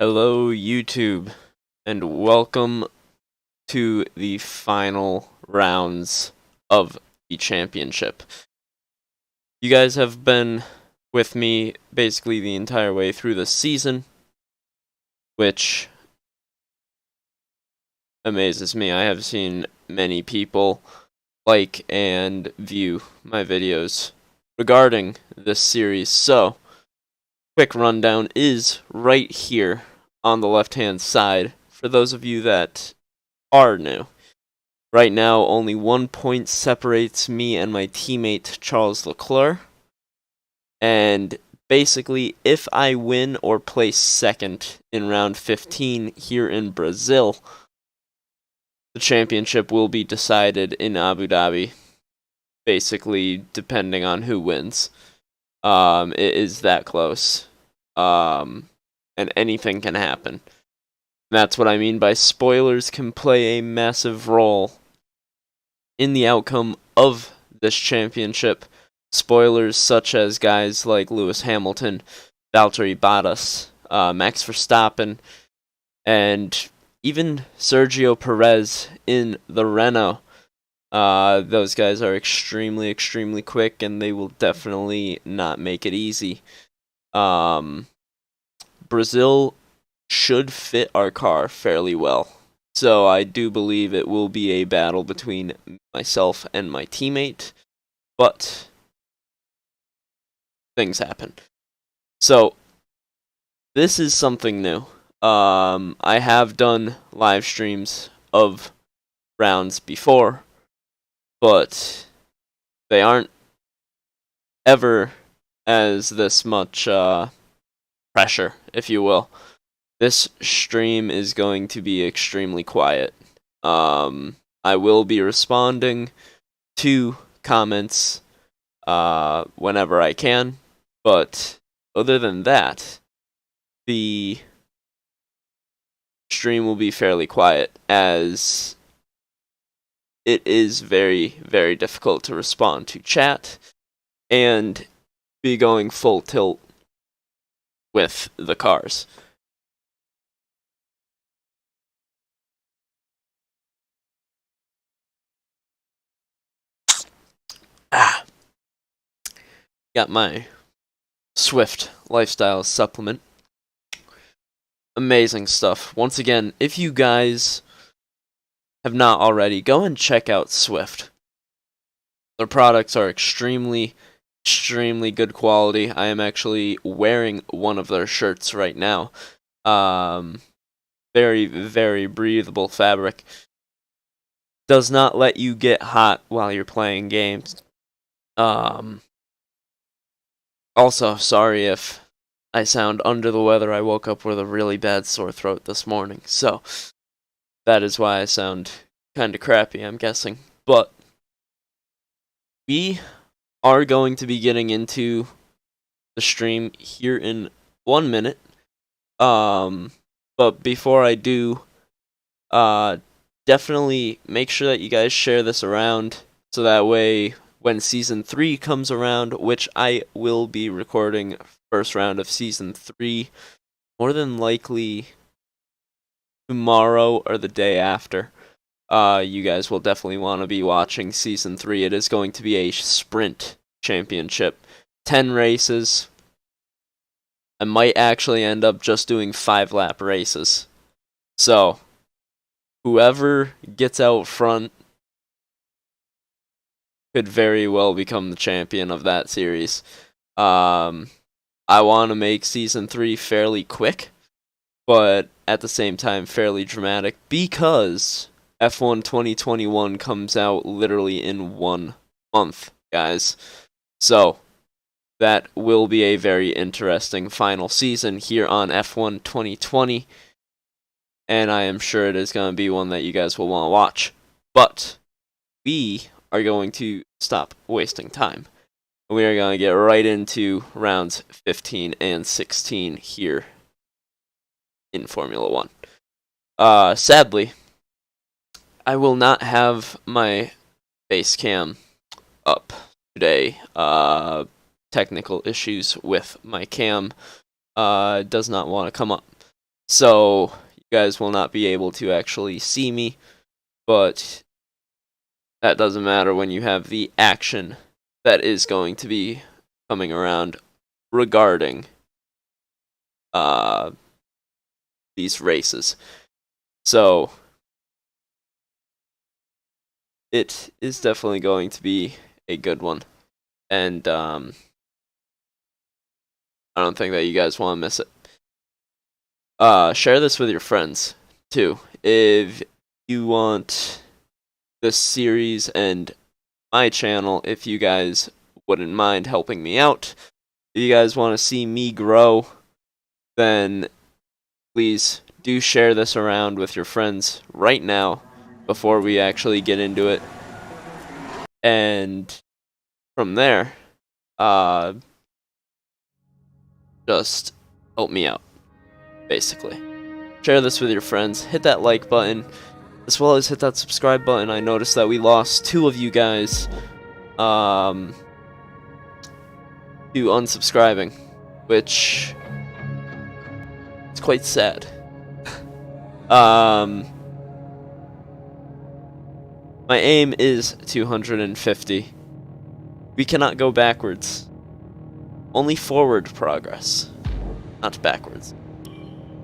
Hello, YouTube, and welcome to the final rounds of the championship. You guys have been with me basically the entire way through the season, which amazes me. I have seen many people like and view my videos regarding this series, so quick rundown is right here on the left-hand side for those of you that are new. Right now, only 1 point separates me and my teammate Charles Leclerc. And basically, if I win or place second in round 15 here in Brazil, the championship will be decided in Abu Dhabi. Basically, depending on who wins. It is that close. And anything can happen. That's what I mean by spoilers can play a massive role in the outcome of this championship. Spoilers such as guys like Lewis Hamilton, Valtteri Bottas, Max Verstappen, and even Sergio Perez in the Renault. Those guys are extremely quick, and they will definitely not make it easy. Brazil should fit our car fairly well. So I do believe it will be a battle between myself and my teammate, but things happen. So this is something new. I have done live streams of rounds before, but they aren't ever as this much pressure, if you will. This stream is going to be extremely quiet. I will be responding to comments whenever I can, but other than that, the stream will be fairly quiet, as it is very difficult to respond to chat and be going full tilt with the cars. Got my Swift lifestyle supplement. Amazing stuff. Once again, if you guys have not already, go and check out Swift. Their products are extremely good quality. I am actually wearing one of their shirts right now. Very breathable fabric. Does not let you get hot while you're playing games. Also, sorry if I sound under the weather. I woke up with a really bad sore throat this morning, so that is why I sound kind of crappy, I'm guessing. But we are going to be getting into the stream here in 1 minute. But before I do, definitely make sure that you guys share this around, so that way when Season 3 comes around, which I will be recording first round of Season 3, more than likely tomorrow or the day after, you guys will definitely want to be watching Season 3. It is going to be a sprint championship. 10 races. I might actually end up just doing 5-lap races. So, whoever gets out front could very well become the champion of that series. I want to make Season 3 fairly quick, but at the same time fairly dramatic, because F1 2021 comes out literally in 1 month, guys. So, that will be a very interesting final season here on F1 2020, and I am sure it is going to be one that you guys will want to watch. But we are going to stop wasting time. We are going to get right into rounds 15 and 16 here in Formula 1. Sadly, I will not have my face cam up today. Technical issues with my cam does not want to come up. so you guys will not be able to actually see me, but that doesn't matter when you have the action that is going to be coming around regarding these races. So it is definitely going to be a good one, and I don't think that you guys want to miss it. Share this with your friends too if you want this series, and my channel if you guys wouldn't mind helping me out. If you guys want to see me grow, then please do share this around with your friends right now before we actually get into it. And from there, just help me out, basically. Share this with your friends, hit that like button, as well as hit that subscribe button. I noticed that we lost 2 of you guys to unsubscribing, which is quite sad. My aim is 250. We cannot go backwards. Only forward progress, not backwards.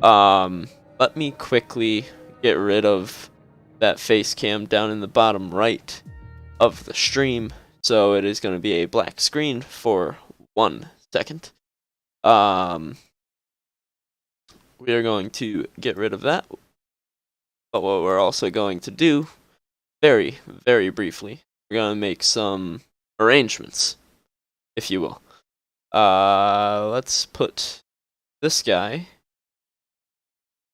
Let me quickly get rid of that face cam down in the bottom right of the stream, so it is going to be a black screen for 1 second. We are going to get rid of that, but what we're also going to do, very, very briefly, we're going to make some arrangements, if you will. Let's put this guy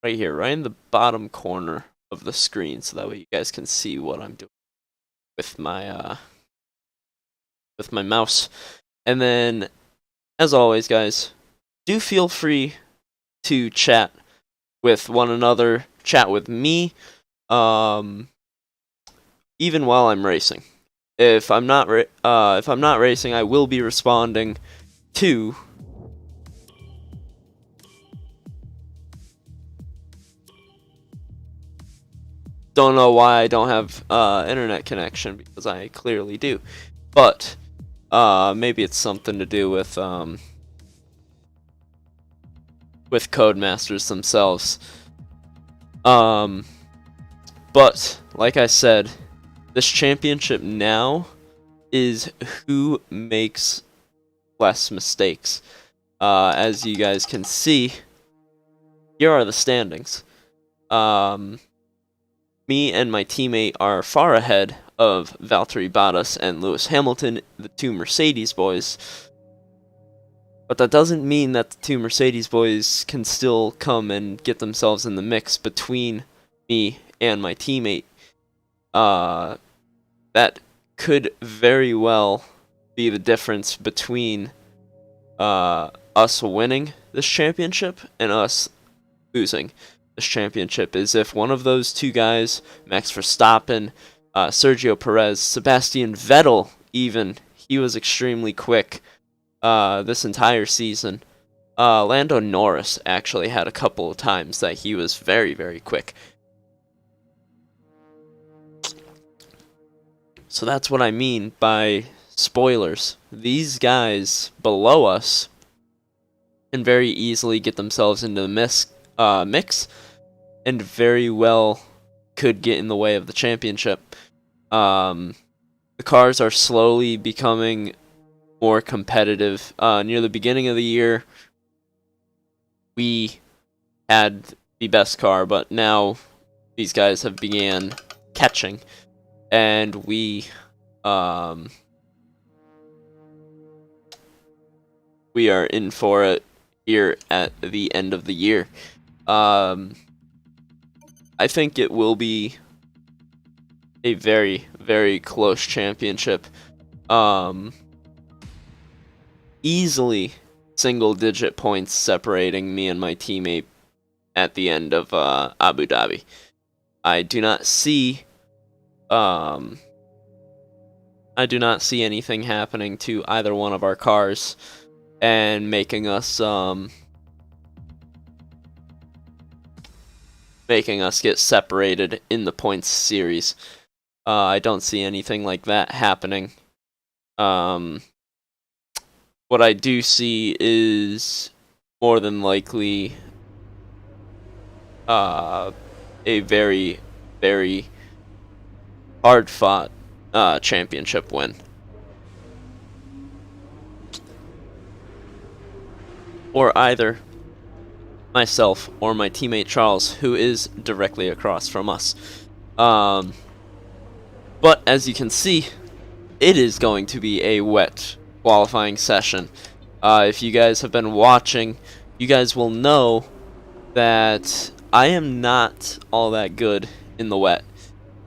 right here, right in the bottom corner of the screen, so that way you guys can see what I'm doing with my mouse. And then, as always, guys, do feel free to chat with one another, chat with me, even while I'm racing. If I'm not racing, I will be responding to don't know why I don't have internet connection, because I clearly do, but maybe it's something to do with Codemasters themselves. But like I said, this championship now is who makes less mistakes. As you guys can see, here are the standings. Me and my teammate are far ahead of Valtteri Bottas and Lewis Hamilton, the 2 Mercedes boys. But that doesn't mean that the 2 Mercedes boys can still come and get themselves in the mix between me and my teammate. That could very well be the difference between us winning this championship and us losing this championship, is if one of those 2 guys, Max Verstappen, Sergio Perez, Sebastian Vettel even, he was extremely quick this entire season. Lando Norris actually had a couple of times that he was very, very quick. So that's what I mean by spoilers. These guys below us can very easily get themselves into the mix, and very well could get in the way of the championship. The cars are slowly becoming more competitive. Near the beginning of the year, we had the best car, but now these guys have began catching, and we are in for it here at the end of the year. I think it will be a very, very close championship. Easily single-digit points separating me and my teammate at the end of Abu Dhabi. I do not see anything happening to either one of our cars and making us making us get separated in the points series. I don't see anything like that happening. What I do see is more than likely a very, very hard-fought championship win. Or either myself or my teammate Charles, who is directly across from us. But as you can see, it is going to be a wet qualifying session. If you guys have been watching, you guys will know that I am not all that good in the wet.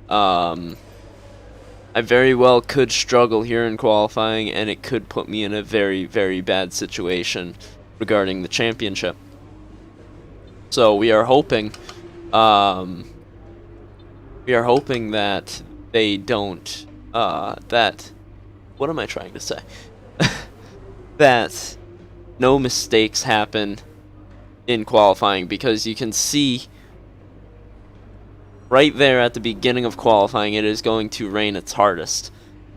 I very well could struggle here in qualifying, and it could put me in a very, very bad situation regarding the championship. So we are hoping that they don't that what am I trying to say? That no mistakes happen in qualifying, because you can see right there at the beginning of qualifying it is going to rain its hardest.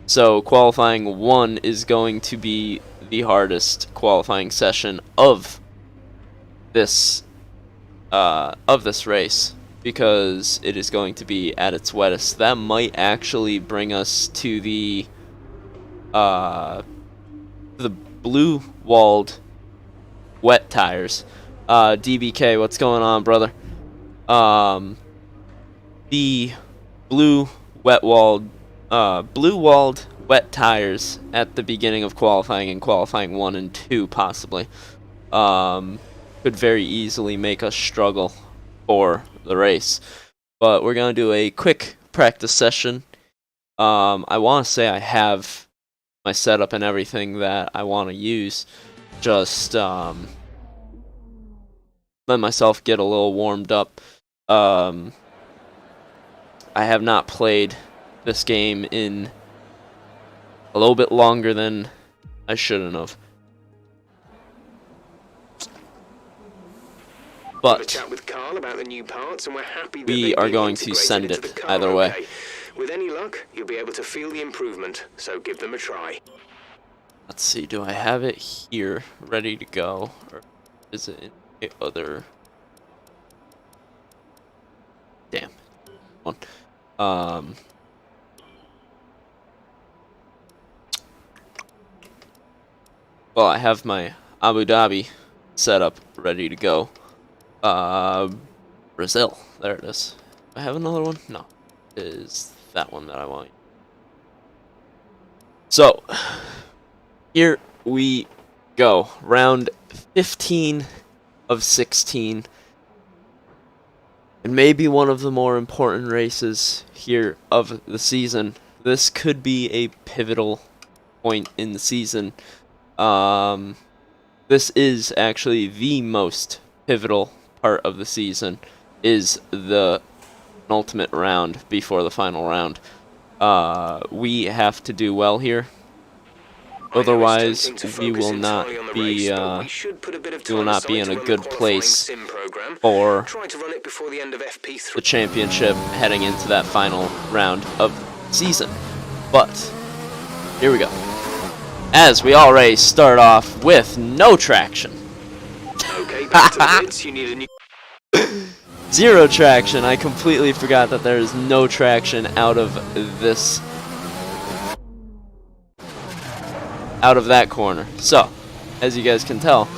So qualifying 1 is going to be the hardest qualifying session of this race, because it is going to be at its wettest. That might actually bring us to the blue walled wet tires. DBK, what's going on, brother? The blue walled wet tires at the beginning of qualifying, and qualifying 1 and 2 possibly, could very easily make us struggle for the race. But we're gonna do a quick practice session. I want to say I have my setup and everything that I want to use. Just let myself get a little warmed up. I have not played this game in a little bit longer than I shouldn't have. But we are going to send it either way. With any luck, you'll be able to feel the improvement, so give them a try. Let's see, do I have it here ready to go, or is it in the other? Damn. One. Well, I have my Abu Dhabi setup ready to go. Brazil. There it is. Do I have another one? No. It is that one that I want. So, here we go. Round 15 of 16. And maybe one of the more important races here of the season. This could be a pivotal point in the season. This is actually the most pivotal part of the season, is the penultimate round before the final round. We have to do well here, otherwise we will not be in a good place for the championship heading into that final round of the season. But here we go, as we already start off with no traction. Okay, back to the bids. You need a new Zero traction. I completely forgot that there is no traction out of that corner. So, as you guys can tell,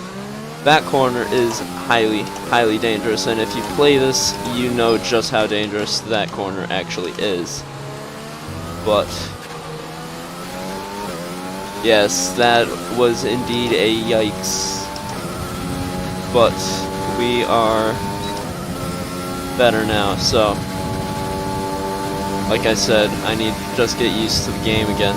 that corner is highly, highly dangerous, and if you play this, you know just how dangerous that corner actually is. But yes, that was indeed a yikes. But we are better now, so like I said, I need to just get used to the game again.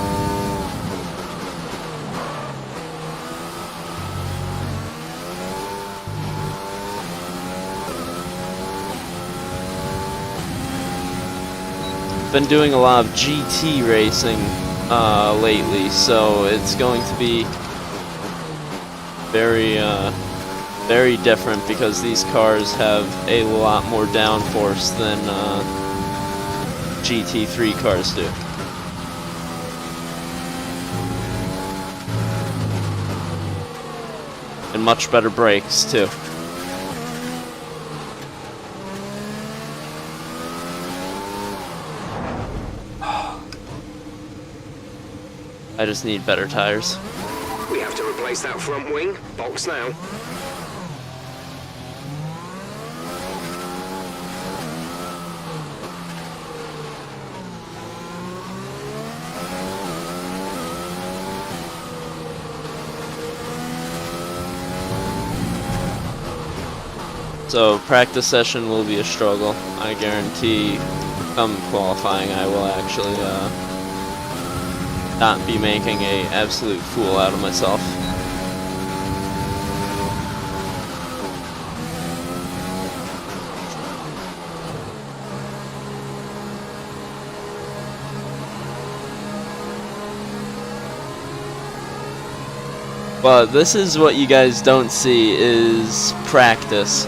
Been doing a lot of GT racing lately, so it's going to be very very different because these cars have a lot more downforce than GT3 cars do. And much better brakes too. I just need better tires. We have to replace that front wing. Box now. So practice session will be a struggle. I guarantee come qualifying I will actually not be making an absolute fool out of myself. But this is what you guys don't see is practice.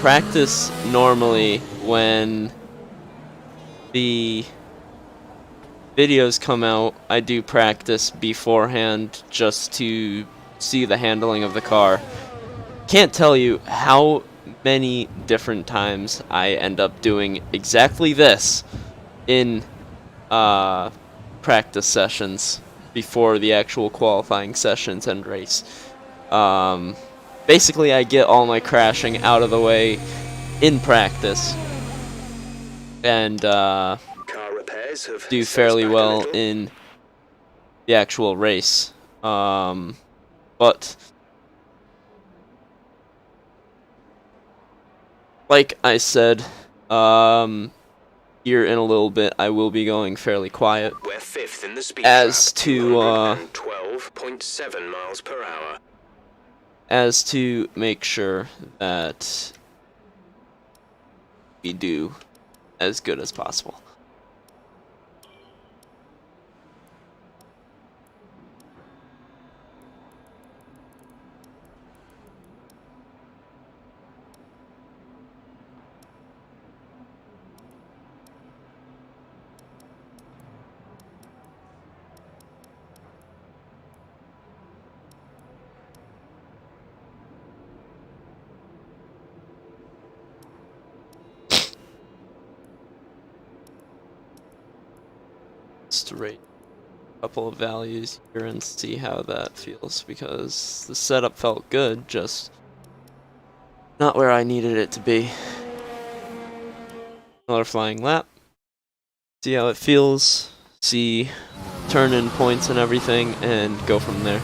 Practice normally when the videos come out, I do practice beforehand just to see the handling of the car. Can't tell you how many different times I end up doing exactly this in practice sessions before the actual qualifying sessions and race. Basically, I get all my crashing out of the way in practice and do fairly well in the actual race. But like I said, here in a little bit I will be going fairly quiet. We're fifth in the speed as to 12.7 miles per hour. As to make sure that we do as good as possible. To rate a couple of values here and see how that feels, because the setup felt good, just not where I needed it to be. Another flying lap. See how it feels, see turn-in points and everything, and go from there.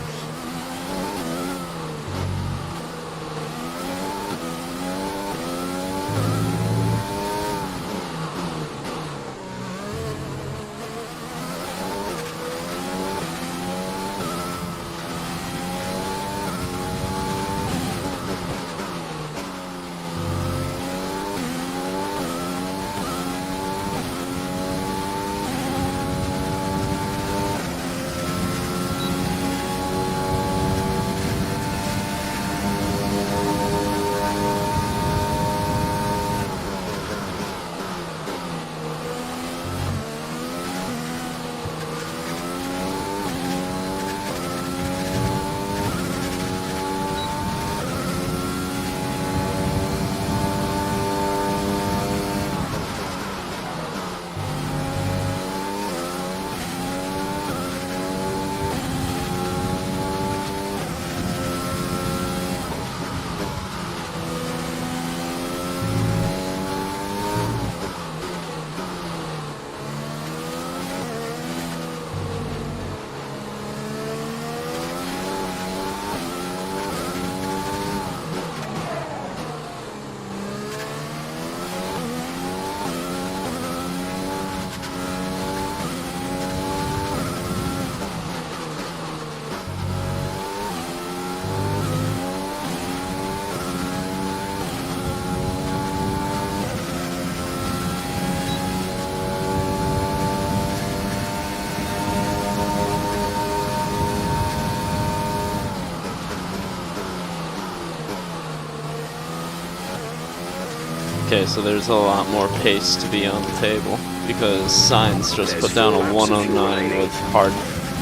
Okay, so there's a lot more pace to be on the table because Sainz just put down a 109 with hard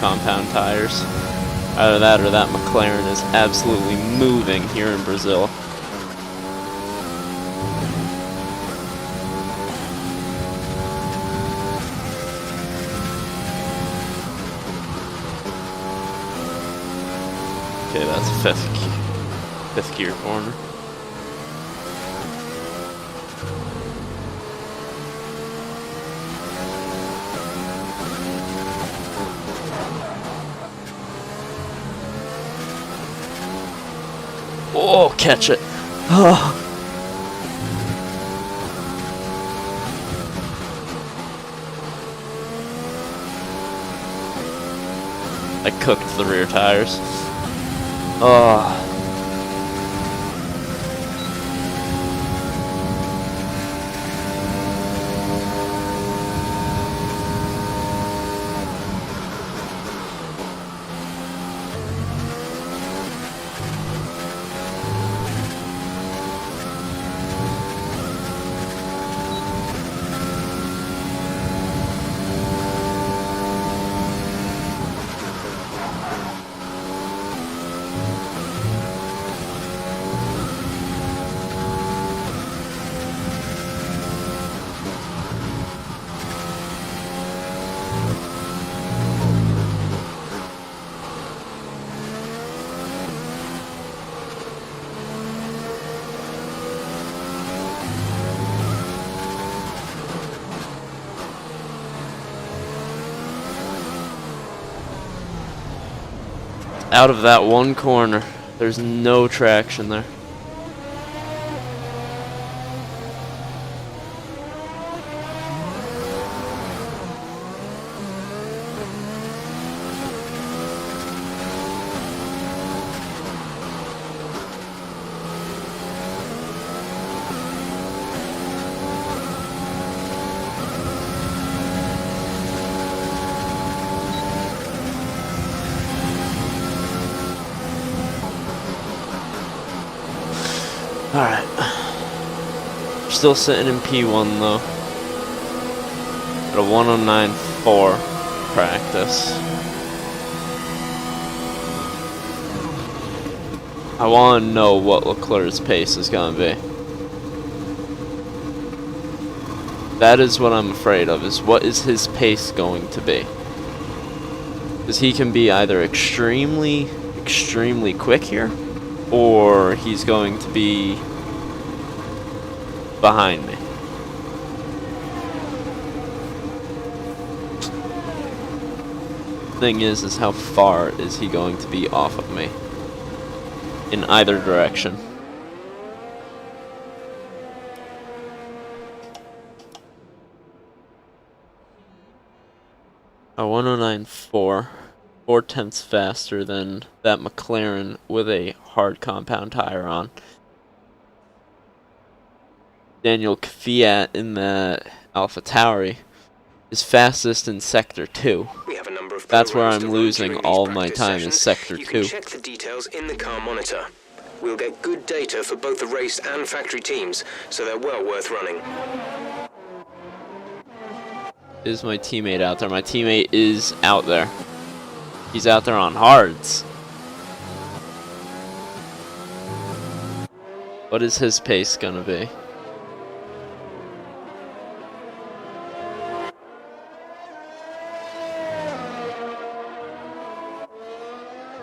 compound tires. Either that or that McLaren is absolutely moving here in Brazil. Okay, that's a fifth gear corner. Oh, catch it. Oh. I cooked the rear tires. Oh. Out of that one corner, there's no traction there. Alright. Still sitting in P1 though. At a 109.4 practice. I want to know what Leclerc's pace is going to be. That is what I'm afraid of, is what is his pace going to be? Because he can be either extremely quick here, or he's going to be behind me. Thing is how far is he going to be off of me? In either direction. A 109.4, 4/10 faster than that McLaren with a hard compound tire on. Daniel Kvyat in the AlphaTauri is fastest in Sector 2. That's where I'm losing all of my time, is Sector 2. You can check the details in the car monitor. We'll get good data for both the race and factory teams, so they're well worth running. Is my teammate out there? My teammate is out there. He's out there on hards. What is his pace gonna be?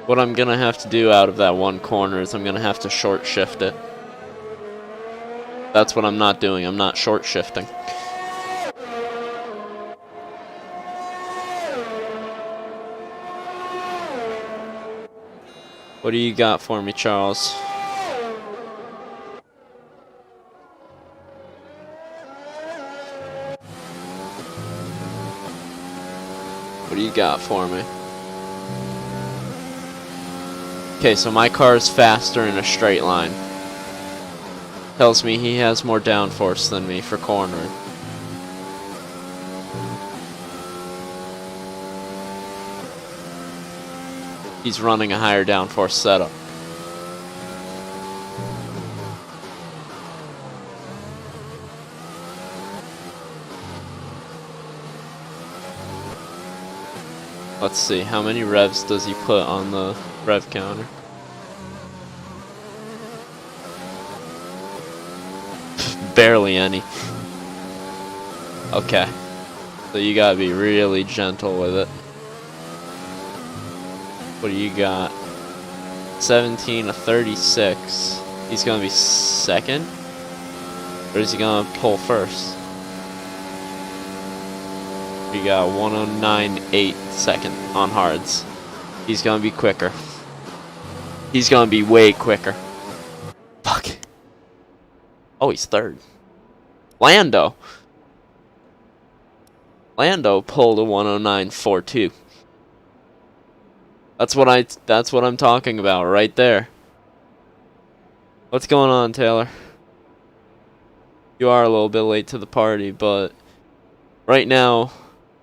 What I'm gonna have to do out of that one corner is I'm gonna have to short shift it. That's what I'm not doing. I'm not short shifting. What do you got for me, Charles? What do you got for me? Okay, so my car is faster in a straight line. Tells me he has more downforce than me for cornering. He's running a higher downforce setup. Let's see, how many revs does he put on the rev counter? Barely any. Okay. So you gotta be really gentle with it. What do you got? 17 to 36. He's gonna be second? Or is he gonna pull first? We got 109.8 second on hards. He's gonna be quicker. He's gonna be way quicker. Fuck. Oh, he's third. Lando pulled a 109.42. That's what I'm talking about right there. What's going on, Taylor? You are a little bit late to the party, but right now,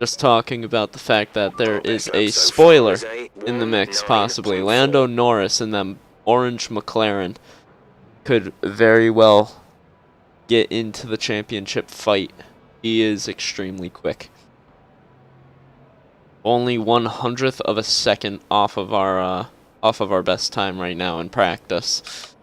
just talking about the fact that there is a spoiler in the mix, possibly. Lando Norris in that orange McLaren could very well get into the championship fight. He is extremely quick. Only 1/100th of a second off of our best time right now in practice.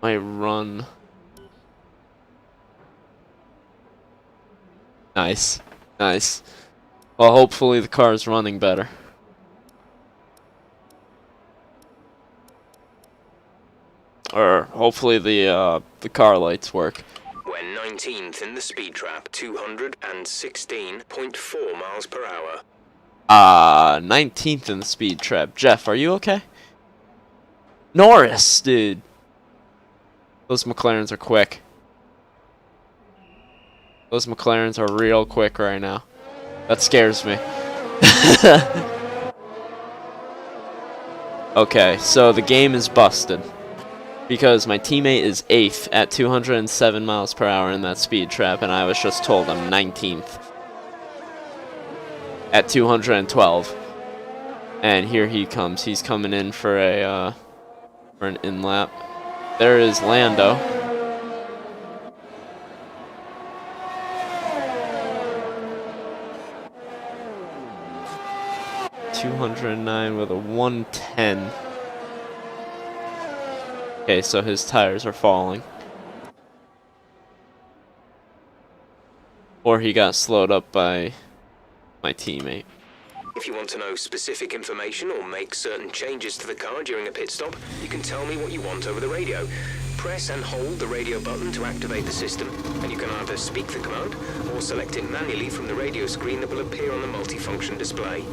My run. Nice. Nice. Well, hopefully the car is running better. Or hopefully the car lights work. We're 19th in the speed trap, 216.4 miles per hour. 19th in the speed trap. Jeff, are you okay? Norris, dude. Those McLarens are quick. Those McLarens are real quick right now. That scares me. Okay, so the game is busted. Because my teammate is 8th at 207 miles per hour in that speed trap, and I was just told I'm 19th at 212. And here he comes. He's coming in for an in-lap. There is Lando. .209 with a 110. Okay, so his tires are falling. Or he got slowed up by my teammate. If you want to know specific information or make certain changes to the car during a pit stop, you can tell me what you want over the radio. Press and hold the radio button to activate the system, and you can either speak the command or select it manually from the radio screen that will appear on the multifunction display.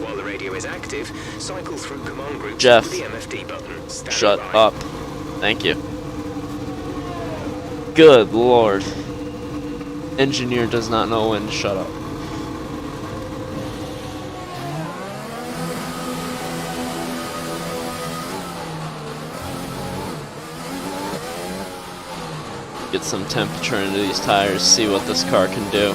While the radio is active, cycle through command groups Jeff, with the MFD button. Shut up. Thank you. Good lord. Engineer does not know when to shut up. Get some temperature into these tires, see what this car can do.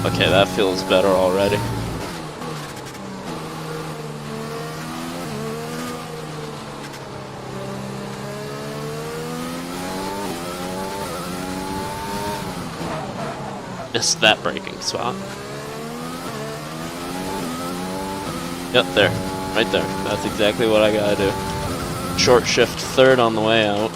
Okay, that feels better already. Missed that braking spot. Yep, there. Right there. That's exactly what I gotta do. Short shift third on the way out.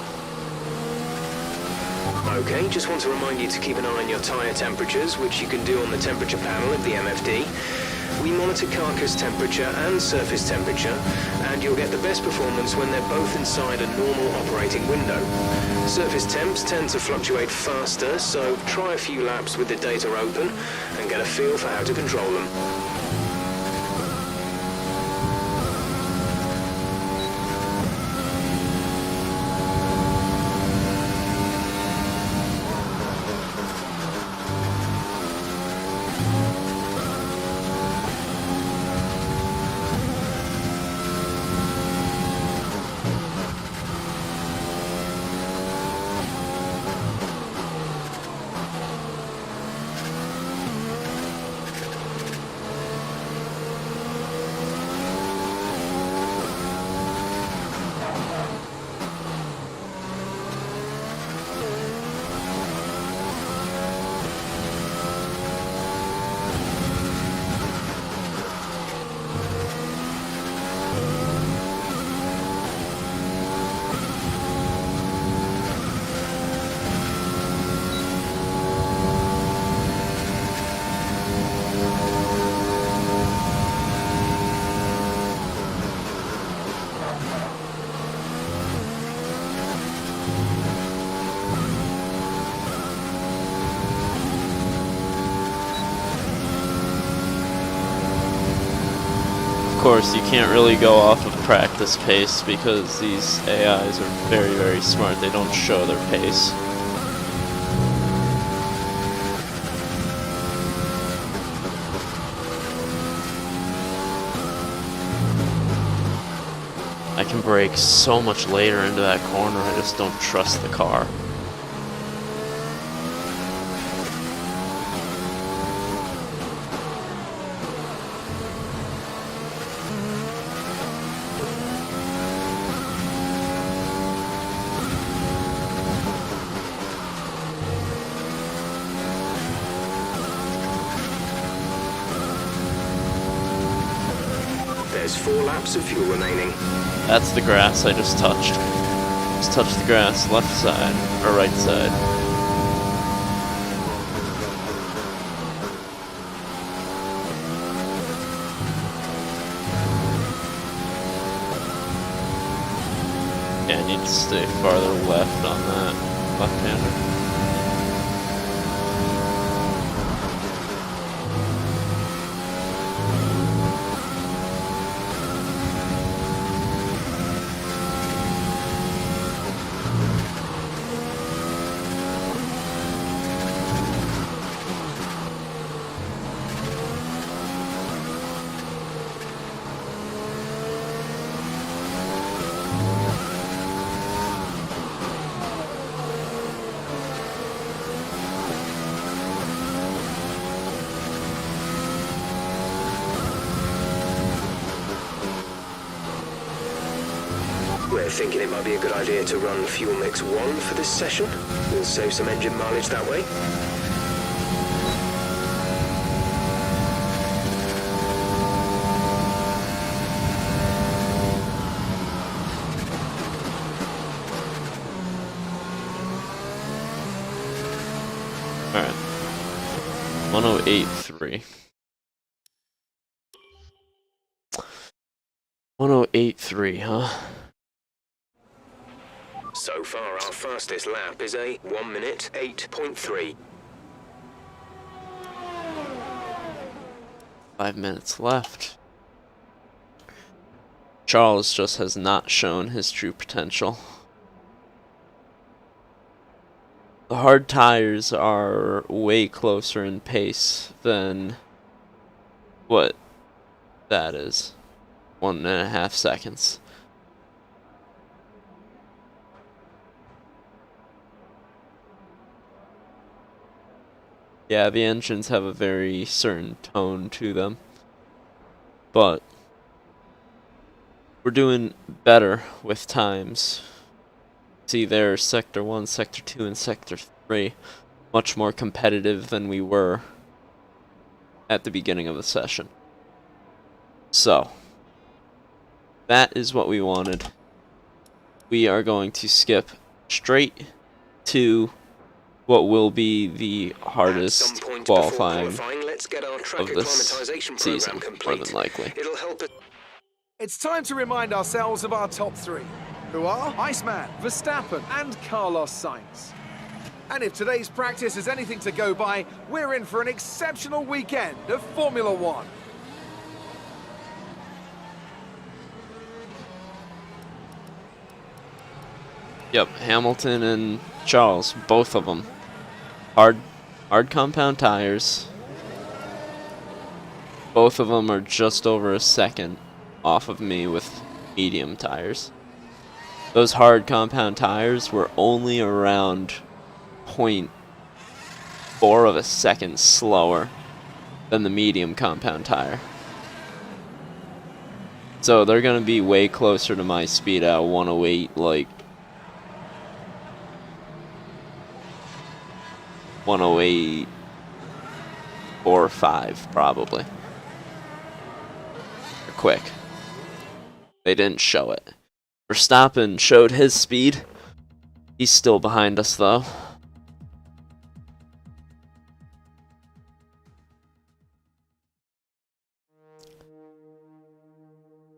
Okay, just want to remind you to keep an eye on your tyre temperatures, which you can do on the temperature panel of the MFD. We monitor carcass temperature and surface temperature, and you'll get the best performance when they're both inside a normal operating window. Surface temps tend to fluctuate faster, so try a few laps with the data open and get a feel for how to control them. course, you can't really go off of practice pace because these AIs are very, very smart. They don't show their pace. I can brake so much later into that corner, I just don't trust the car. There's 4 laps of fuel remaining. That's the grass I just touched. Just touched the grass, left side, or right side. Yeah, I need to stay farther left on that left-hander. We're thinking it might be a good idea to run fuel mix 1 for this session. We'll save some engine mileage that way. Alright. 1083. 1083, huh? So far, our fastest lap is a 1 minute 8.3. 5 minutes left. Charles just has not shown his true potential. The hard tires are way closer in pace than what that is. 1.5 seconds. Yeah, the engines have a very certain tone to them. But we're doing better with times. See there, Sector 1, Sector 2, and Sector 3. Much more competitive than we were at the beginning of the session. So, that is what we wanted. We are going to skip straight to what will be the hardest qualifying of this season, more than likely. It's time to remind ourselves of our top 3, who are Iceman, Verstappen, and Carlos Sainz. And if today's practice is anything to go by, we're in for an exceptional weekend of Formula One. Yep, Hamilton and Charles, both of them. Hard compound tires. Both of them are just over a second off of me with medium tires. Those hard compound tires were only around 0.4 of a second slower than the medium compound tire. So they're going to be way closer to my speed at 108, like 108 or 5 probably. They're quick. They didn't show it. Verstappen showed his speed. He's still behind us though.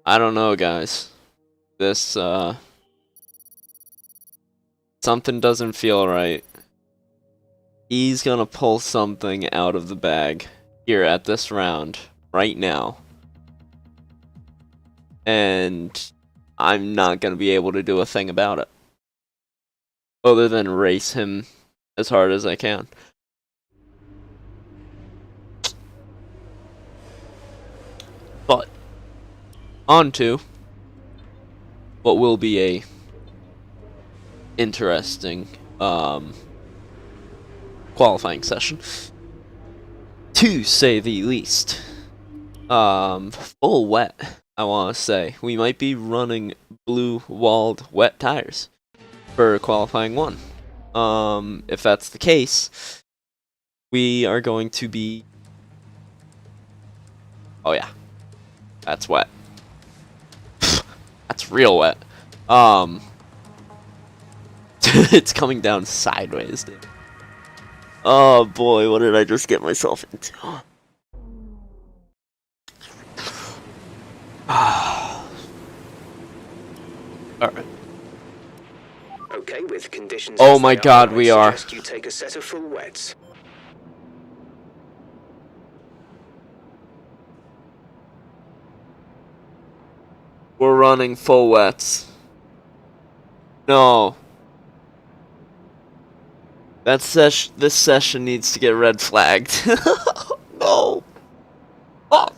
I don't know, guys. This something doesn't feel right. He's gonna pull something out of the bag here at this round, right now. and I'm not going to be able to do a thing about it other than race him as hard as I can. But on to what will be a interesting qualifying session, to say the least. Full wet, I want to say. We might be running blue walled wet tires for qualifying 1. If that's the case, we are going to be... Oh yeah, that's wet. That's real wet. It's coming down sideways, dude. Oh boy, what did I just get myself into? Alright. Okay, with conditions. Oh my god, we are. You take a set of full wets. We're running full wets. No. This session needs to get red flagged. No. Fuck.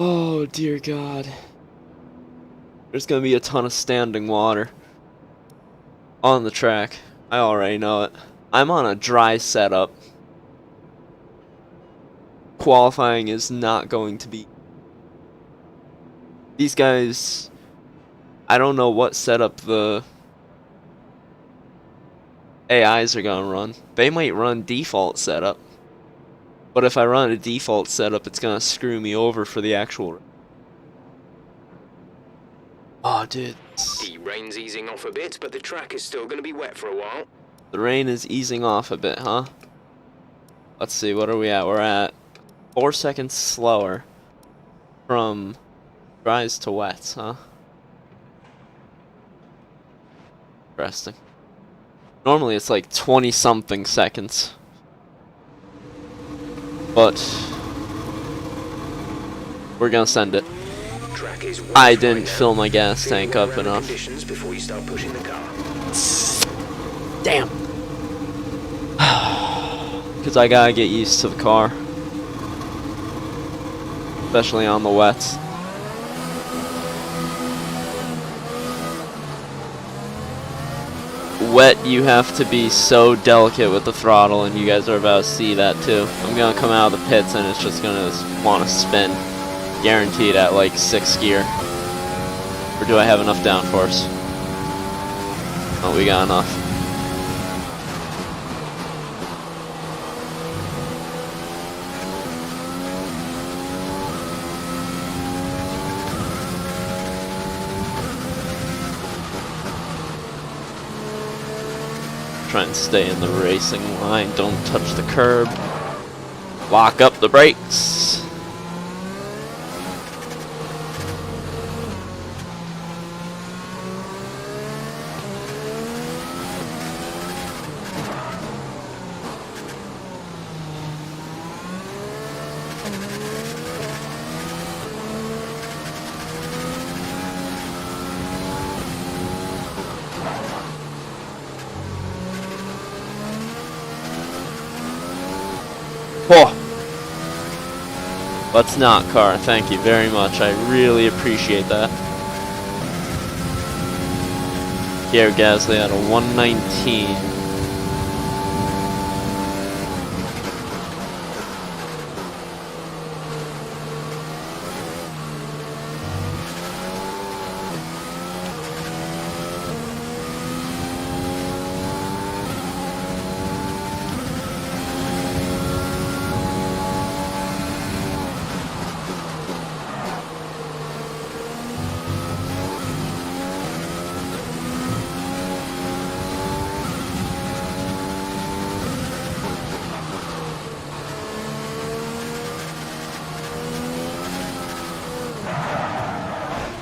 Oh dear god. There's gonna be a ton of standing water on the track. I already know it. I'm on a dry setup. Qualifying is not going to be... These guys... I don't know what setup the AIs are gonna run. They might run default setup. But if I run a default setup, it's gonna screw me over for the actual... Oh, dude. The rain's easing off a bit, but the track is still gonna be wet for a while. The rain is easing off a bit, huh? Let's see, what are we at? We're at 4 seconds slower from dries to wets, huh? Interesting. Normally it's like 20 something seconds. But we're gonna send it. I didn't fill my gas tank up enough. Before you start pushing the car. Damn. Because I gotta get used to the car. Especially on the wets. Wet, you have to be so delicate with the throttle, and you guys are about to see that too. I'm gonna come out of the pits and it's just gonna want to spin. Guaranteed at like 6th gear. Or do I have enough downforce? Oh, we got enough. Try and stay in the racing line. Don't touch the curb. Lock up the brakes. Oh! Let's not, car. Thank you very much. I really appreciate that. Pierre Gasly at a 119.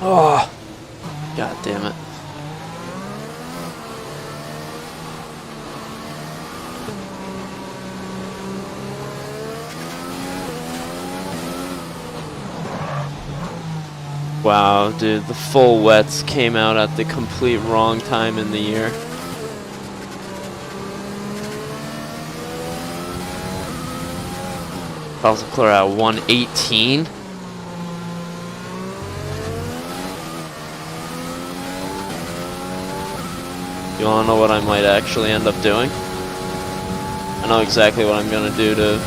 Oh, god damn it. Wow, dude, the full wets came out at the complete wrong time in the year. Charles Leclerc at 118. You wanna know what I might actually end up doing? I know exactly what I'm gonna do to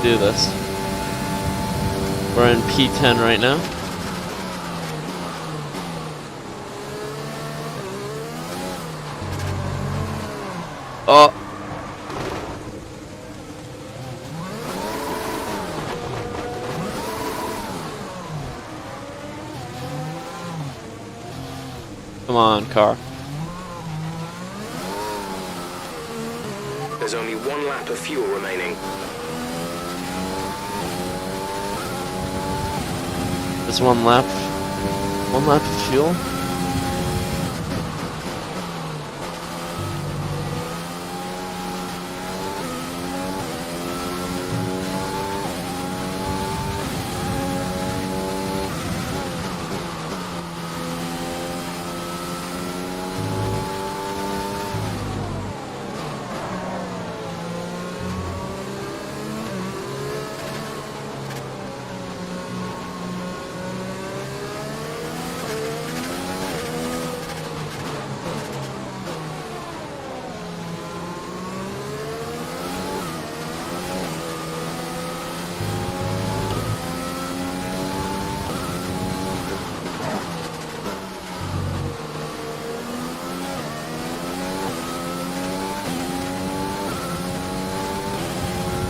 do this. We're in P10 right now. Oh! Come on, car. There's only 1 lap of fuel remaining. Just 1 lap. 1 lap of fuel?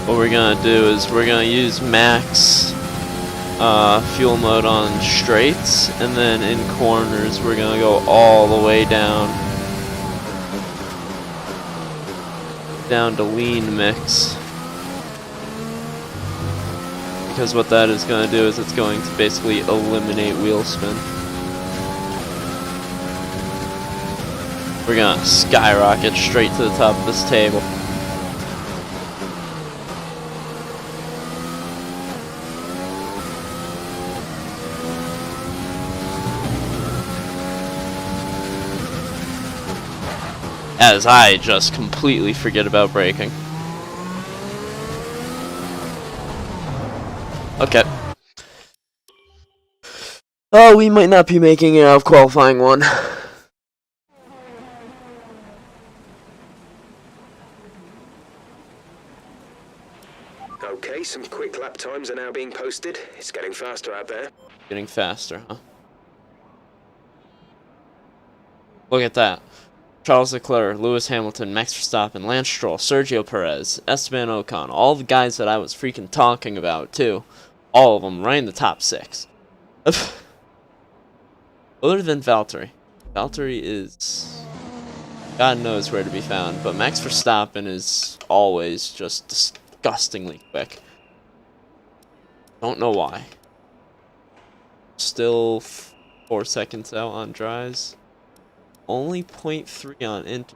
What we're gonna do is we're gonna use max fuel mode on straights, and then in corners we're gonna go all the way down to lean mix, because what that is gonna do is it's going to basically eliminate wheel spin. We're gonna skyrocket straight to the top of this table. As I just completely forget about braking. Okay. Oh, we might not be making it out of qualifying 1. Okay, some quick lap times are now being posted. It's getting faster out there. Getting faster, huh? Look at that. Charles Leclerc, Lewis Hamilton, Max Verstappen, Lance Stroll, Sergio Perez, Esteban Ocon, all the guys that I was freaking talking about, too. All of them right in the top 6. Other than Valtteri. Valtteri is... God knows where to be found, but Max Verstappen is always just disgustingly quick. Don't know why. Still 4 seconds out on dries. Only 0.3 on inter.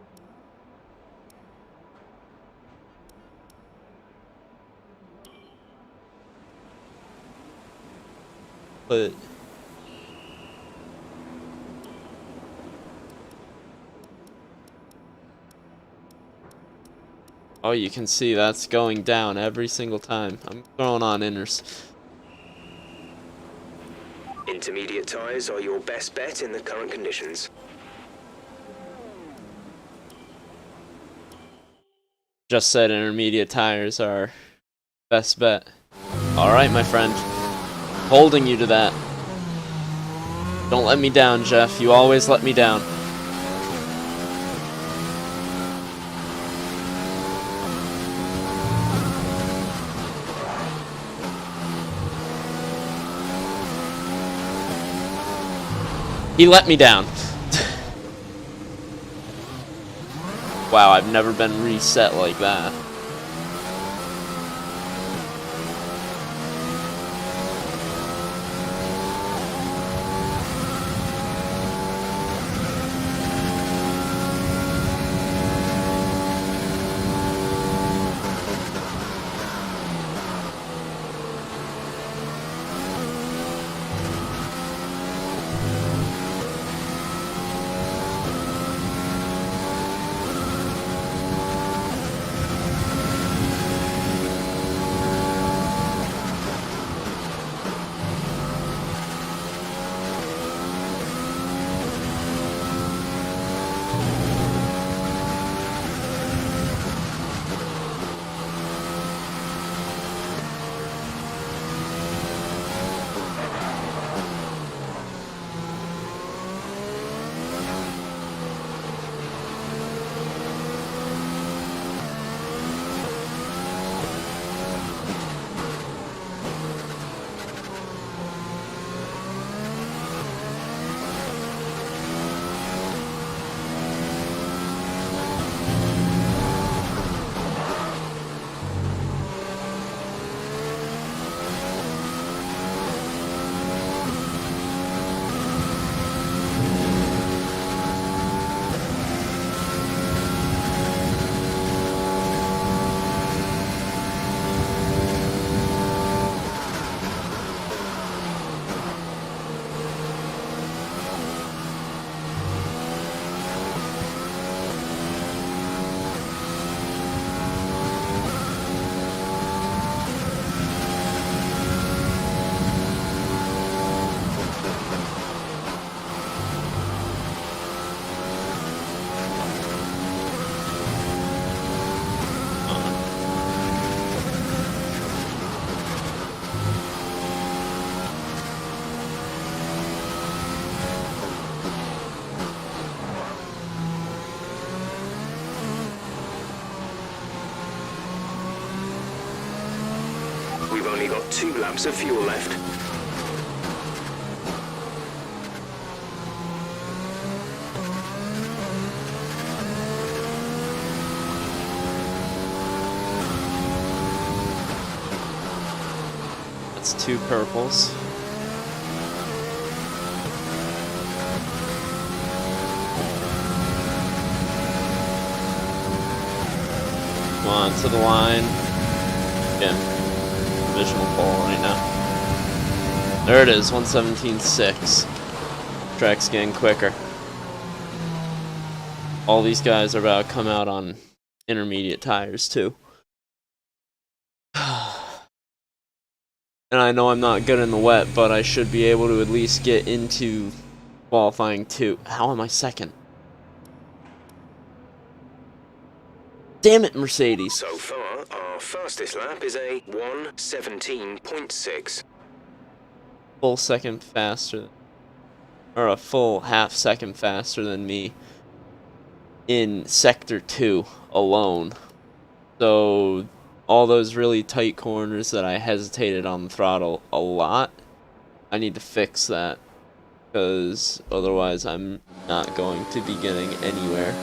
But oh, you can see that's going down every single time. I'm throwing on inners. Intermediate tyres are your best bet in the current conditions. Just said intermediate tires are best bet. Alright, my friend. Holding you to that. Don't let me down, Jeff. You always let me down. He let me down. Wow, I've never been reset like that. got 2 laps of fuel left. That's 2 purples. Come on, to the line. Yeah. Provisional pole right now. There it is, 117.6. Track's getting quicker. All these guys are about to come out on intermediate tires too. And I know I'm not good in the wet, but I should be able to at least get into qualifying 2. How am I second? Damn it, Mercedes. So far, our fastest lap is a 1:17.6. Full second faster, or a full half second faster than me in sector 2 alone. So all those really tight corners that I hesitated on the throttle a lot, I need to fix that, because otherwise I'm not going to be getting anywhere.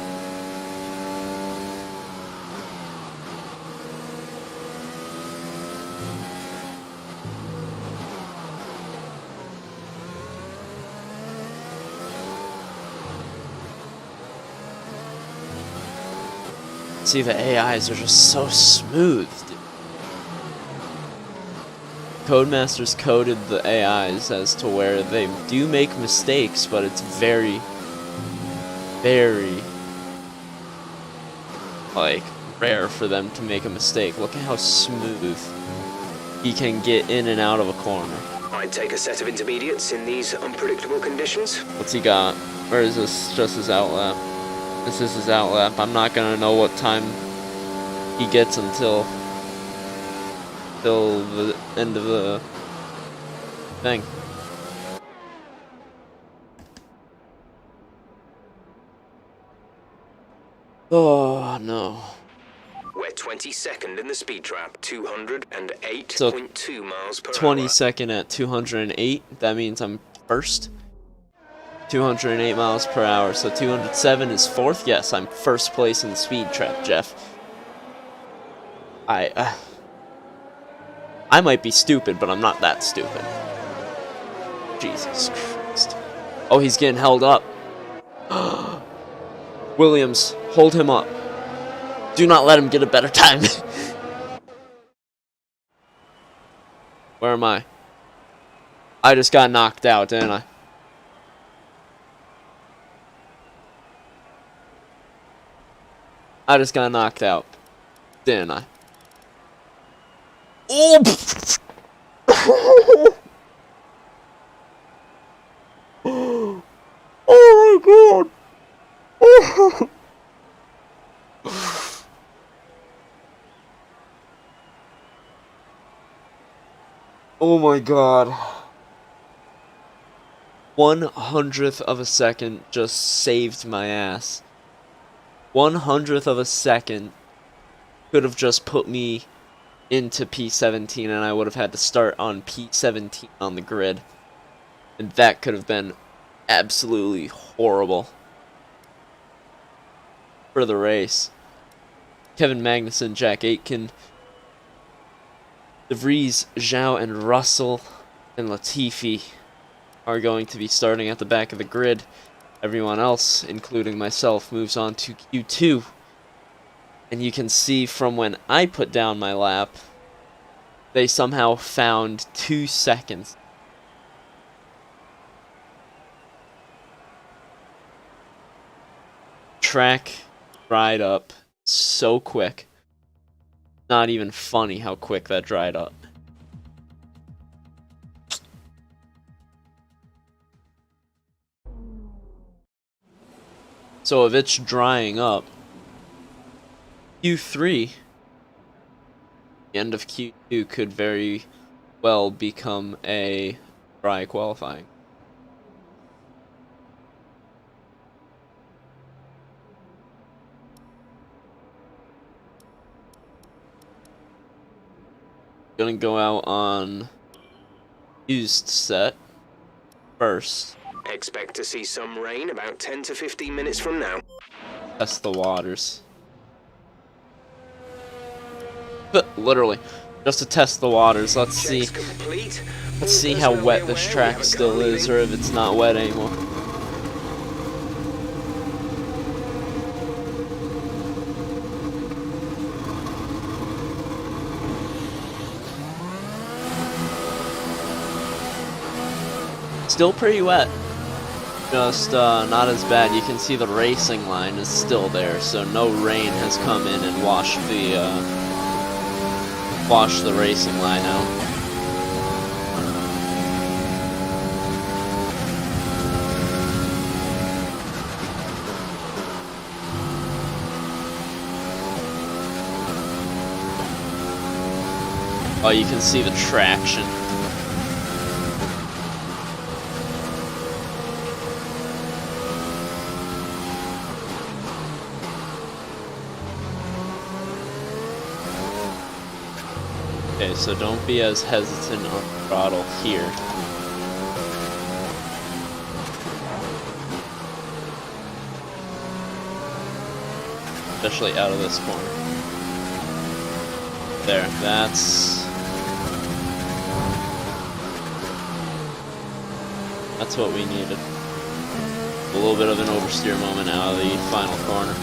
See, the AIs are just so smooth, dude. Codemasters coded the AIs as to where they do make mistakes, but it's very, very, like, rare for them to make a mistake. Look at how smooth he can get in and out of a corner. I'd take a set of intermediates in these unpredictable conditions. What's he got? Or is this just his outlap? This is his outlap. I'm not gonna know what time he gets until the end of the thing. Oh no. We're 22nd in the speed trap, 208.2 So, miles per hour. 22nd at 208. That means I'm first. 208 miles per hour. So 207 is fourth. Yes, I'm first place in the speed trap, Jeff. I might be stupid, but I'm not that stupid. Jesus Christ. Oh, he's getting held up. Williams, hold him up. Do not let him get a better time. Where am I? I just got knocked out, didn't I? I just got knocked out, didn't I? Oh! Oh my god! Oh my god. 1/100th of a second just saved my ass. 1/100th of a second could have just put me into P17 and I would have had to start on P17 on the grid. And that could have been absolutely horrible for the race. Kevin Magnussen, Jack Aitken, De Vries, Zhao, and Russell and Latifi are going to be starting at the back of the grid. Everyone else, including myself, moves on to Q2. And you can see from when I put down my lap, they somehow found 2 seconds. Track dried up so quick. Not even funny how quick that dried up. So if it's drying up, Q3, the end of Q2 could very well become a dry qualifying. Gonna go out on used set first. Expect to see some rain about 10 to 15 minutes from now. Test the waters. But literally, just to test the waters. Let's see. Checks complete. Let's All see how personnel wet be this aware we track have a still car is, leaving. or if it's not wet anymore. Still pretty wet. Just not as bad. You can see the racing line is still there, so no rain has come in and washed the racing line out. Oh, you can see the traction. Okay, so don't be as hesitant on the throttle here. Especially out of this corner. There, that's what we needed. A little bit of an oversteer moment out of the final corner.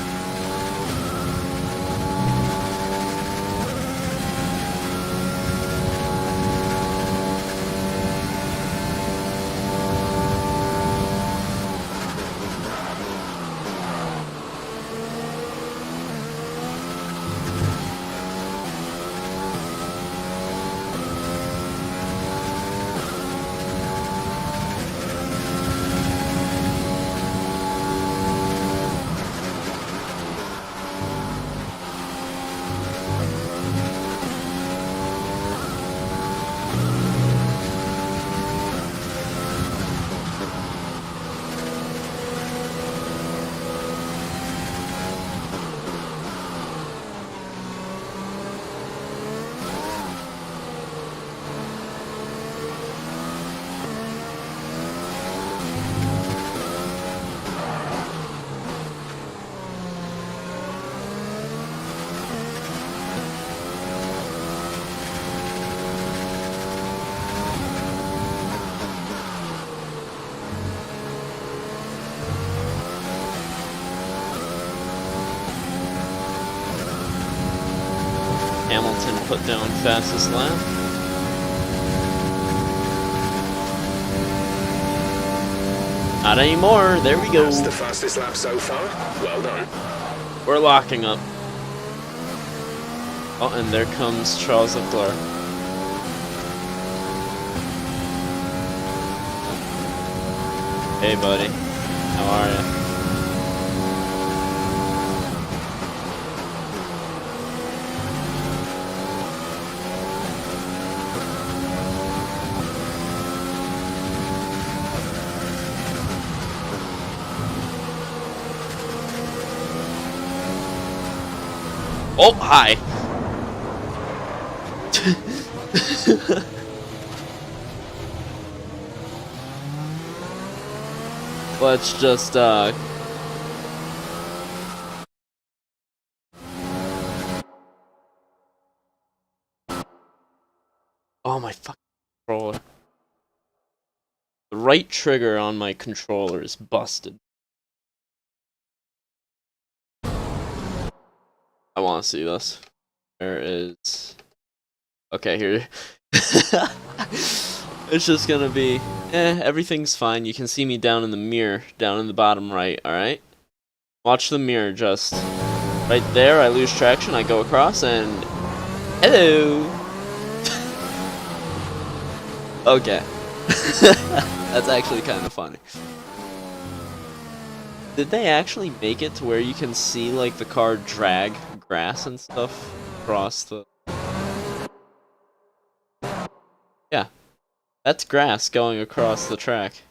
Hamilton put down fastest lap. Not anymore. There we go. That's the fastest lap so far. Well done. We're locking up. Oh, and there comes Charles Leclerc. Hey, buddy. How are you? Oh, hi. Let's just, oh, my fucking controller. The right trigger on my controller is busted. I want to see this. Where is... Okay, here. It's just gonna be... everything's fine. You can see me down in the mirror, down in the bottom right, alright? Watch the mirror just... Right there, I lose traction, I go across, and... Hello! Okay. That's actually kind of funny. Did they actually make it to where you can see, like, the car drag grass and stuff across the... Yeah. That's grass going across the track.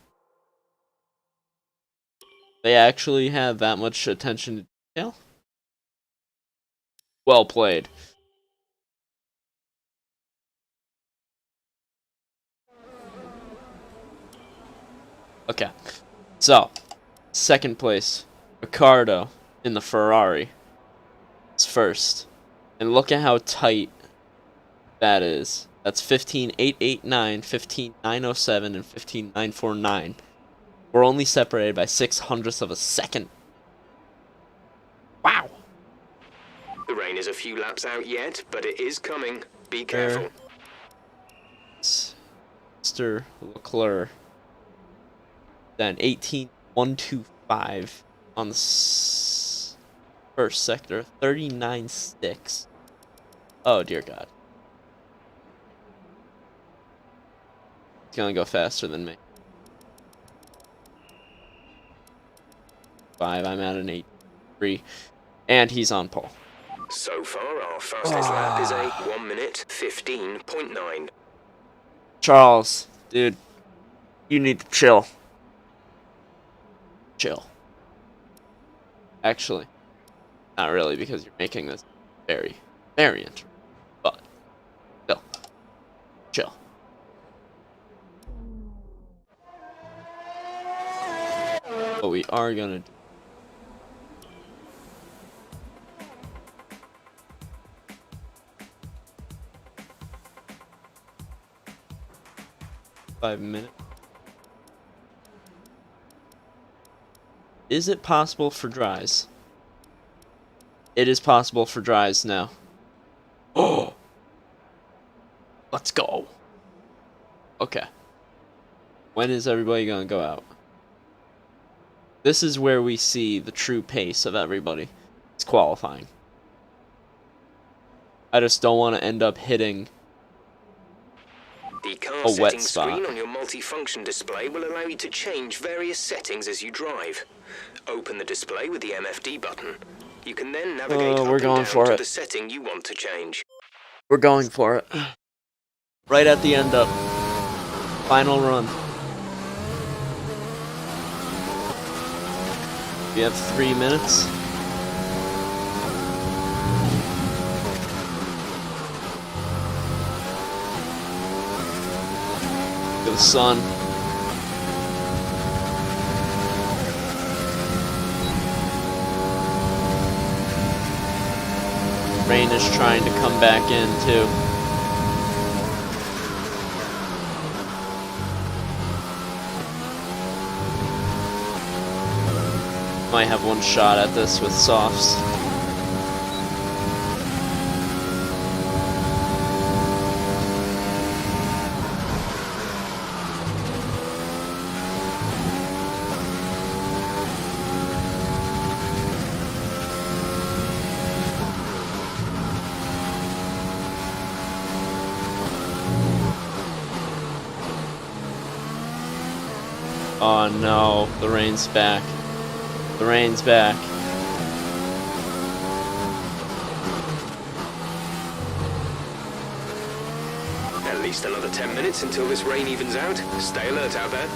They actually have that much attention to detail? Well played. Okay. So, second place, Ricardo in the Ferrari. It's first. And look at how tight that is. That's 15.889, 15.907, and 15.949. We're only separated by 600ths of a second. Wow. The rain is a few laps out yet, but it is coming. Be careful. Mr. Leclerc. Then 18.125 on the first sector. 39.6. Oh, dear God. He's gonna go faster than me. 5, I'm at an 8.3. And he's on pole. So far, our fastest lap is a 1 minute 15.9. Charles, dude, you need to chill. Chill. Actually, not really, because you're making this very, very interesting. But, still, chill. What we are gonna do. Five minutes. Is it possible for dries? It is possible for dries now. Oh! Let's go. Okay. When is everybody gonna go out? This is where we see the true pace of everybody. It's qualifying. I just don't want to end up hitting The car a wet settings spot. screen on your multifunction display will allow you to change various settings as you drive. Open the display with the MFD button. You can then navigate up we're and going down for to it. the setting you want to change. We're going for it. Right at the end up. Final run. We have 3 minutes. Look at the sun. Rain is trying to come back in too. Might have one shot at this with softs. Oh no, the rain's back. The rain's back. At least another 10 minutes until this rain evens out. Stay alert out there.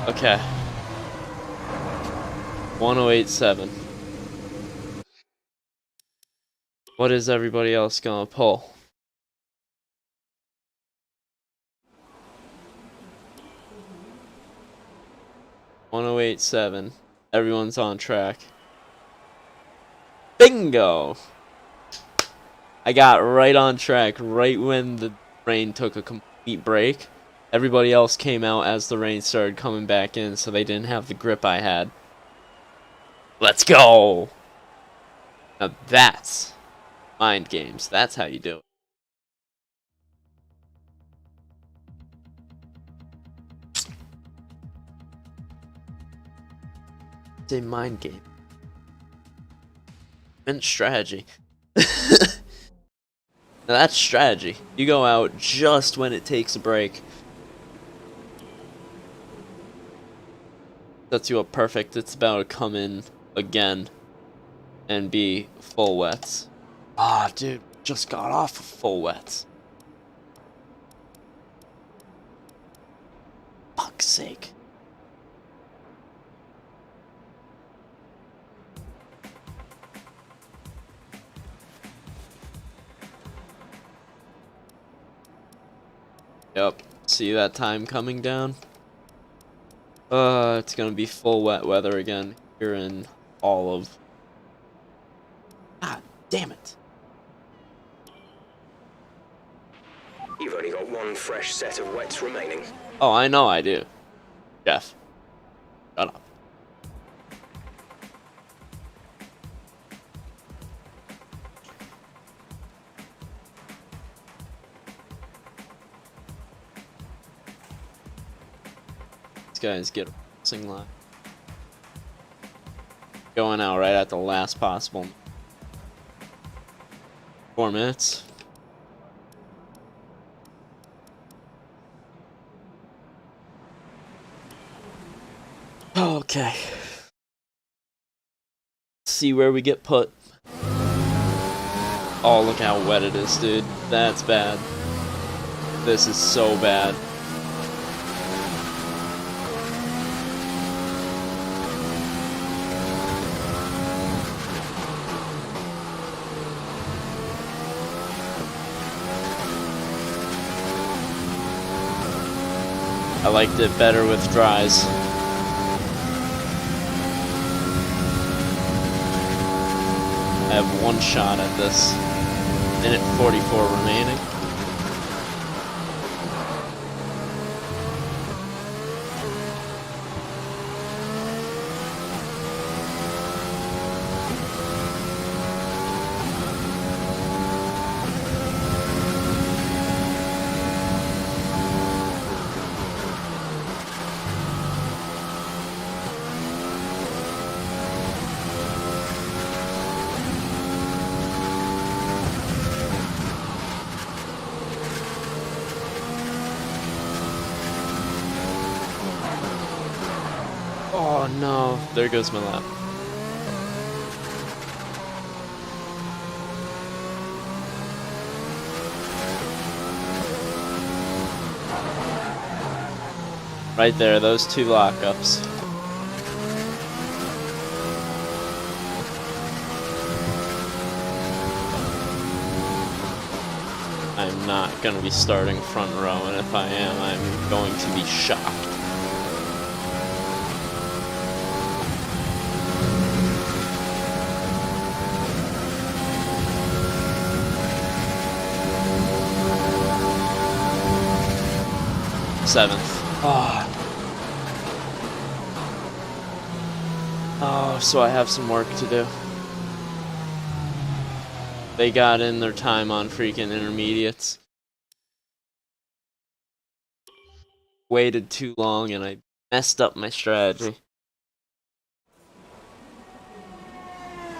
Okay. 1087. What is everybody else gonna pull? .1087. Everyone's on track. Bingo! I got right on track right when the rain took a complete break. Everybody else came out as the rain started coming back in, so they didn't have the grip I had. Let's go! Now that's mind games. That's how you do it. It's a mind game. And strategy. Now that's strategy. You go out just when it takes a break. Sets you up perfect. It's about to come in again and be full wets. Ah, dude. just got off of full wets. Fuck's sake. Yep, see that time coming down? It's gonna be full wet weather again here in all of... God damn it. You've only got one fresh set of wets remaining. Oh, I know I do. Jeff. Shut up. These guys get a racing line. Going out right at the last possible 4 minutes. Okay. Let's see where we get put. Oh, look how wet it is, dude. That's bad. This is so bad. I liked it better with dries. I have one shot at this. Minute 44 remaining. Oh no, there goes my lap. Right there, those two lockups. I'm not going to be starting front row, and if I am, I'm going to be shocked. Seventh. Oh, so I have some work to do. They got in their time on freaking intermediates. Waited too long and I messed up my strategy.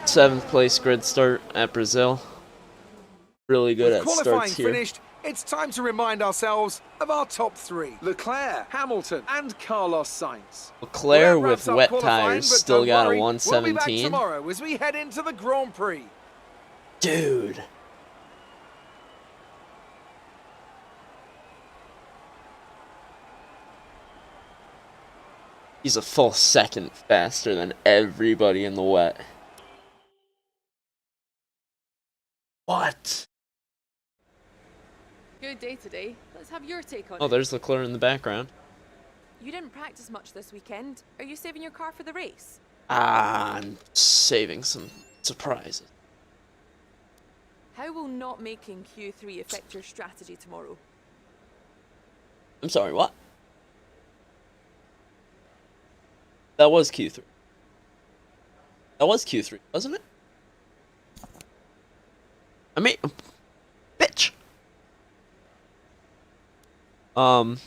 7th place grid start at Brazil. Really good at starts here. Finished, it's time to remind ourselves of our top 3. Leclerc, Hamilton, and Carlos Sainz. Leclerc with wet tires still got a 117. We'll be back tomorrow as we head into the Grand Prix. Dude. He's a full second faster than everybody in the wet. What? Good day today. Let's have your take on it. Oh, there's Leclerc in the background. You didn't practice much this weekend. Are you saving your car for the race? I'm saving some surprises. How will not making Q3 affect your strategy tomorrow? I'm sorry, what? That was Q3. That was Q3, wasn't it? I mean, bitch. Do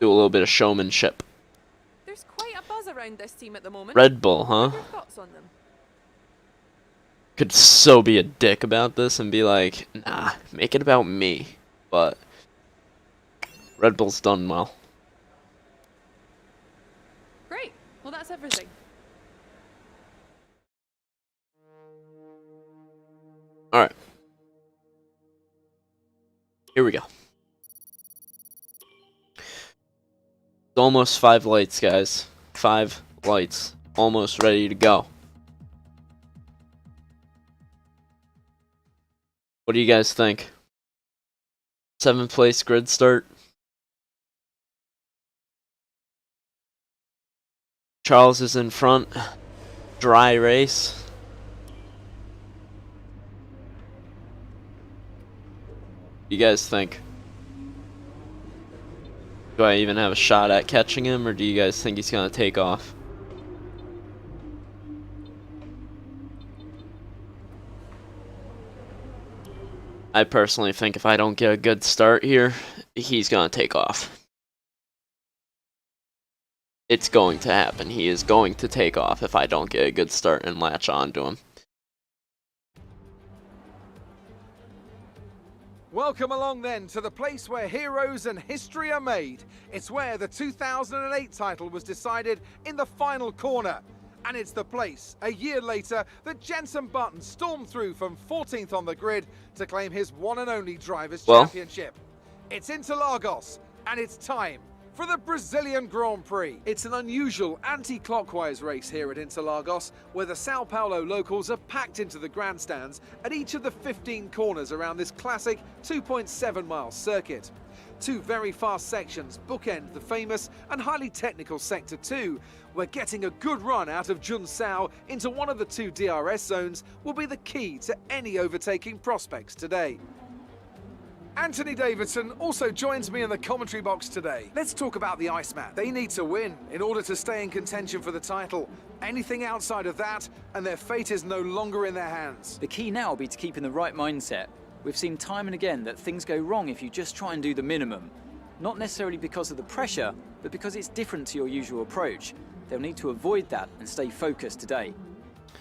a little bit of showmanship. There's quite a buzz around this team at the moment. Red Bull, huh? What are your thoughts on them? Could so be a dick about this and be like, nah, make it about me. But Red Bull's done well. Great. Well, that's everything. Alright. Here we go. It's almost 5 lights, guys. 5 lights. Almost ready to go. What do you guys think? 7th place grid start. Charles is in front. Dry race. What do you guys think? Do I even have a shot at catching him, or do you guys think he's gonna take off? I personally think if I don't get a good start here, he's gonna take off. It's going to happen. He is going to take off if I don't get a good start and latch on to him. Welcome along then to the place where heroes and history are made. It's where the 2008 title was decided in the final corner. And it's the place, a year later, that Jenson Button stormed through from 14th on the grid to claim his one and only Drivers' Championship. It's Interlagos, and it's time for the Brazilian Grand Prix. It's an unusual anti-clockwise race here at Interlagos, where the Sao Paulo locals are packed into the grandstands at each of the 15 corners around this classic 2.7-mile circuit. 2 very fast sections bookend the famous and highly technical Sector 2, where getting a good run out of Junsao into one of the 2 DRS zones will be the key to any overtaking prospects today. Anthony Davidson also joins me in the commentary box today. Let's talk about the Iceman. They need to win in order to stay in contention for the title. Anything outside of that, and their fate is no longer in their hands. The key now will be to keep in the right mindset. We've seen time and again that things go wrong if you just try and do the minimum. Not necessarily because of the pressure, but because it's different to your usual approach. They'll need to avoid that and stay focused today.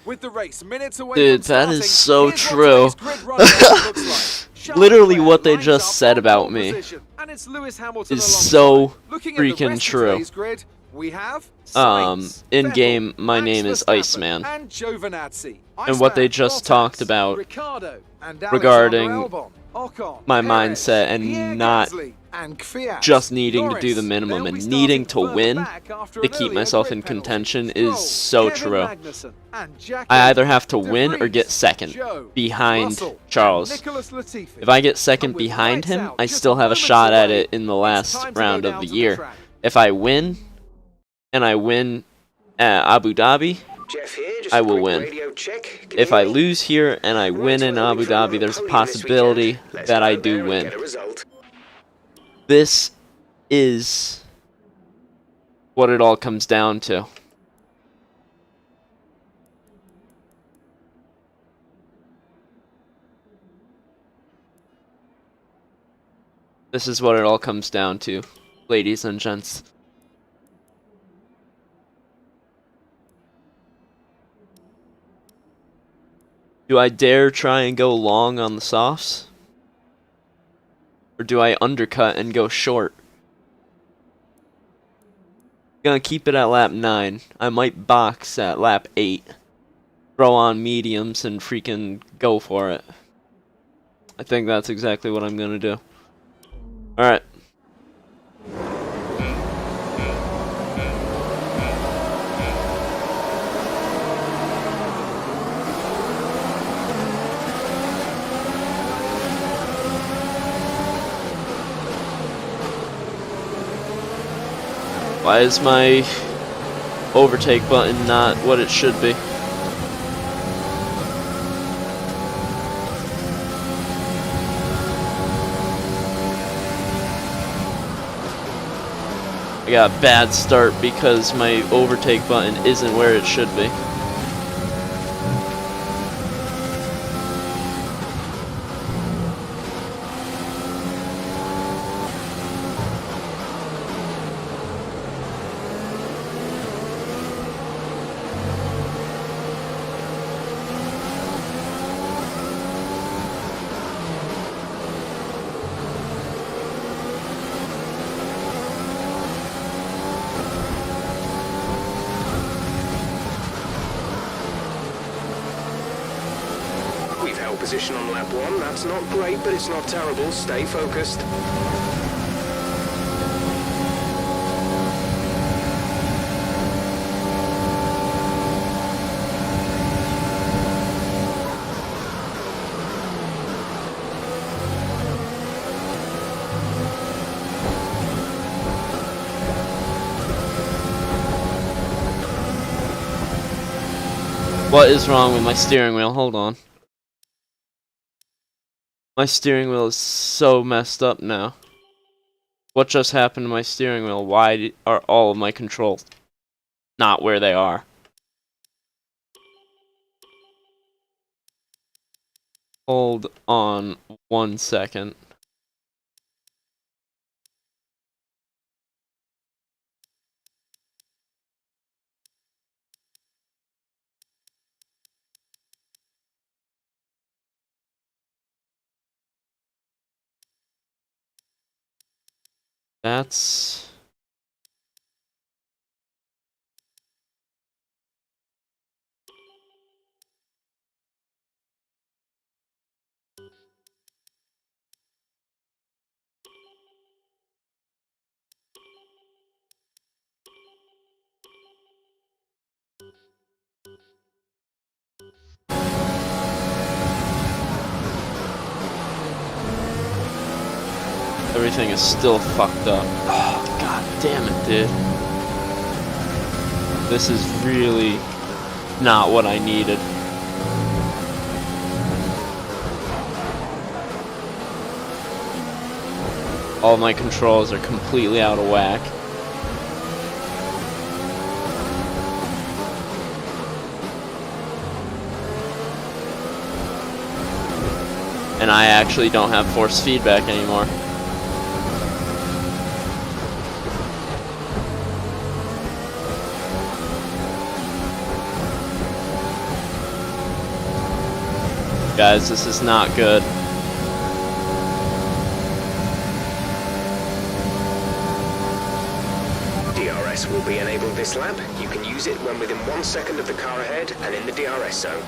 With the race minutes away Dude, from that starting, is so here's true. what today's grid rundown looks like. Charles Literally Leclerc what they lines just up said on about pole me position, and it's Lewis Hamilton is alongside. so Looking at the freaking rest of true. today's grid, we have Sainz, In Vettel, game, my Max name is Verstappen, Iceman. and Giovinazzi. And what they Iceman, just Bottas, talked about Ricardo, and regarding Alexander Albon, Ocon, my Perez, mindset and Pierre not Gasly, and Kvyat. just needing to do Norris. the minimum They'll be and needing starting to further win back after to an keep earlier myself grid in penalty. contention Stroll, is so Kevin true. Magnussen, and Jackie, I either have to De win or get Vries, second Joe, behind Russell, Charles. and Nicholas Latifi. If I get second And with behind lights him, out, I just still have a moments shot at away, it in the it's last time to go round down of the to the year. track. If I win, and I win at Abu Dhabi, Jeff here, just I a will quick win. radio check. Can if you I hear me? lose here and I win in Right, Abu well, Dhabi, there's a podium this possibility weekend. Let's that I go there do and win. get a result. This is what it all comes down to. This is what it all comes down to, ladies and gents. Do I dare try and go long on the softs? Or do I undercut and go short? Gonna keep it at lap 9. I might box at lap 8. Throw on mediums and freaking go for it. I think that's exactly what I'm gonna do. Alright. Why is my overtake button not what it should be? I got a bad start because my overtake button isn't where it should be. pole position on lap 1. That's not great, but it's not terrible. Stay focused. What is wrong with my steering wheel? Hold on. My steering wheel is so messed up now. What just happened to my steering wheel? Why are all of my controls not where they are? Hold on 1 second. That's... Everything is still fucked up. Oh, god damn it, dude. This is really not what I needed. All my controls are completely out of whack. And I actually don't have force feedback anymore. Guys, this is not good. DRS will be enabled this lap. You can use it when within 1 second of the car ahead and in the DRS zone.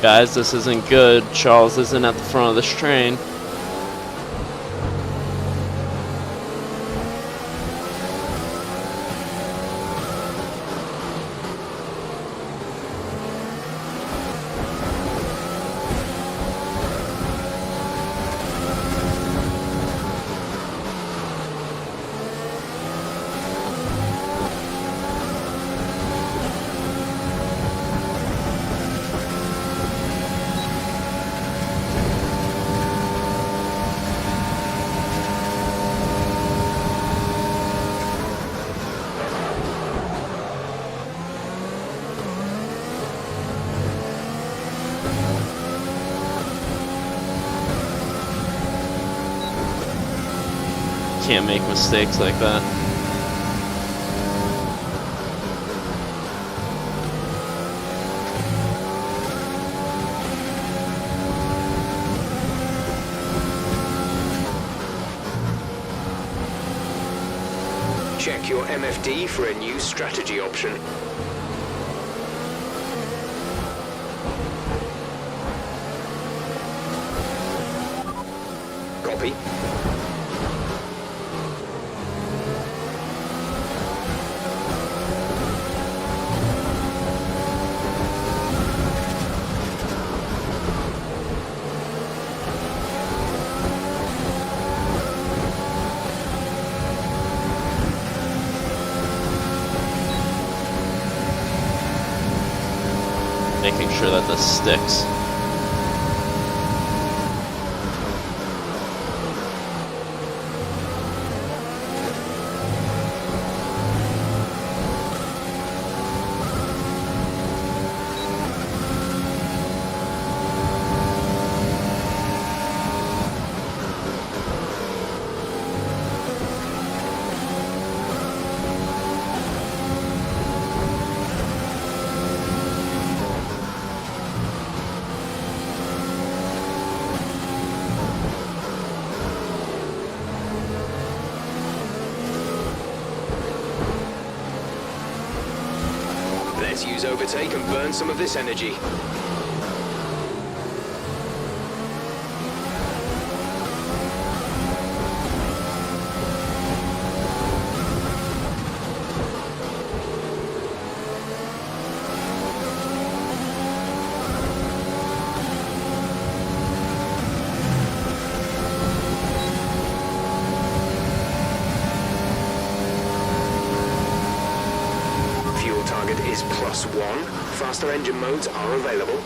Guys, this isn't good. Charles isn't at the front of this train. Can't make mistakes like that. Check your MFD for a new strategy option. Copy. Making sure that this sticks. Let's use overtake and burn some of this energy. Fuel target is +1. Faster engine modes are available.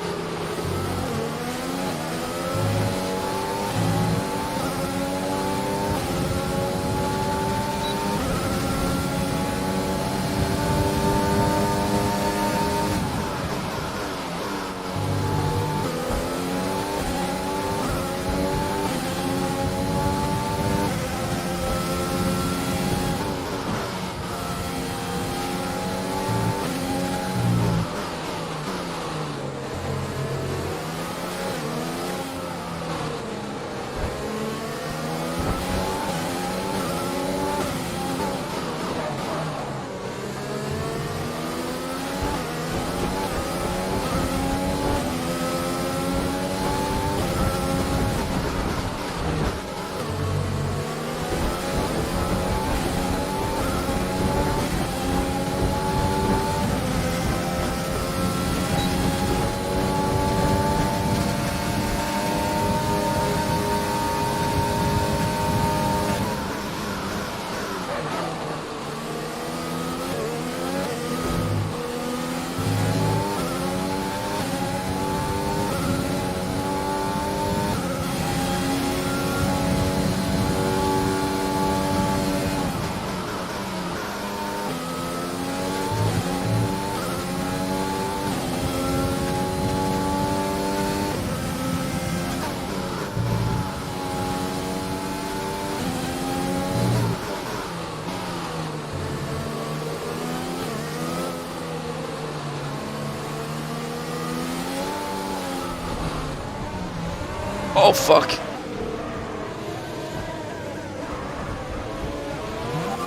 Oh fuck.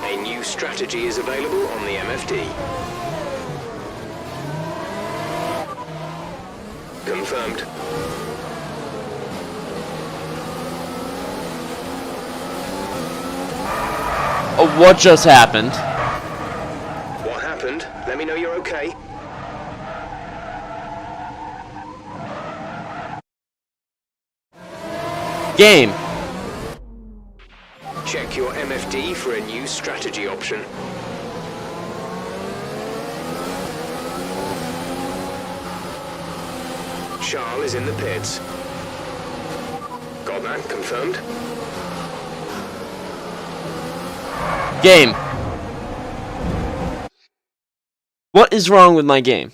A new strategy is available on the MFD. Confirmed. Oh, what just happened? What happened? Let me know you're okay. Game. Check your MFD for a new strategy option. Charles is in the pits. Got that confirmed? Game. What is wrong with my game?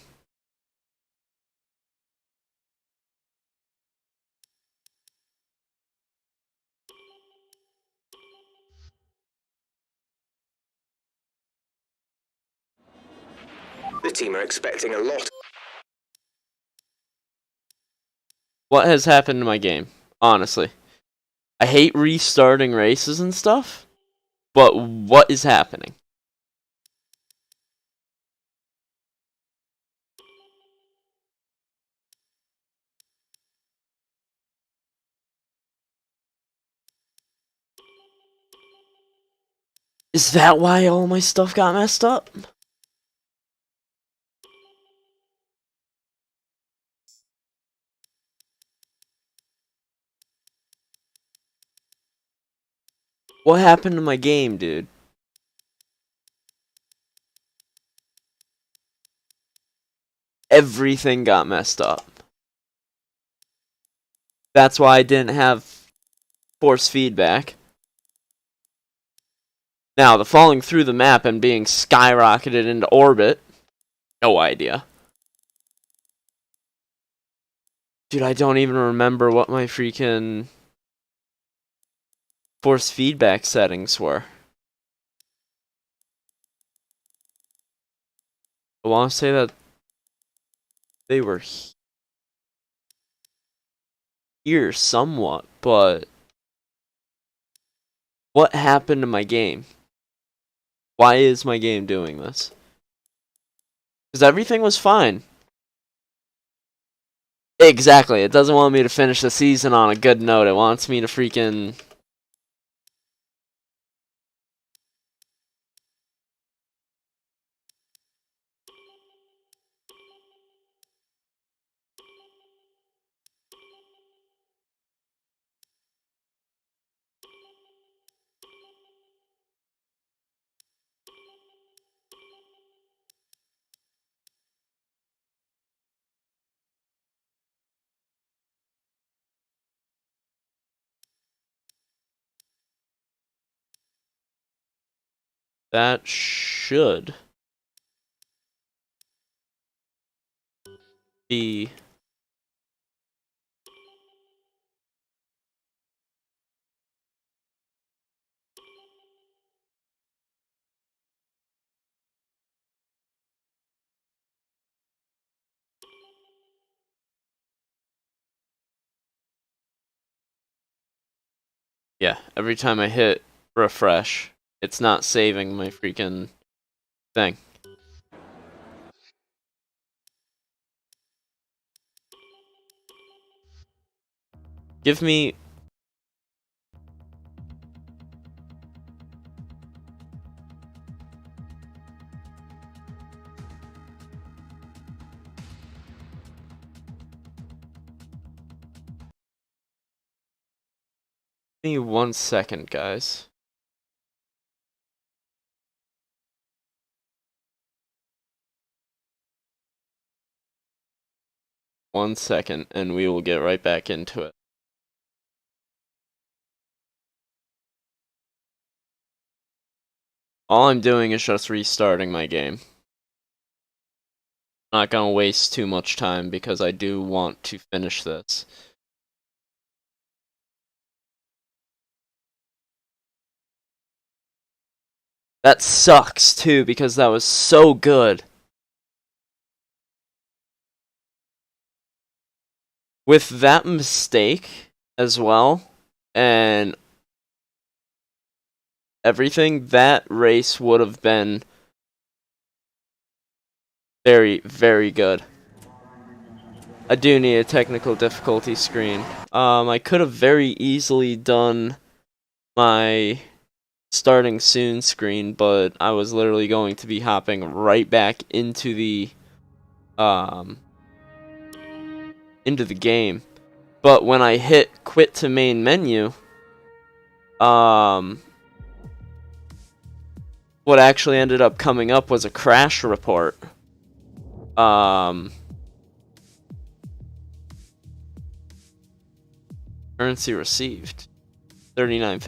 The team are expecting a lot. What has happened to my game? Honestly. I hate restarting races and stuff, but what is happening? Is that why all my stuff got messed up? What happened to my game, dude? Everything got messed up. That's why I didn't have force feedback. Now, the falling through the map and being skyrocketed into orbit, no idea. Dude, I don't even remember what my freaking force feedback settings were. I want to say that they were here somewhat, but what happened to my game? Why is my game doing this? Because everything was fine. Exactly, it doesn't want me to finish the season on a good note. It wants me to freaking... That should be... Yeah, every time I hit refresh, it's not saving my freaking thing. Give me... Give me 1 second, guys. One second, and we will get right back into it. All I'm doing is just restarting my game. Not gonna waste too much time because I do want to finish this. That sucks too because that was so good. With that mistake as well, and everything, that race would have been very, very good. I do need a technical difficulty screen. I could have very easily done my starting soon screen, but I was literally going to be hopping right back into the game. But when I hit quit to main menu, what actually ended up coming up was a crash report. Currency received 39.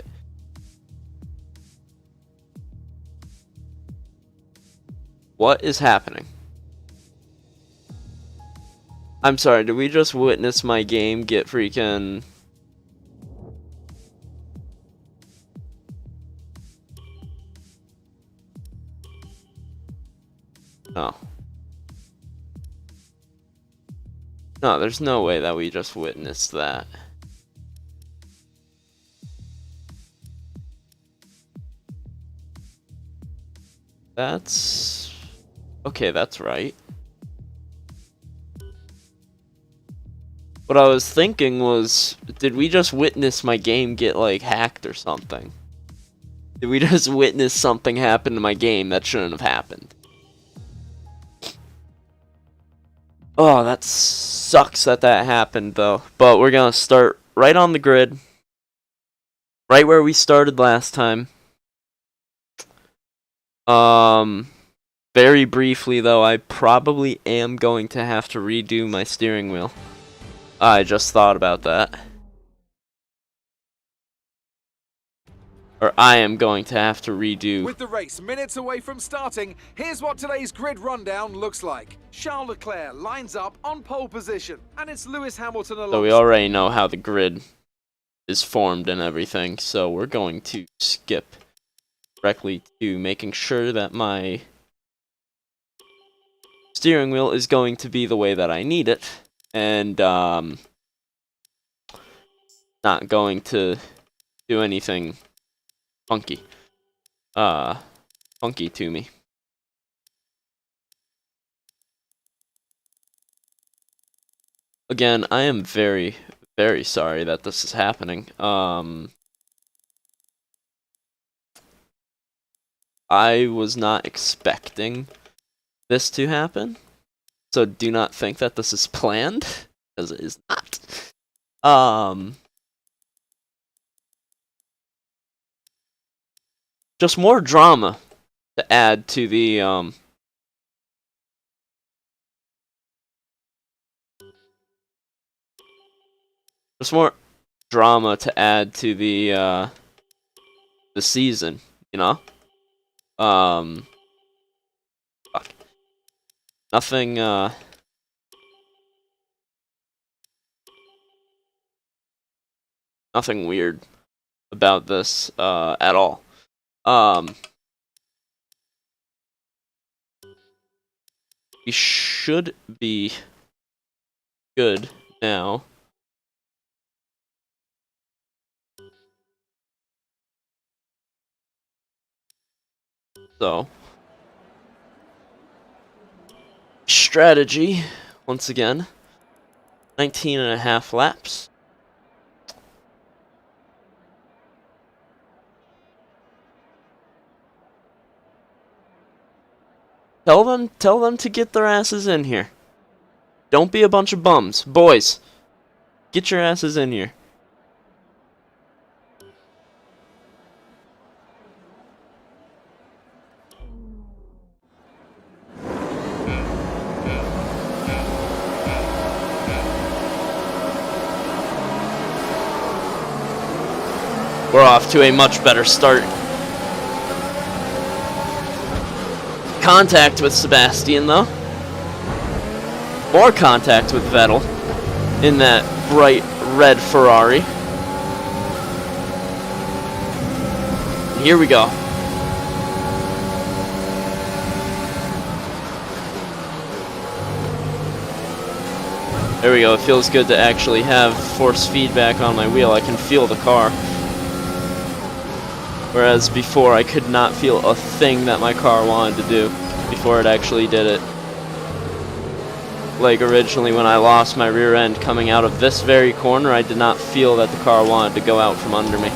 What is happening? I'm sorry, did we just witness my game get freaking... Oh. No, there's no way that we just witnessed that. That's... Okay, that's right. What I was thinking was, did we just witness my game get, like, hacked or something? Did we just witness something happen to my game that shouldn't have happened? Oh, that sucks that happened, though. But we're gonna start right on the grid. Right where we started last time. Very briefly, though, I probably am going to have to redo my steering wheel. I just thought about that. Or I am going to have to redo. With the race minutes away from starting, here's what today's grid rundown looks like. Charles Leclerc lines up on pole position, and it's Lewis Hamilton along. So we already know how the grid is formed and everything, so we're going to skip directly to making sure that my steering wheel is going to be the way that I need it, and not going to do anything funky to me. Again, I am very, very sorry that this is happening. I was not expecting this to happen, so do not think that this is planned, because it is not. Just more drama to add to the just more drama to add to the season, you know? Fuck. Nothing nothing weird about this at all. We should be good now. So, strategy, once again, 19.5 laps. Tell them to get their asses in here. Don't be a bunch of bums. Boys, get your asses in here. We're off to a much better start. Contact with Sebastian, though. More contact with Vettel in that bright red Ferrari. Here we go. There we go. It feels good to actually have force feedback on my wheel. I can feel the car. Whereas before, I could not feel a thing that my car wanted to do before it actually did it. Like originally when I lost my rear end coming out of this very corner, I did not feel that the car wanted to go out from under me.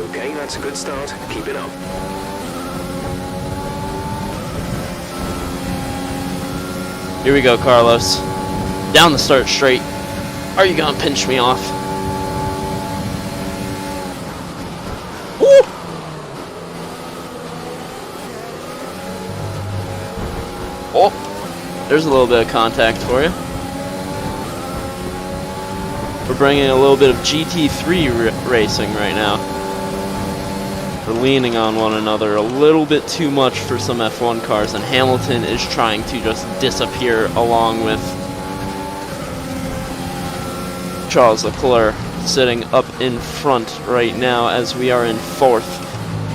Okay, that's a good start. Keep it up. Here we go, Carlos. Down the start straight. Are you gonna pinch me off? Woo! Oh, there's a little bit of contact for you. We're bringing a little bit of GT3 racing right now. We're leaning on one another a little bit too much for some F1 cars, and Hamilton is trying to just disappear along with Charles Leclerc sitting up in front right now as we are in fourth.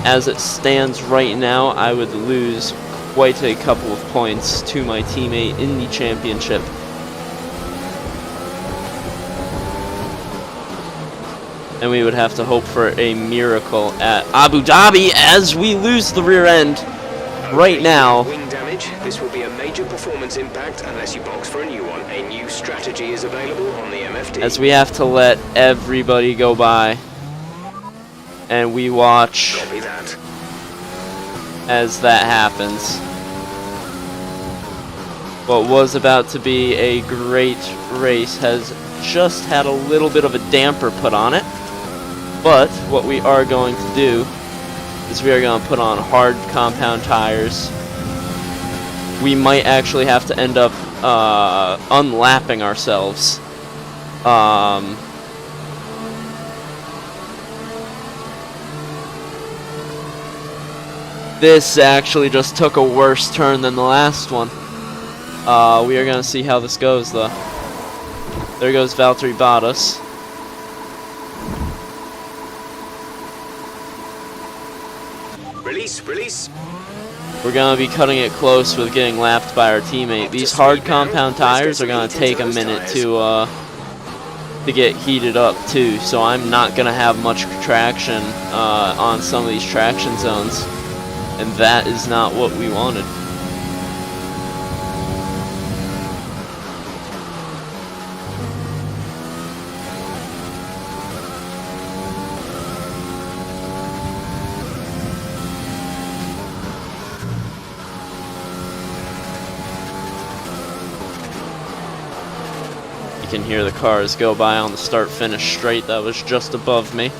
As it stands right now, I would lose quite a couple of points to my teammate in the championship. and we would have to hope for a miracle at Abu Dhabi as we lose the rear end right now. Wing damage. This will be a major performance impact unless you box for a new one. A new strategy is available on the MFD. As we have to let everybody go by, and we watch Copy that. as that happens. What was about to be a great race has just had a little bit of a damper put on it. But what we are going to do is we are going to put on hard compound tires. We might actually have to end up unlapping ourselves. This actually just took a worse turn than the last one. We are going to see how this goes, though. There goes Valtteri Bottas. Release. We're going to be cutting it close with getting lapped by our teammate. These hard compound tires are going to take a minute to get heated up, too. So I'm not going to have much traction on some of these traction zones. And that is not what we wanted. You can hear the cars go by on the start-finish straight that was just above me.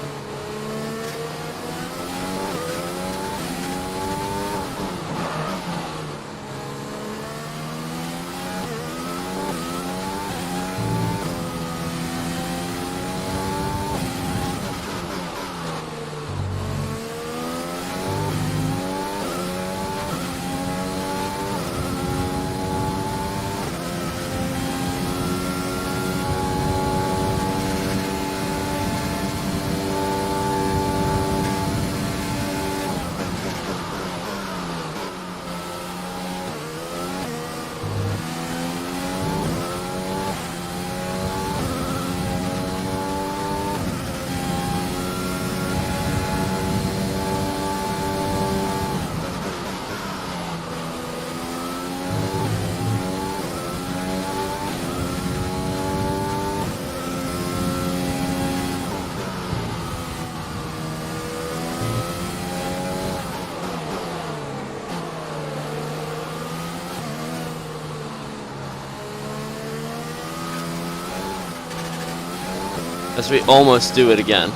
As we almost do it again.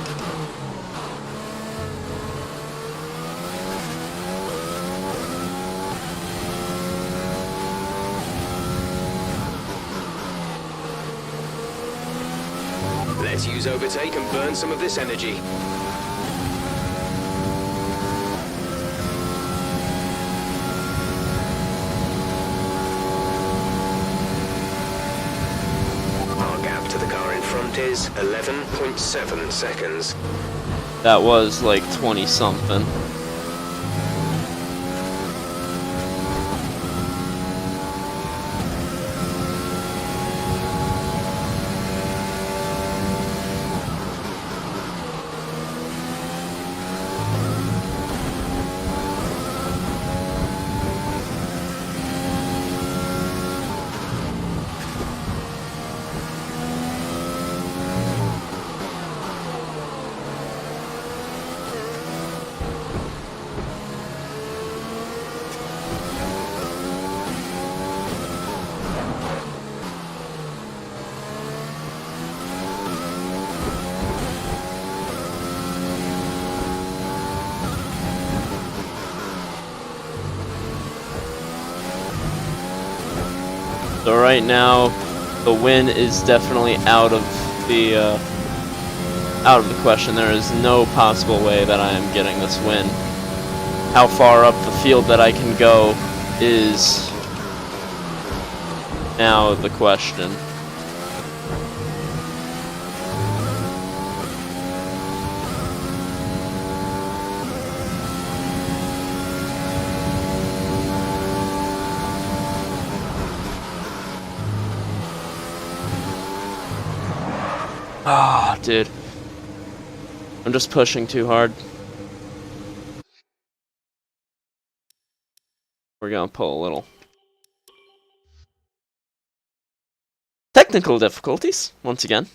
Let's use overtake and burn some of this energy. Our gap to the car in front is 11.7 seconds. That was like 20 something. So right now, the win is definitely out of the question. There is no possible way that I am getting this win. How far up the field that I can go is now the question. Ah, dude. I'm just pushing too hard. We're gonna pull a little. Technical difficulties, once again.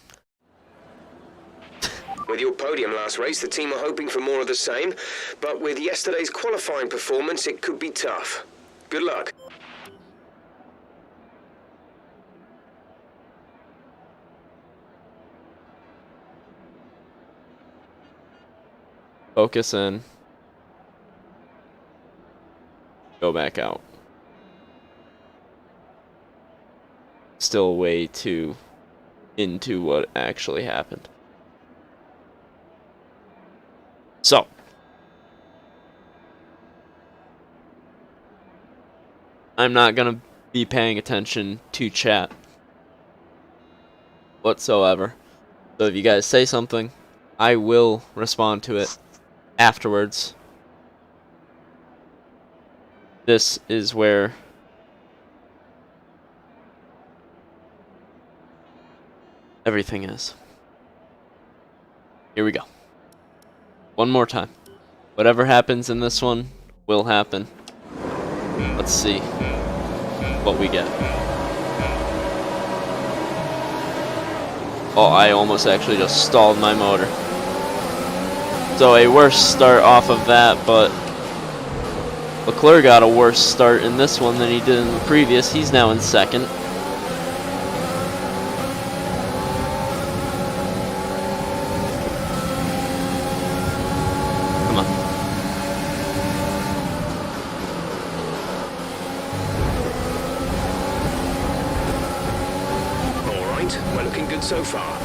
With your podium last race, the team are hoping for more of the same, but with yesterday's qualifying performance, it could be tough. Good luck. Focus in. Go back out. Still way too into what actually happened. So, I'm not gonna be paying attention to chat whatsoever. So if you guys say something, I will respond to it afterwards. This is where everything is. Here we go. One more time. Whatever happens in this one will happen. Let's see what we get. Oh, I almost actually just stalled my motor. So a worse start off of that, but Leclerc got a worse start in this one than he did in the previous. He's now in second. Come on. All right, we're looking good so far.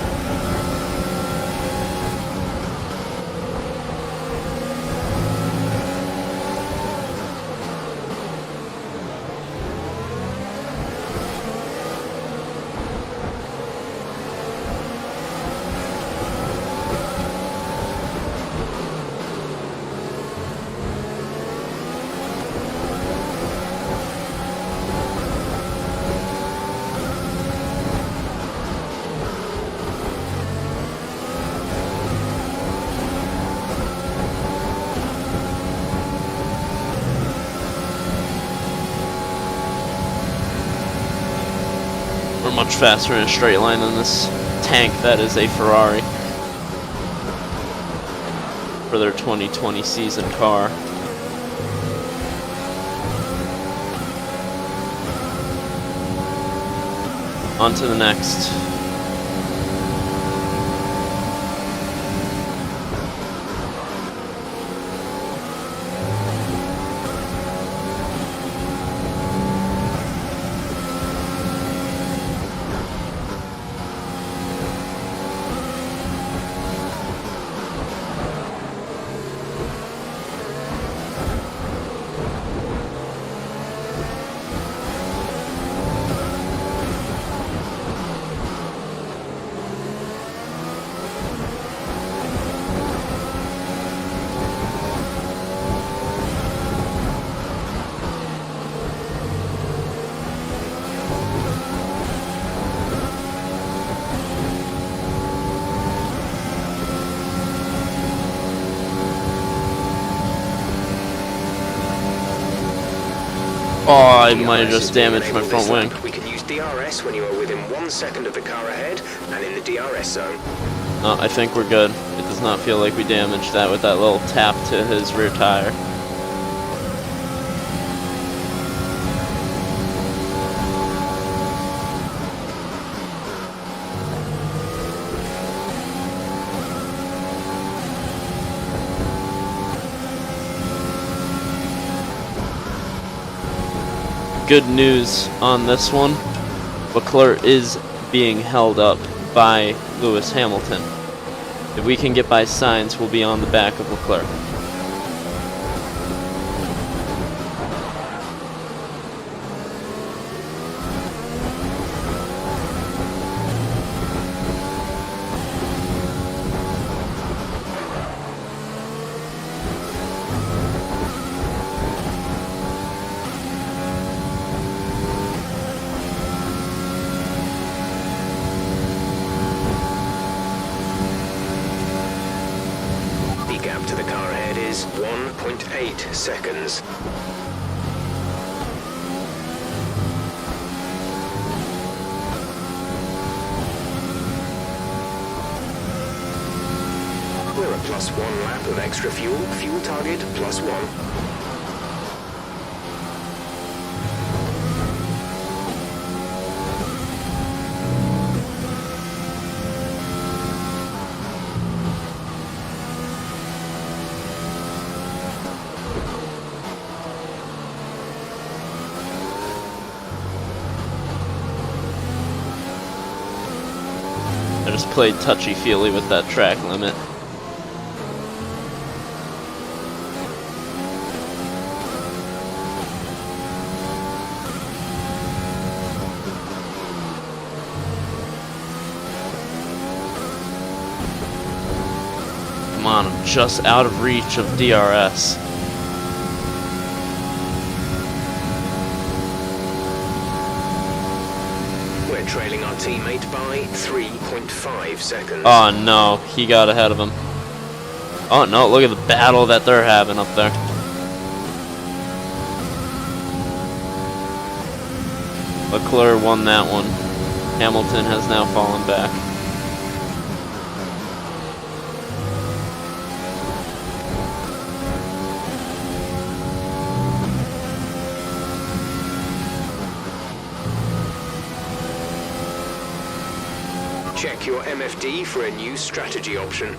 We're much faster in a straight line than this tank that is a Ferrari for their 2020 season car. On to the next. Oh, I might have just damaged my front wing. We can use DRS when you are within 1 second of the car ahead and in the DRS zone. I think we're good. It does not feel like we damaged that with that little tap to his rear tire. Good news on this one. Leclerc is being held up by Lewis Hamilton. If we can get by Sainz, we'll be on the back of Leclerc. is 1.8 seconds. We're at +1 lap of extra fuel. Fuel target +1. I just played touchy-feely with that track limit. Come on, I'm just out of reach of DRS. We're trailing our teammate by 3.5 seconds. Oh no, he got ahead of him. Oh no, look at the battle that they're having up there. Leclerc won that one. Hamilton has now fallen back. Check your MFD for a new strategy option.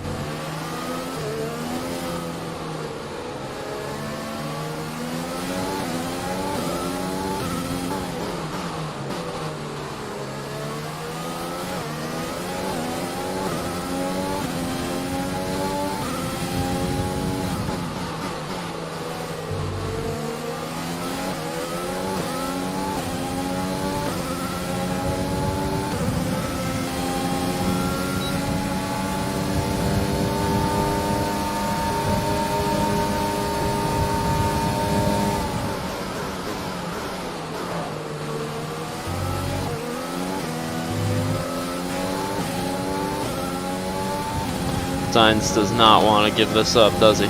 Sainz does not want to give this up, does he?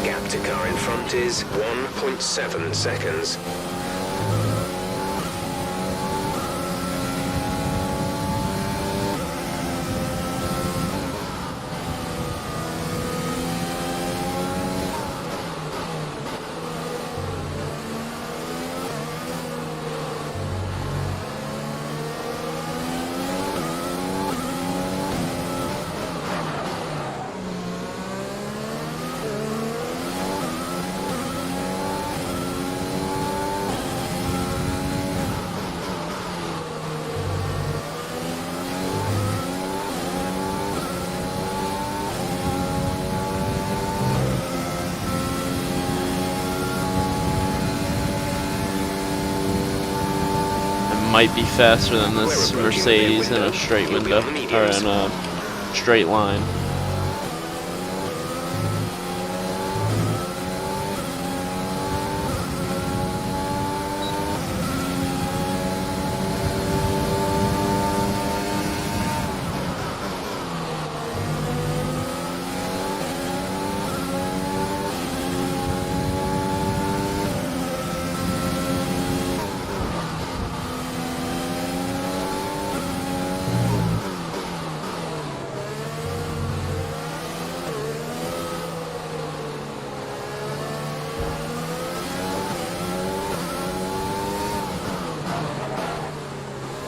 Gap to car in front is 1.7 seconds. Might be faster than this Mercedes in a straight window, or in a straight line.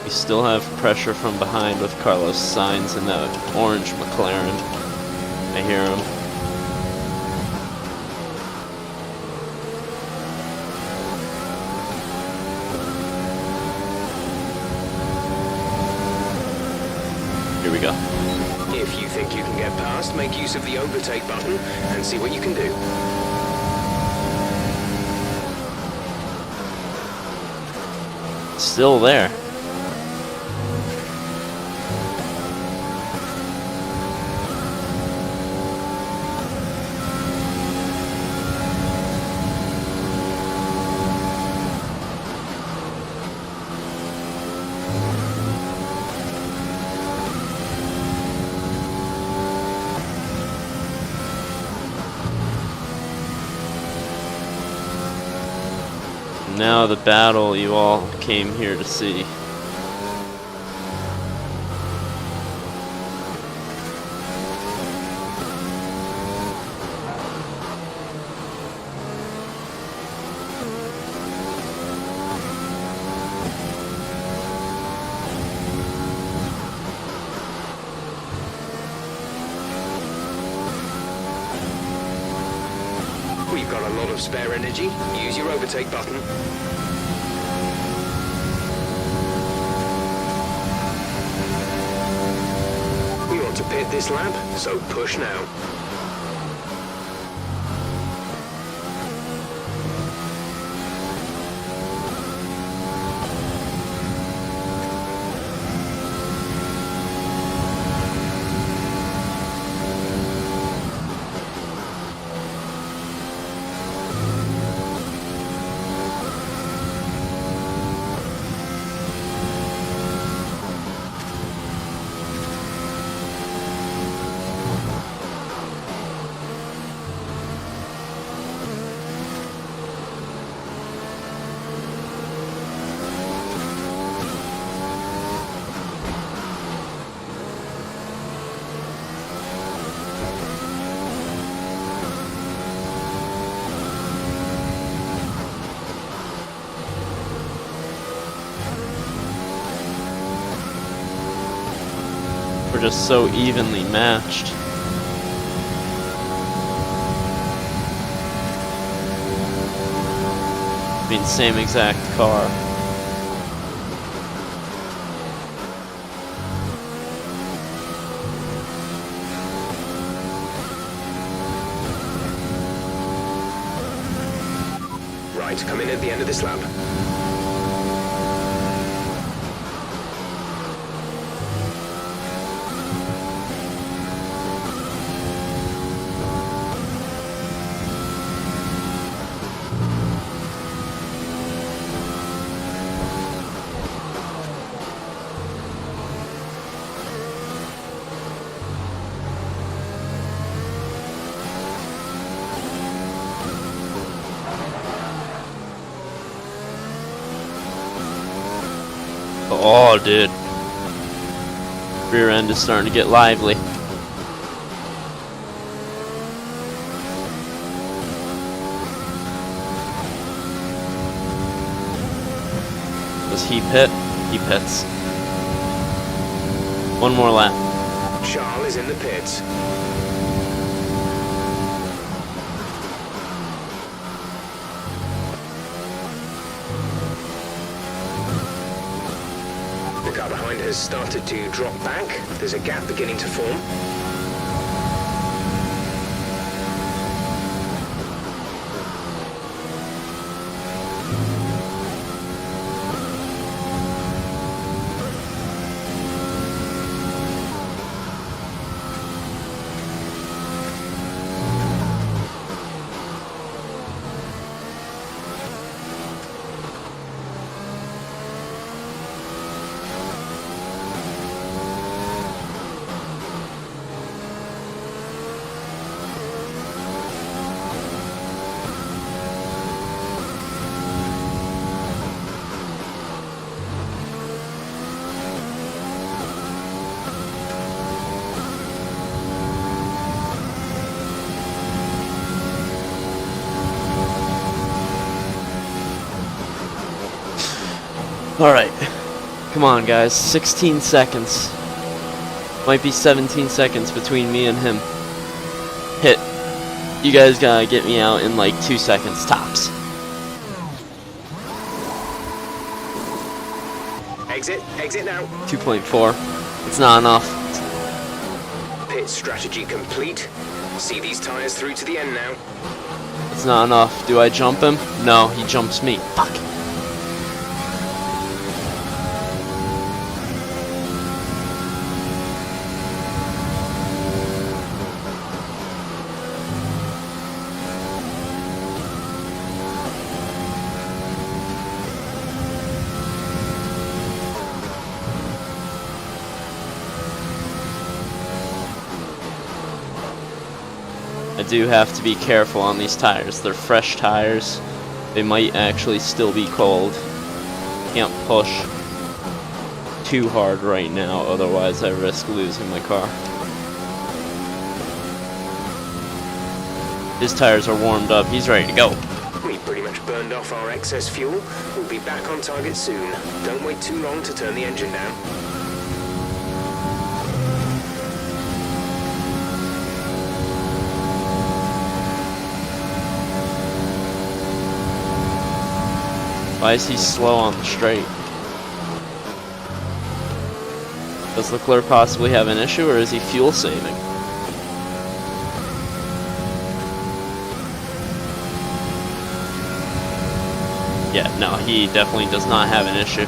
We still have pressure from behind with Carlos Sainz in that orange McLaren. I hear him. Here we go. If you think you can get past, make use of the overtake button and see what you can do. Still there. Now the battle you all came here to see. We've got a lot of spare energy. Use your overtake button. We want to pit this lap, so push now. We're just so evenly matched. I mean, same exact car. Right, come in at the end of this lap. Oh, dude. Rear end is starting to get lively. Does he pit? He pits. One more lap. Charles is in the pits. The car behind has started to drop back. There's a gap beginning to form. Alright. Come on, guys. 16 seconds. Might be 17 seconds between me and him. Hit. You guys gotta get me out in like 2 seconds tops. Exit now. 2.4. It's not enough. Pit strategy complete. See these tires through to the end now. It's not enough. Do I jump him? No, he jumps me. Fuck. I do have to be careful on these tires. They're fresh tires. They might actually still be cold. Can't push too hard right now, otherwise I risk losing my car. His tires are warmed up, he's ready to go. We pretty much burned off our excess fuel. We'll be back on target soon. Don't wait too long to turn the engine down. Why is he slow on the straight? Does Leclerc possibly have an issue, or is he fuel saving? Yeah, no, he definitely does not have an issue.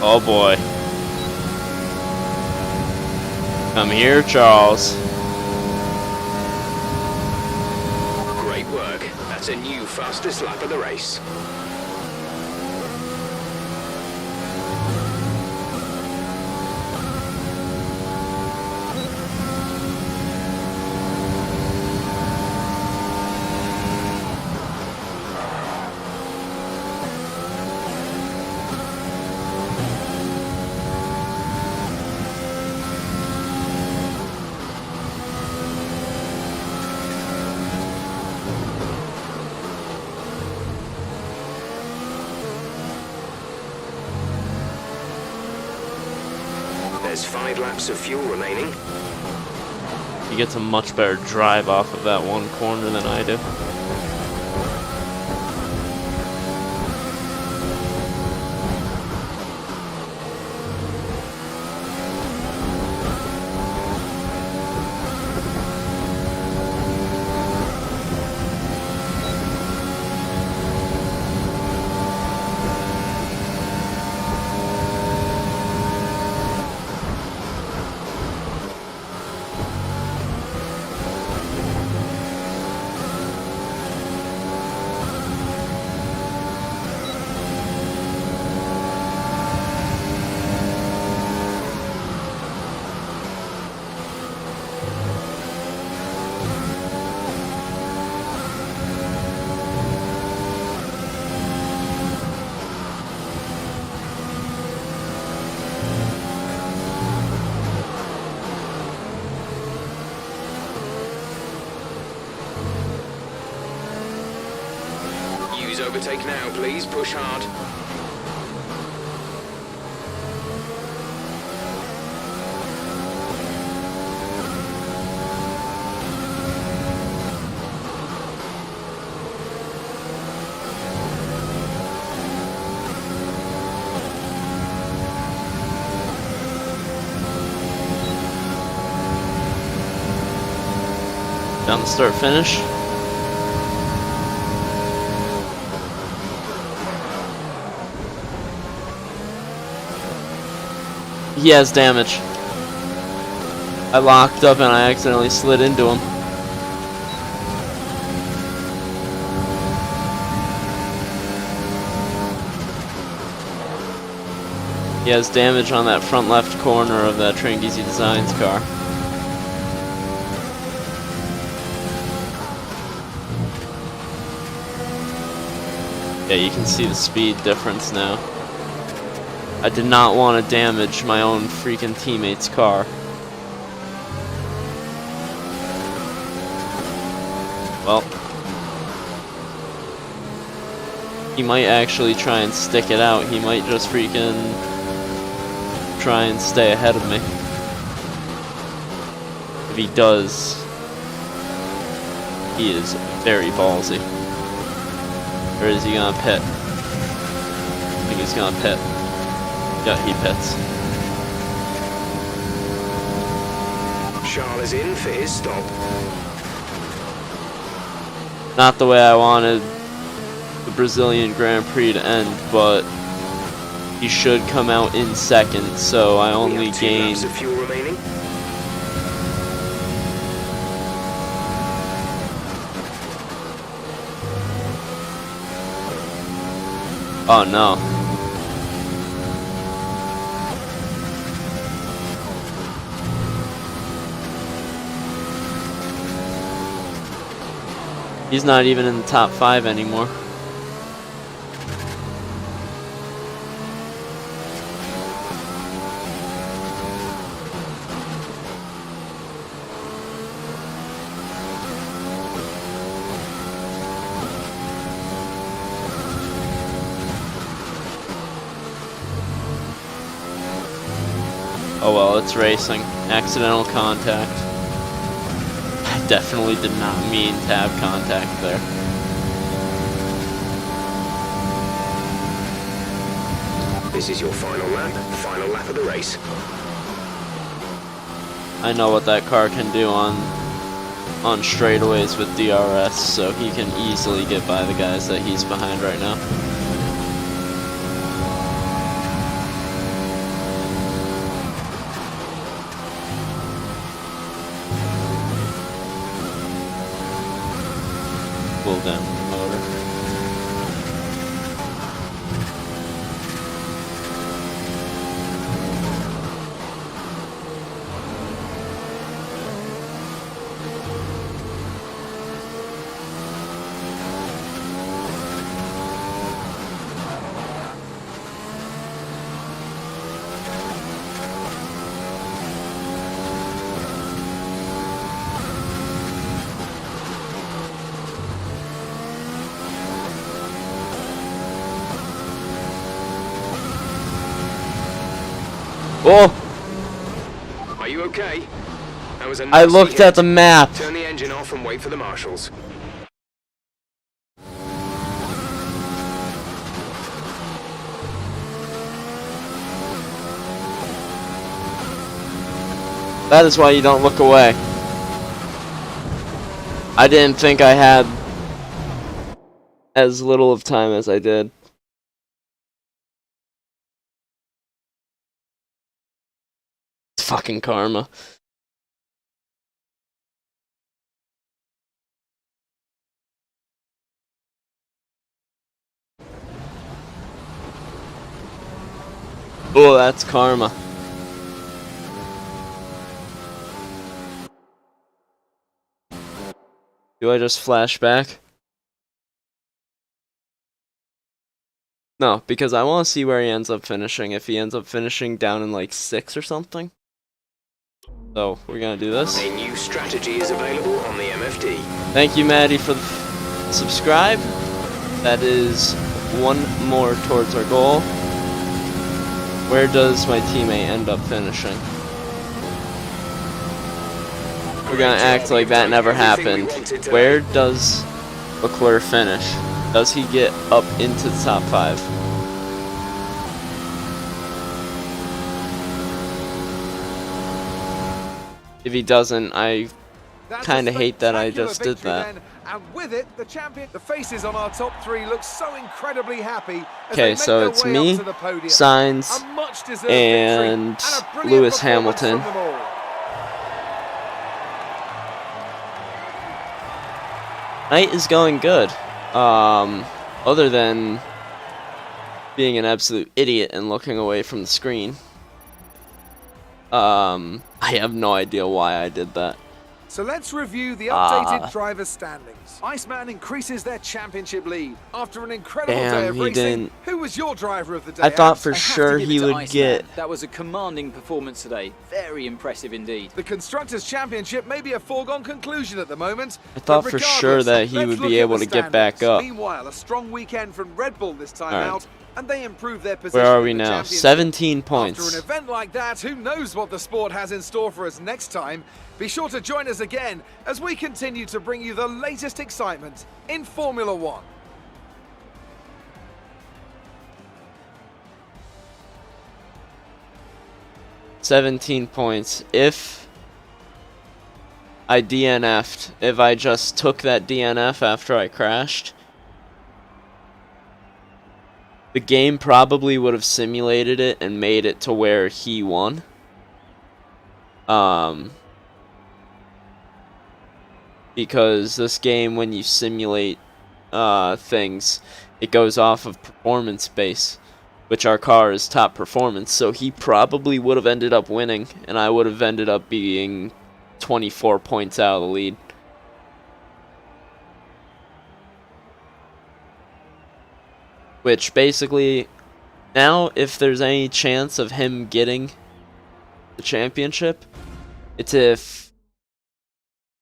Oh boy. Come here, Charles. Great work. That's a new fastest lap of the race. There's 5 laps of fuel remaining. He gets a much better drive off of that one corner than I do. Use overtake now, please. Push hard. Down the start finish. He has damage. I locked up and I accidentally slid into him. He has damage on that front left corner of that Train Easy Designs car. Yeah, you can see the speed difference now. I did not want to damage my own freaking teammate's car. Well, he might actually try and stick it out. He might just freaking try and stay ahead of me. If he does, he is very ballsy. Or is he gonna pit? He and he's gonna pit. Yeah, he pits. Charles is in for his stop. Not the way I wanted the Brazilian Grand Prix to end, but he should come out in second, so I only We have 2 gained... laps of fuel remaining. Oh no. He's not even in the top 5 anymore. Oh well, it's racing. Accidental contact. I definitely did not mean to have contact there. This is your final lap of the race. I know what that car can do on straightaways with DRS, so he can easily get by the guys that he's behind right now. Pull down the motor. Oh! Are you okay? That was a I nasty looked hit. at the map. Turn the engine off and wait for the marshals. That is why you don't look away. I didn't think I had as little of time as I did. It's fucking karma. Oh, that's karma. Do I just flash back? No, because I want to see where he ends up finishing. If he ends up finishing down in like 6 or something. So, we're gonna do this. A new strategy is available on the MFD. Thank you, Maddie, for the subscribe. That is one more towards our goal. Where does my teammate end up finishing? We're gonna act like that never happened. Where does Leclerc finish? Does he get up into the top 5? If he doesn't, I kind of hate that I just did that. Then, and with it, the champion, the faces on our top 3 look so incredibly happy. Okay, so it's me, Sainz, and Lewis Hamilton. Night is going good. Other than being an absolute idiot and looking away from the screen. I have no idea why I did that. So let's review the updated driver standings. Iceman increases their championship lead after an incredible day of racing. Didn't. Who was your driver of the day? I thought for I have to sure give he it to would Iceman. get. That was a commanding performance today. Very impressive indeed. The Constructors' Championship may be a foregone conclusion at the moment. I thought but for sure that he let's would look be at able the to get back standings. up. Meanwhile, a strong weekend from Red Bull this time All right. out, and they improved their position. Where are in we the now? championship. 17 points. After an event like that, who knows what the sport has in store for us next time? Be sure to join us again as we continue to bring you the latest excitement in Formula One. 17 points. If I DNF'd, if I just took that DNF after I crashed, the game probably would have simulated it and made it to where he won. Because this game, when you simulate things, it goes off of performance base, which our car is top performance. So he probably would have ended up winning, and I would have ended up being 24 points out of the lead. Which basically, now if there's any chance of him getting the championship, it's if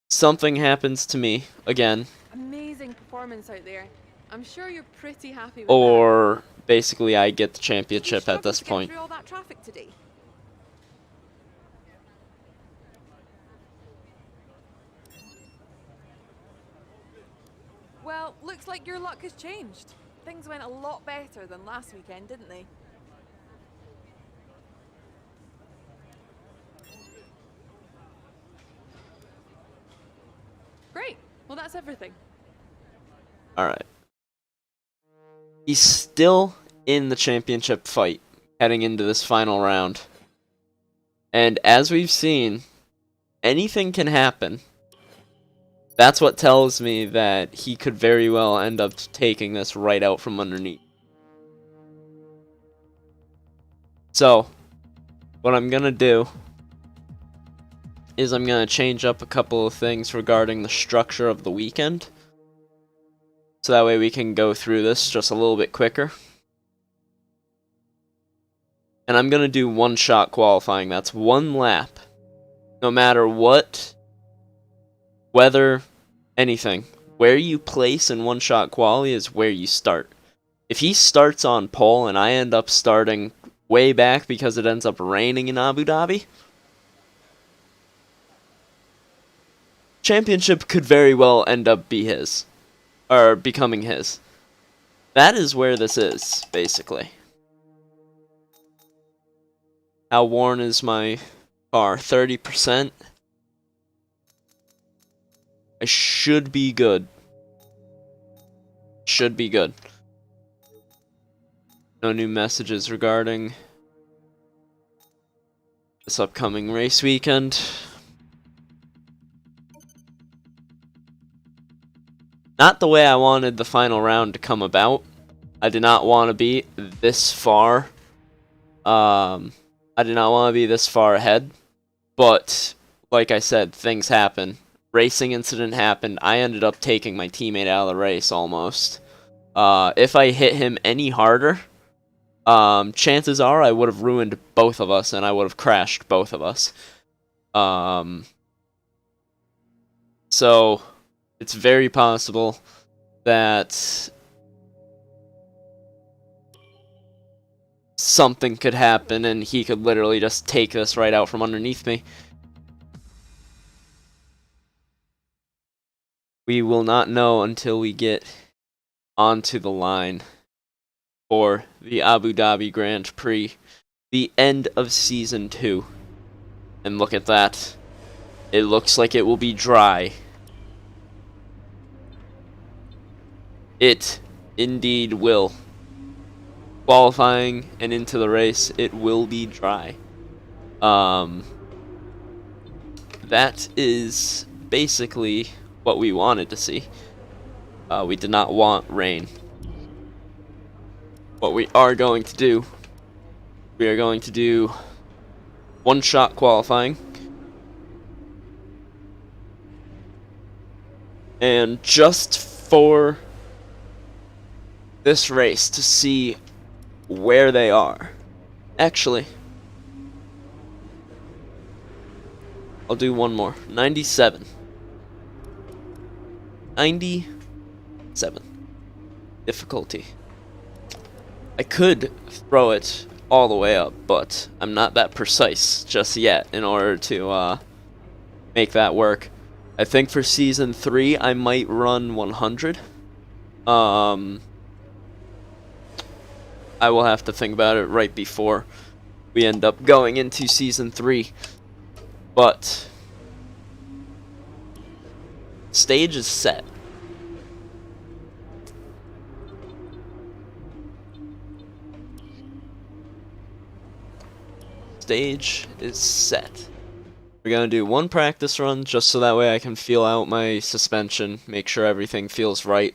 something happens to me again. Amazing performance out there. I'm sure you're pretty happy with Or basically I get the that. championship at this point. Through all that traffic today. Well, looks like your luck has changed. Things went a lot better than last weekend, didn't they? Great. Well, that's everything. Alright. He's still in the championship fight heading into this final round. And as we've seen, anything can happen. That's what tells me that he could very well end up taking this right out from underneath. So, what I'm gonna do is I'm gonna change up a couple of things regarding the structure of the weekend. So that way we can go through this just a little bit quicker. And I'm gonna do one-shot qualifying. That's one lap. No matter what, weather, anything. Where you place in one-shot quali is where you start. If he starts on pole and I end up starting way back because it ends up raining in Abu Dhabi, championship could very well end up be his. Or becoming his. That is where this is, basically. How worn is my car? 30%. I should be good. Should be good. No new messages regarding this upcoming race weekend. Not the way I wanted the final round to come about. I did not want to be this far. I did not want to be this far ahead. But, like I said, things happen. Racing incident happened. I ended up taking my teammate out of the race almost. If I hit him any harder, chances are I would have ruined both of us and I would have crashed both of us. So it's very possible that something could happen and he could literally just take this right out from underneath me. We will not know until we get onto the line for the Abu Dhabi Grand Prix, the end of Season 2. And look at that. It looks like it will be dry. It indeed will. Qualifying and into the race, it will be dry. That is basically what we wanted to see. We did not want rain. What we are going to do, we are going to do one-shot qualifying. And just for this race to see where they are. Actually, I'll do one more. 97. 97. Difficulty. I could throw it all the way up, but I'm not that precise just yet in order to make that work. I think for Season 3 I might run 100. I will have to think about it right before we end up going into Season 3. But stage is set. Stage is set. We're gonna do one practice run just so that way I can feel out my suspension, make sure everything feels right.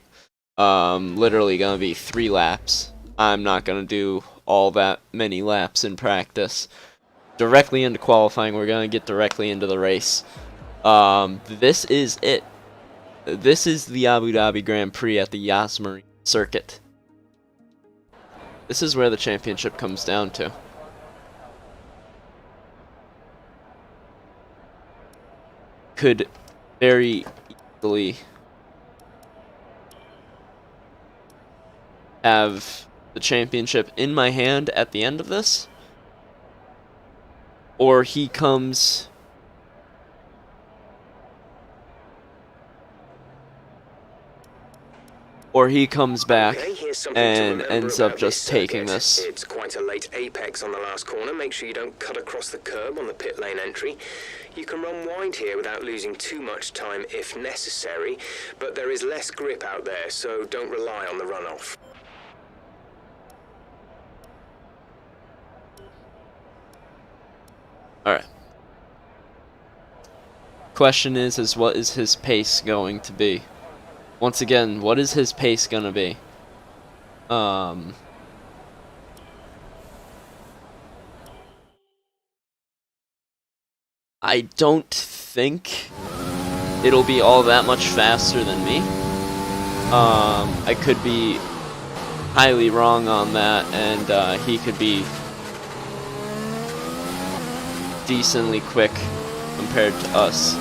Literally gonna be 3 laps. I'm not gonna do all that many laps in practice. Directly into qualifying, we're gonna get directly into the race. This is it. This is the Abu Dhabi Grand Prix at the Yas Marina circuit. This is where the championship comes down to. Could very easily have the championship in my hand at the end of this, or he comes back and ends up just taking this. It's quite a late apex on the last corner. Make sure you don't cut across the curb on the pit lane entry. You can run wide here without losing too much time if necessary, but there is less grip out there, so don't rely on the runoff. Alright. Question is what is his pace going to be? Once again, what is his pace gonna be? I don't think it'll be all that much faster than me. I could be highly wrong on that, and he could be decently quick compared to us.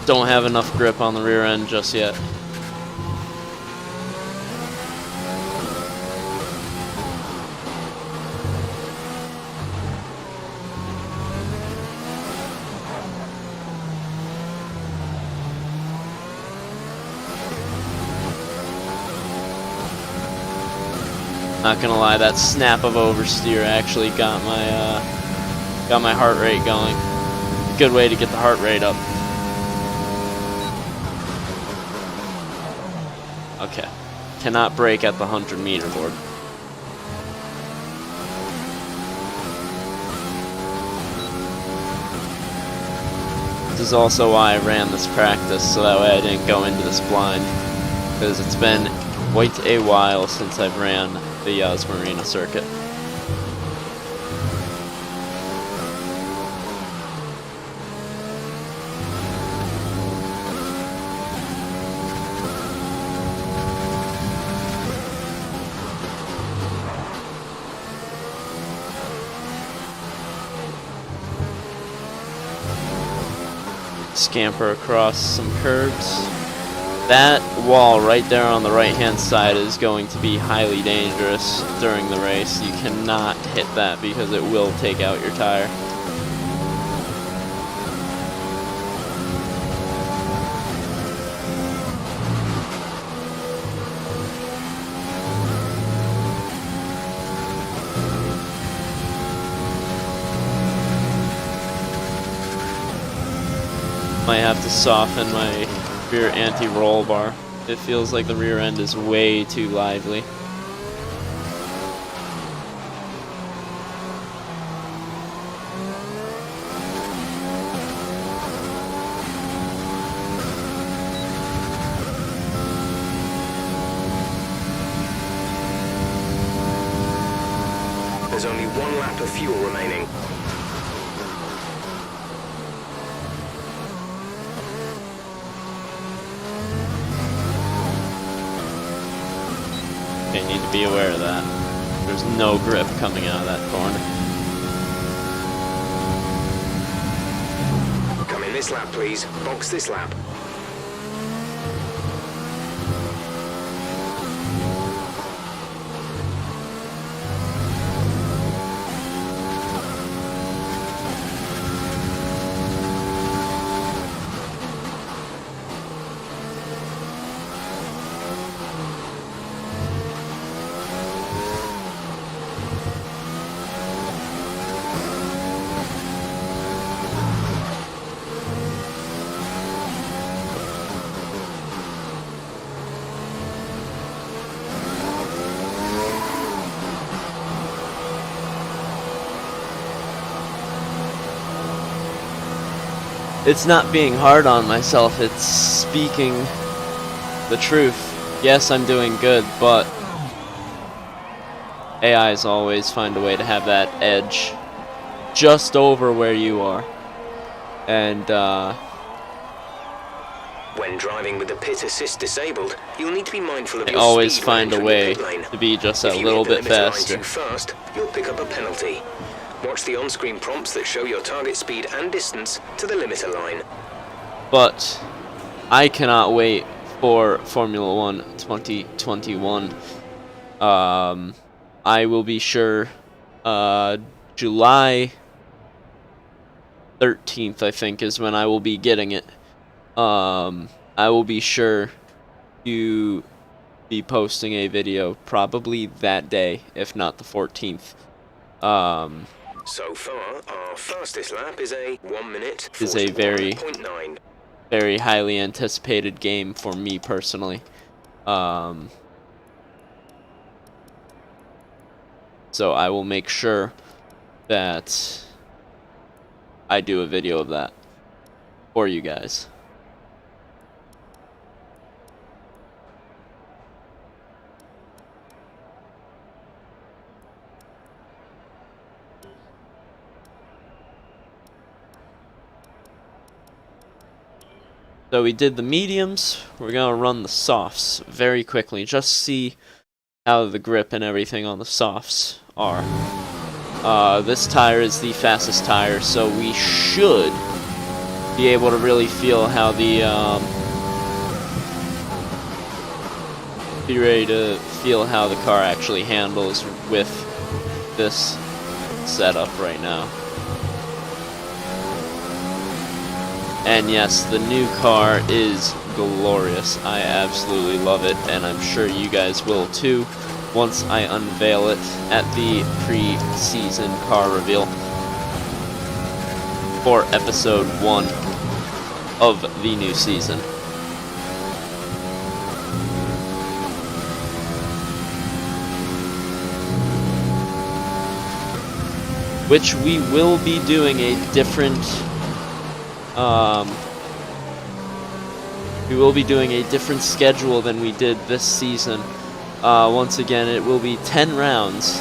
Don't have enough grip on the rear end just yet. Not gonna lie, that snap of oversteer actually got my heart rate going. Good way to get the heart rate up. Okay. Cannot brake at the 100-meter board. This is also why I ran this practice, so that way I didn't go into this blind. Because it's been quite a while since I've ran the Yas Marina circuit. Scamper across some curbs. That wall right there on the right hand side is going to be highly dangerous during the race. You cannot hit that because it will take out your tire. Might have to soften my rear anti-roll bar. It feels like the rear end is way too lively. There's only 1 lap of fuel remaining. Okay, need to be aware of that. There's no grip coming out of that corner. this lap, please. Box this lap. It's not being hard on myself, it's speaking the truth. Yes, I'm doing good, but AIs always find a way to have that edge just over where you are. And, when driving with the pit assist disabled, you'll need to be mindful of they your always speed when find a entering way the pit lane. to be just a If you little hit the bit limiter line faster. too fast, you'll pick up a penalty. Watch the on-screen prompts that show your target speed and distance to the limiter line. But I cannot wait for Formula 1 2021. I will be sure July 13th, I think, is when I will be getting it. I will be sure to be posting a video probably that day, if not the 14th. So far, our fastest lap is a 1 minute Is a very 41.9. very highly anticipated game for me personally. So I will make sure that I do a video of that for you guys. So we did the mediums, we're gonna run the softs very quickly, just see how the grip and everything on the softs are. This tire is the fastest tire, so we should be able to really feel how the, be ready to feel how the car actually handles with this setup right now. And yes, the new car is glorious. I absolutely love it, and I'm sure you guys will too once I unveil it at the pre-season car reveal for episode 1 of the new season. Which we will be doing a different schedule than we did this season. Once again, it will be 10 rounds,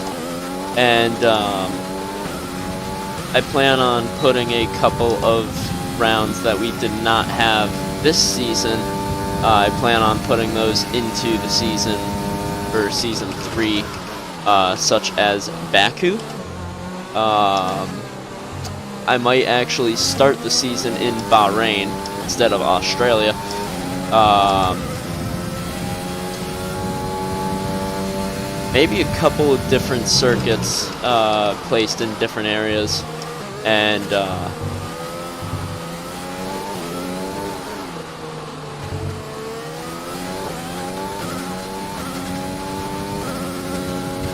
and I plan on putting a couple of rounds that we did not have this season. I plan on putting those into the season for season 3, such as Baku. I might actually start the season in Bahrain instead of Australia. Maybe a couple of different circuits placed in different areas, and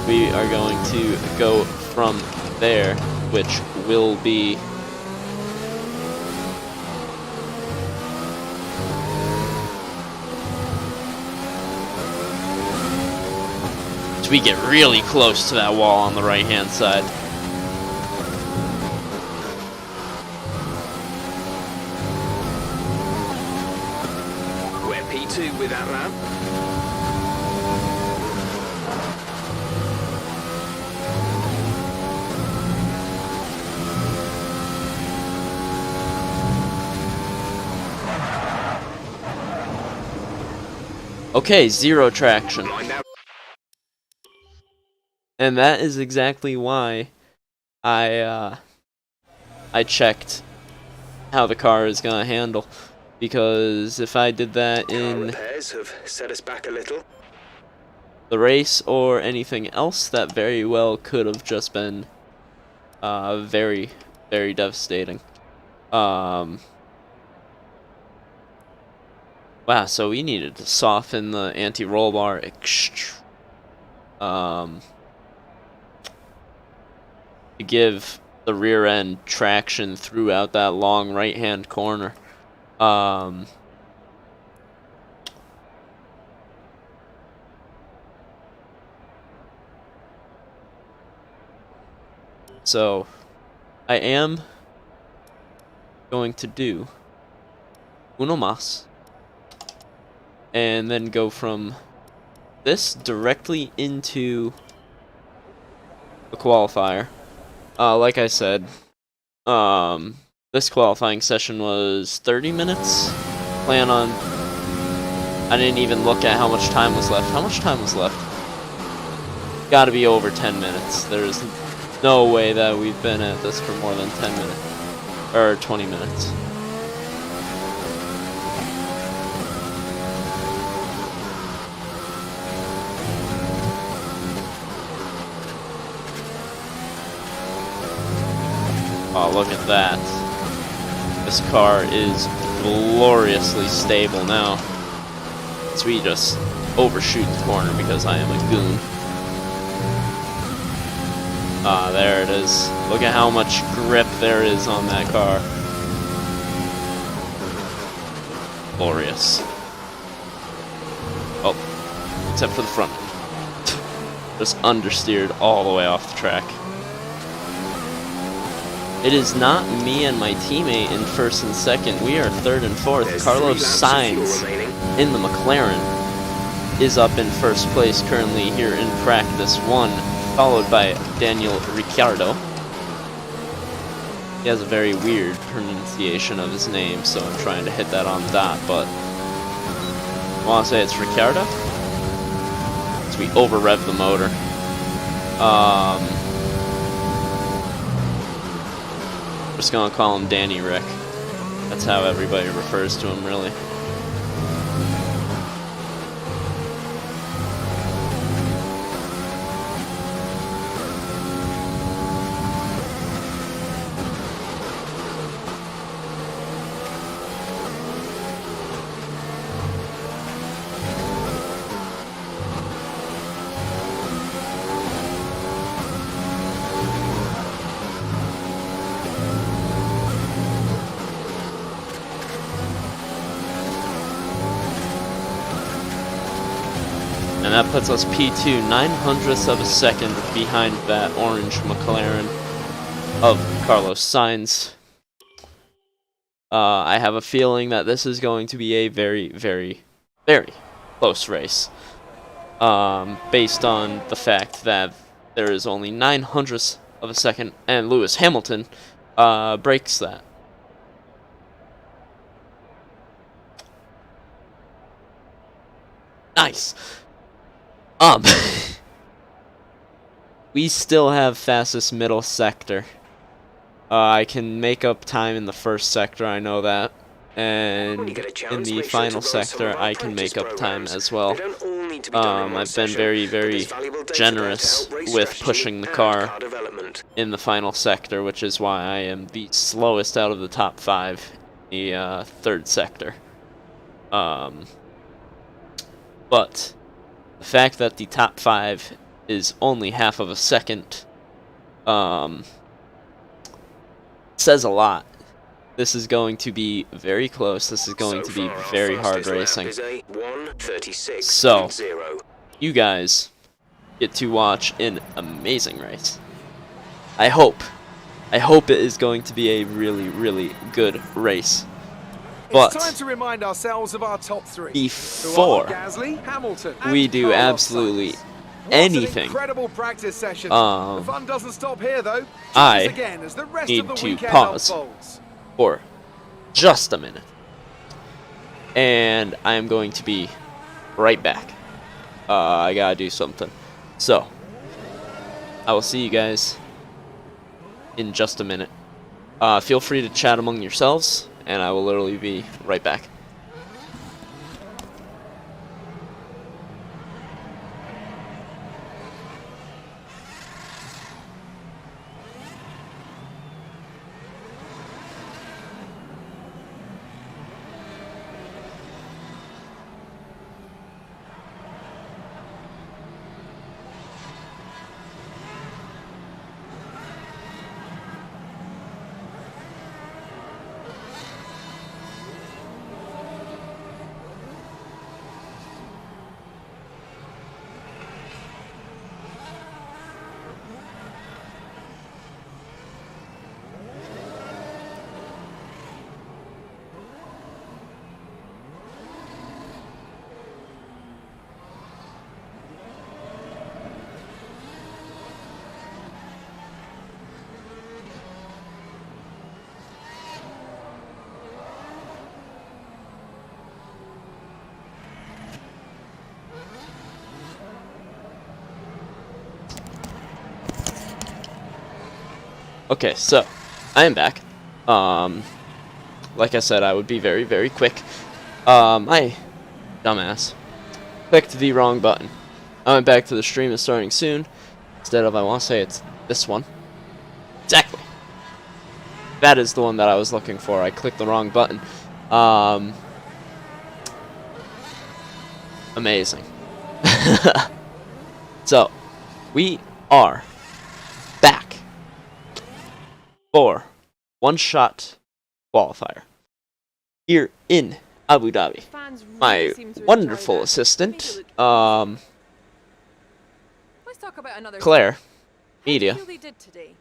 we are going to go from there, which will be so we get really close to that wall on the right hand side. We're P2 with that lap. Okay, 0 traction. Mind that. And that is exactly why I checked how the car is gonna handle. Because if I did that in repairs have set us back a little. the race or anything else, that very well could have just been very, very devastating. Wow, so we needed to soften the anti-roll bar to give the rear end traction throughout that long right-hand corner. So I am going to do uno más and then go from this directly into the qualifier. Like I said, this qualifying session was 30 minutes. I didn't even look at how much time was left. How much time was left? Gotta be over 10 minutes. There's no way that we've been at this for more than 10 minutes. Or 20 minutes. Oh, look at that. This car is gloriously stable now. So we just overshoot the corner because I am a goon. Ah, there it is. Look at how much grip there is on that car. Glorious. Oh, except for the front. Just understeered all the way off the track. It is not me and my teammate in first and second. We are third and fourth. There's Carlos Sainz in the McLaren is up in first place currently here in practice 1, followed by Daniel Ricciardo. He has a very weird pronunciation of his name, so I'm trying to hit that on the dot, but I want to say it's Ricciardo. So we over-rev the motor. Just gonna call him Danny Rick. That's how everybody refers to him, really. And that puts us P2, 9/100ths of a second behind that orange McLaren of Carlos Sainz. I have a feeling that this is going to be a very, very, very close race. Based on the fact that there is only 9/100ths of a second, and Lewis Hamilton breaks that. Nice. We still have fastest middle sector. I can make up time in the first sector, I know that. And in the final sector, I can make up time as well. I've been very, very generous with pushing the car in the final sector, which is why I am the slowest out of the top 5 in the third sector. But the fact that the top 5 is only half of a second says a lot. This is going to be very close. This is going to be very hard racing. So, you guys get to watch an amazing race. I hope it is going to be a really, really good race. But it's time to remind ourselves of our top 3. Before Gasly, Hamilton, and we do Carlos absolutely Sainz. anything, Incredible practice session. The fun doesn't stop here, though. I again as the rest need of the to weekend pause unfolds. for just a minute. And I am going to be right back. I gotta do something. So, I will see you guys in just a minute. Feel free to chat among yourselves, and I will literally be right back. Okay, so I am back. Like I said, I would be very, very quick. I, dumbass, clicked the wrong button. I went back to the stream is starting soon. Instead of, I want to say it's this one. Exactly. That is the one that I was looking for. I clicked the wrong button. Amazing. So, we are back for one-shot qualifier here in Abu Dhabi. Fans really My seem to wonderful enjoy that. assistant, Make it look- Let's talk about another Claire, How media. do you feel they did today?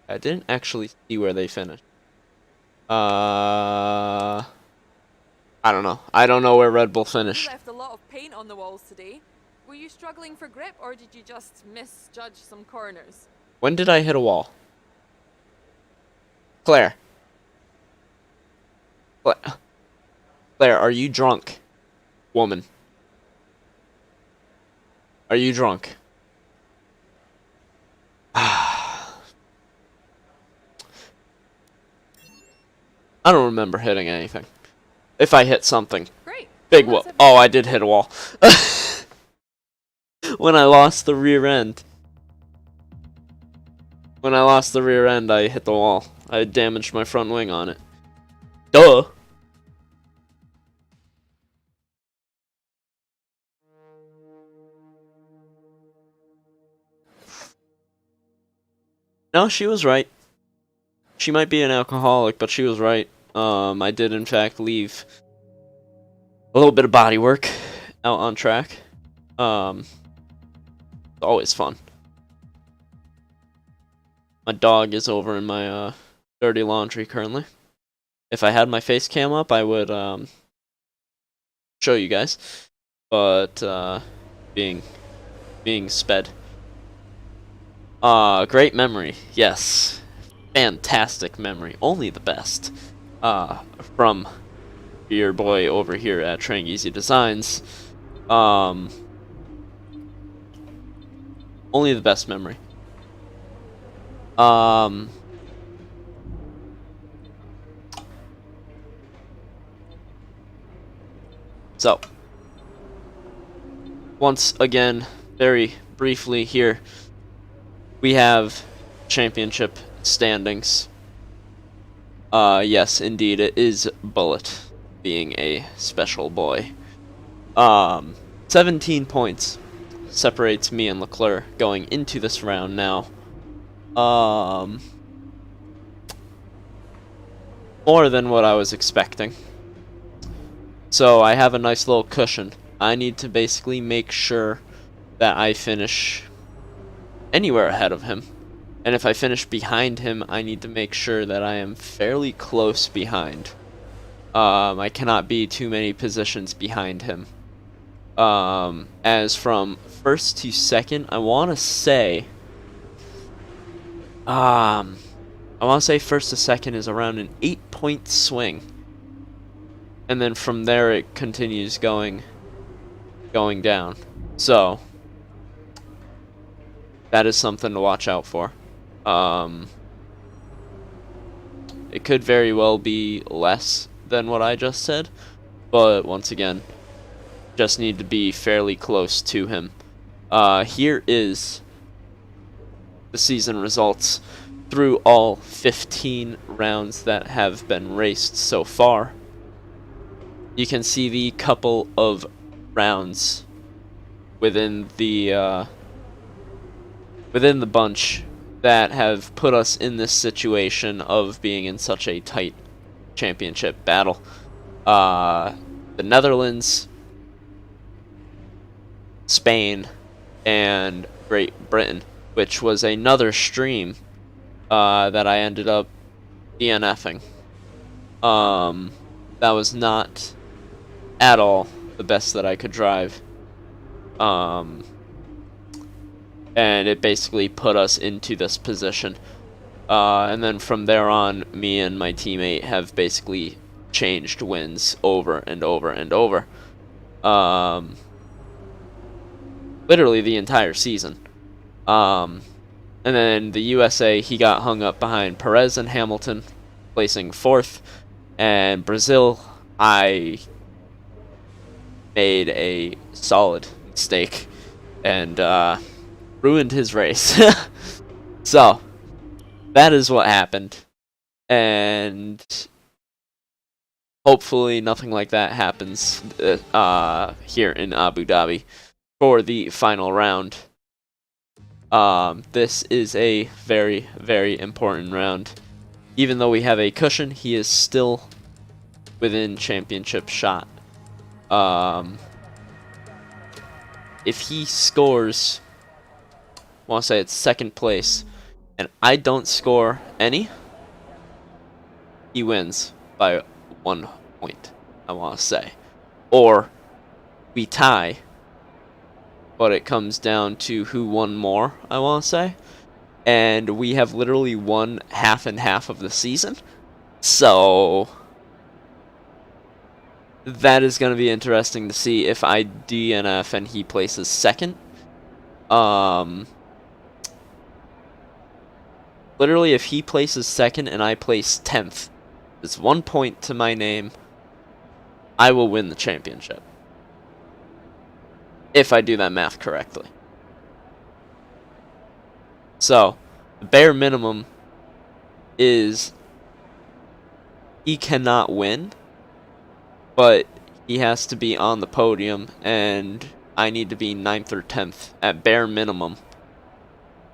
I didn't actually see where they finished. I don't know. I don't know where Red Bull You finished. left a lot of paint on the walls today. Were you struggling for grip, or did you just misjudge some corners? When did I hit a wall? Claire. Claire, are you drunk? Woman. Are you drunk? I don't remember hitting anything. If I hit something. Great. Big Well, whoop. that's Oh, I did hit a wall. When I lost the rear end. When I lost the rear end, I hit the wall. I damaged my front wing on it. Duh! No, she was right. She might be an alcoholic, but she was right. I did in fact leave a little bit of body work out on track. It's always fun. My dog is over in my dirty laundry currently. If I had my face cam up, I would show you guys, but being sped. Great memory, yes. Fantastic memory, only the best. From your boy over here at Trang Easy Designs. Only the best memory. So, once again, very briefly here, we have championship standings. Yes, indeed, it is Bullet being a special boy. 17 points separates me and Leclerc going into this round now. More than what I was expecting. So I have a nice little cushion. I need to basically make sure that I finish anywhere ahead of him. And if I finish behind him, I need to make sure that I am fairly close behind. I cannot be too many positions behind him. As from first to second, I want to say first to second is around an 8-point swing. And then from there it continues going down. So that is something to watch out for. It could very well be less than what I just said, but once again, just need to be fairly close to him. Here is the season results through all 15 rounds that have been raced so far. You can see the couple of rounds within the bunch that have put us in this situation of being in such a tight championship battle. The Netherlands, Spain, and Great Britain, which was another stream that I ended up DNFing. That was not at all the best that I could drive. And it basically put us into this position. And then from there on, me and my teammate have basically changed wins over and over and over. Literally the entire season. And then the USA, he got hung up behind Perez and Hamilton, placing 4th. And Brazil, I made a solid mistake and ruined his race. So, that is what happened. And hopefully nothing like that happens here in Abu Dhabi for the final round. This is a very, very important round. Even though we have a cushion, he is still within championship shot. If he scores, I want to say it's 2nd place, and I don't score any, he wins by 1 point, I want to say. Or we tie, but it comes down to who won more, I want to say. And we have literally won half and half of the season. So that is going to be interesting to see if I DNF and he places 2nd. Literally, if he places 2nd and I place 10th, it's 1 point to my name. I will win the championship. If I do that math correctly. So, the bare minimum is he cannot win, but he has to be on the podium, and I need to be 9th or 10th at bare minimum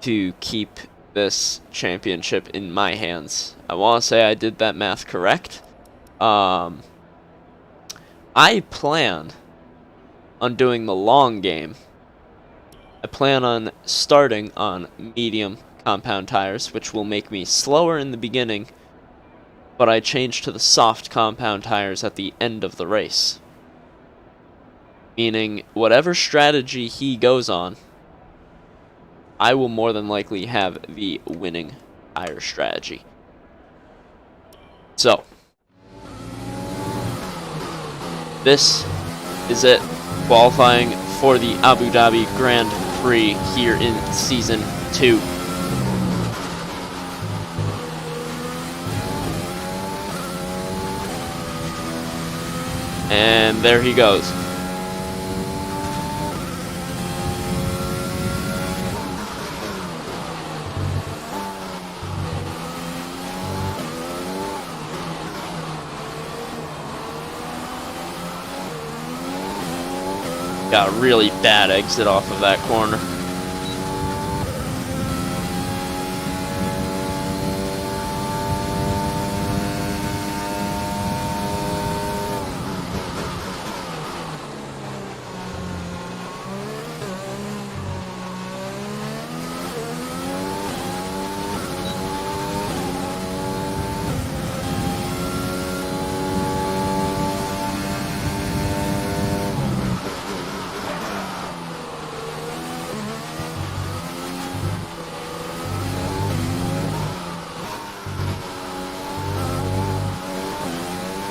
to keep this championship in my hands. I want to say I did that math correct. I plan on doing the long game. I plan on starting on medium compound tires, which will make me slower in the beginning, but I change to the soft compound tires at the end of the race. Meaning, whatever strategy he goes on, I will more than likely have the winning tire strategy. So, this is it, qualifying for the Abu Dhabi Grand Prix here in Season 2. And there he goes. Got a really bad exit off of that corner.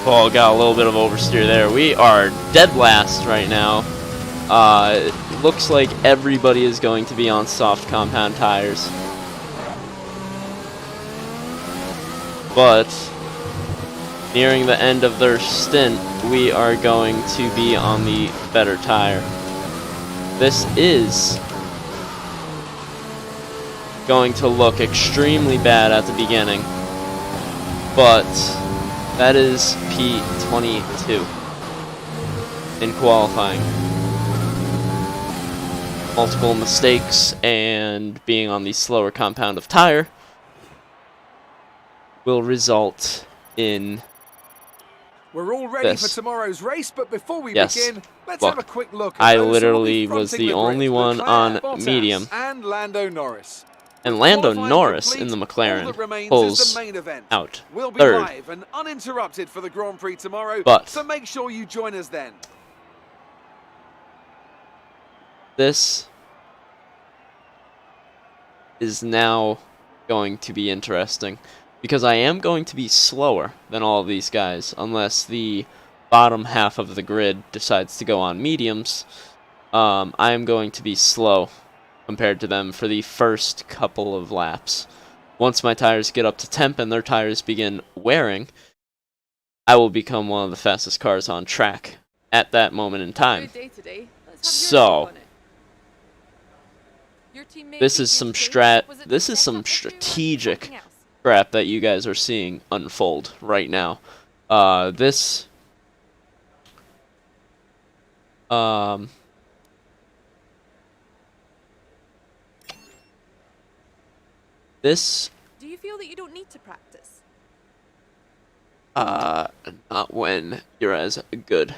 Oh, got a little bit of oversteer there. We are dead last right now. looks like everybody is going to be on soft compound tires. But nearing the end of their stint, we are going to be on the better tire. This is going to look extremely bad at the beginning, but that is P22 in qualifying. Multiple mistakes and being on the slower compound of tire will result in We're all ready this. for tomorrow's race, but before we Yes. begin, let's Look, have a quick look at I those who will literally be was fronting the only grid. one Leclerc, on Bottas, medium. and Lando Norris. And With Lando qualifying Norris complete, in the all McLaren that remains pulls is the main event. out We'll be third. live and uninterrupted for the Grand Prix tomorrow, But so make sure you join us then. this is now going to be interesting, because I am going to be slower than all of these guys, unless the bottom half of the grid decides to go on mediums. I am going to be slow compared to them for the first couple of laps. Once my tires get up to temp and their tires begin wearing, I will become one of the fastest cars on track at that moment in time. Good day today. Let's have your So, take on it. Your teammate this beat is you some today. Was it the this is some setup issue or strategic something else? crap that you guys are seeing unfold right now. This Do you feel that you don't need to practice? not when you're as good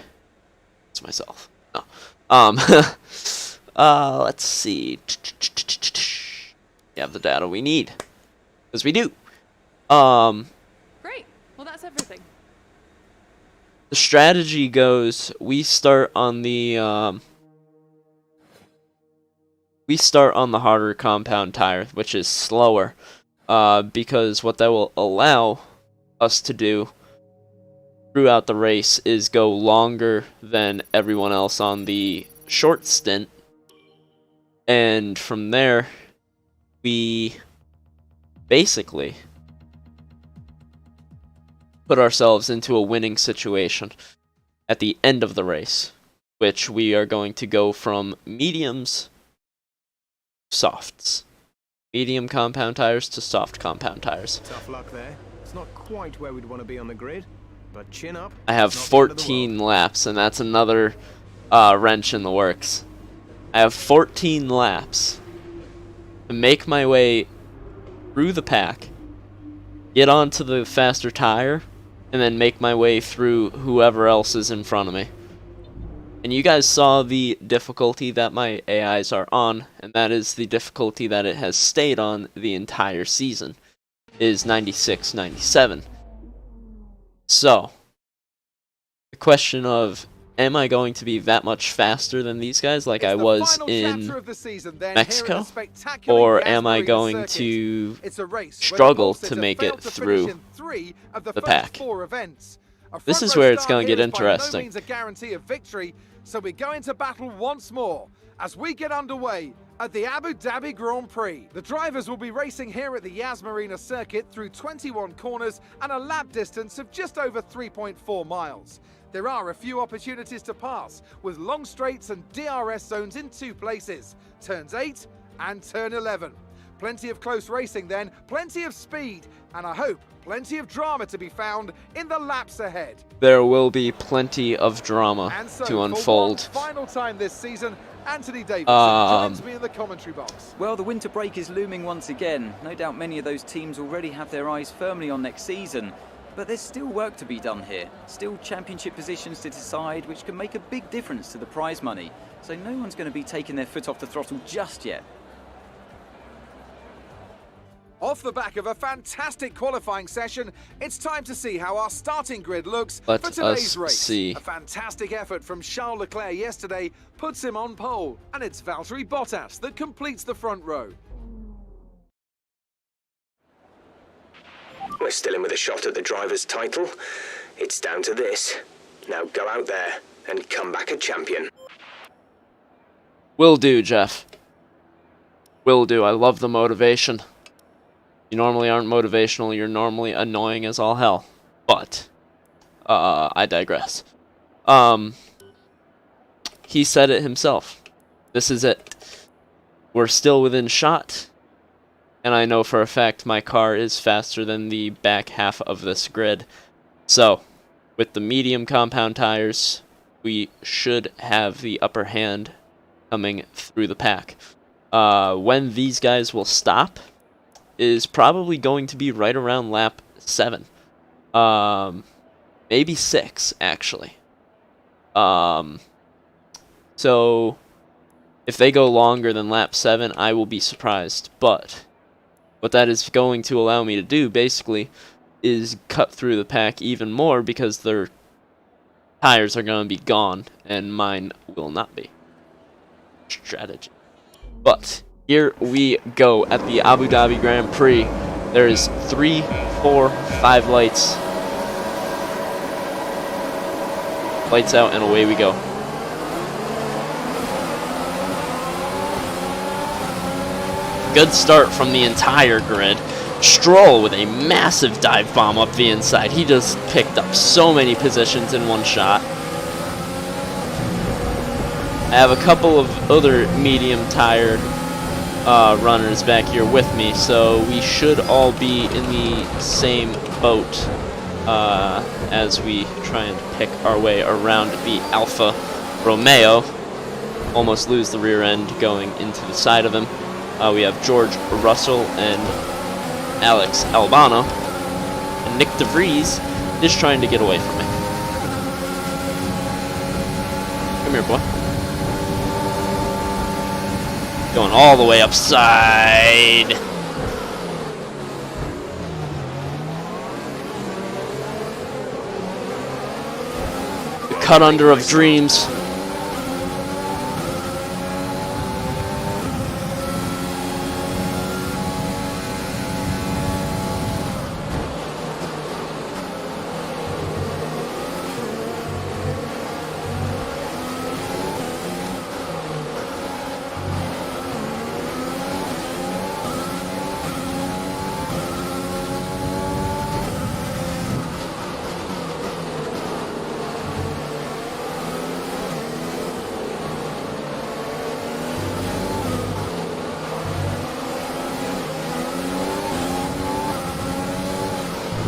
as myself. No. Let's see. We have the data we need, because we do. Great. Well, that's everything. The strategy goes, we start on the harder compound tire, which is slower, because what that will allow us to do throughout the race is go longer than everyone else on the short stint, and from there we basically put ourselves into a winning situation at the end of the race, which we are going to go from mediums to softs. Medium compound tires to soft compound tires. Tough luck there. It's not quite where we'd want to be on the grid, but chin up. I have It's not the end of the 14 world. laps, and that's another wrench in the works. I have 14 laps to make my way through the pack, get onto the faster tire, and then make my way through whoever else is in front of me. And you guys saw the difficulty that my AIs are on, and that is the difficulty that it has stayed on the entire season, is 96, 97. So, the question of, am I going to be that much faster than these guys like I was in Mexico? Or am I going to struggle to make it through the pack? This is where it's going to get interesting. So we go into battle once more as we get underway at the Abu Dhabi Grand Prix. The drivers will be racing here at the Yas Marina circuit through 21 corners and a lap distance of just over 3.4 miles. There are a few opportunities to pass, with long straights and DRS zones in 2 places, turns 8 and turn 11. Plenty of close racing then, plenty of speed, and I hope plenty of drama to be found in the laps ahead. There will be plenty of drama And so, to unfold. For one final time this season, Anthony Davis joins me in the commentary box. Well, the winter break is looming once again. No doubt many of those teams already have their eyes firmly on next season. But there's still work to be done here. Still championship positions to decide, which can make a big difference to the prize money. So no one's going to be taking their foot off the throttle just yet. Off the back of a fantastic qualifying session, it's time to see how our starting grid looks Let for today's us race. see. A fantastic effort from Charles Leclerc yesterday puts him on pole, and it's Valtteri Bottas that completes the front row. We're still in with a shot at the driver's title. It's down to this. Now go out there and come back a champion. Will do, Jeff. Will do. I love the motivation. You normally aren't motivational. You're normally annoying as all hell. But I digress. He said it himself. This is it. We're still within shot. And I know for a fact my car is faster than the back half of this grid. So, with the medium compound tires, we should have the upper hand coming through the pack. When these guys will stop is probably going to be right around lap 7. Maybe 6, actually. So, if they go longer than lap 7, I will be surprised. But what that is going to allow me to do, basically, is cut through the pack even more because their tires are going to be gone, and mine will not be. Strategy. But here we go at the Abu Dhabi Grand Prix. There is 3, 4, 5 lights. Lights out, and away we go. Good start from the entire grid. Stroll with a massive dive bomb up the inside. He just picked up so many positions in one shot. I have a couple of other medium tired runners back here with me, so we should all be in the same boat as we try and pick our way around the Alfa Romeo. Almost lose the rear end going into the side of him. We have George Russell and Alex Albano. And Nick DeVries is trying to get away from me. Come here, boy. Going all the way upside. The cut under of dreams.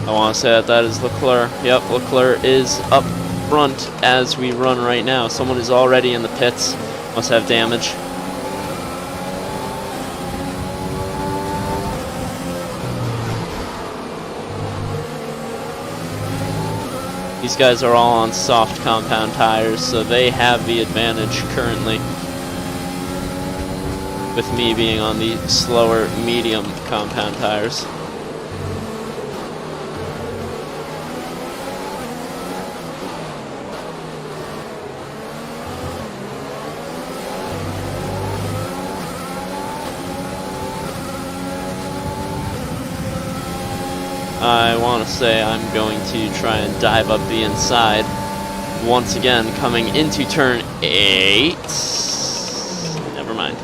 I want to say that is Leclerc. Yep, Leclerc is up front as we run right now. Someone is already in the pits. Must have damage. These guys are all on soft compound tires, so they have the advantage currently, with me being on the slower medium compound tires. I want to say I'm going to try and dive up the inside once again, coming into turn 8. Never mind.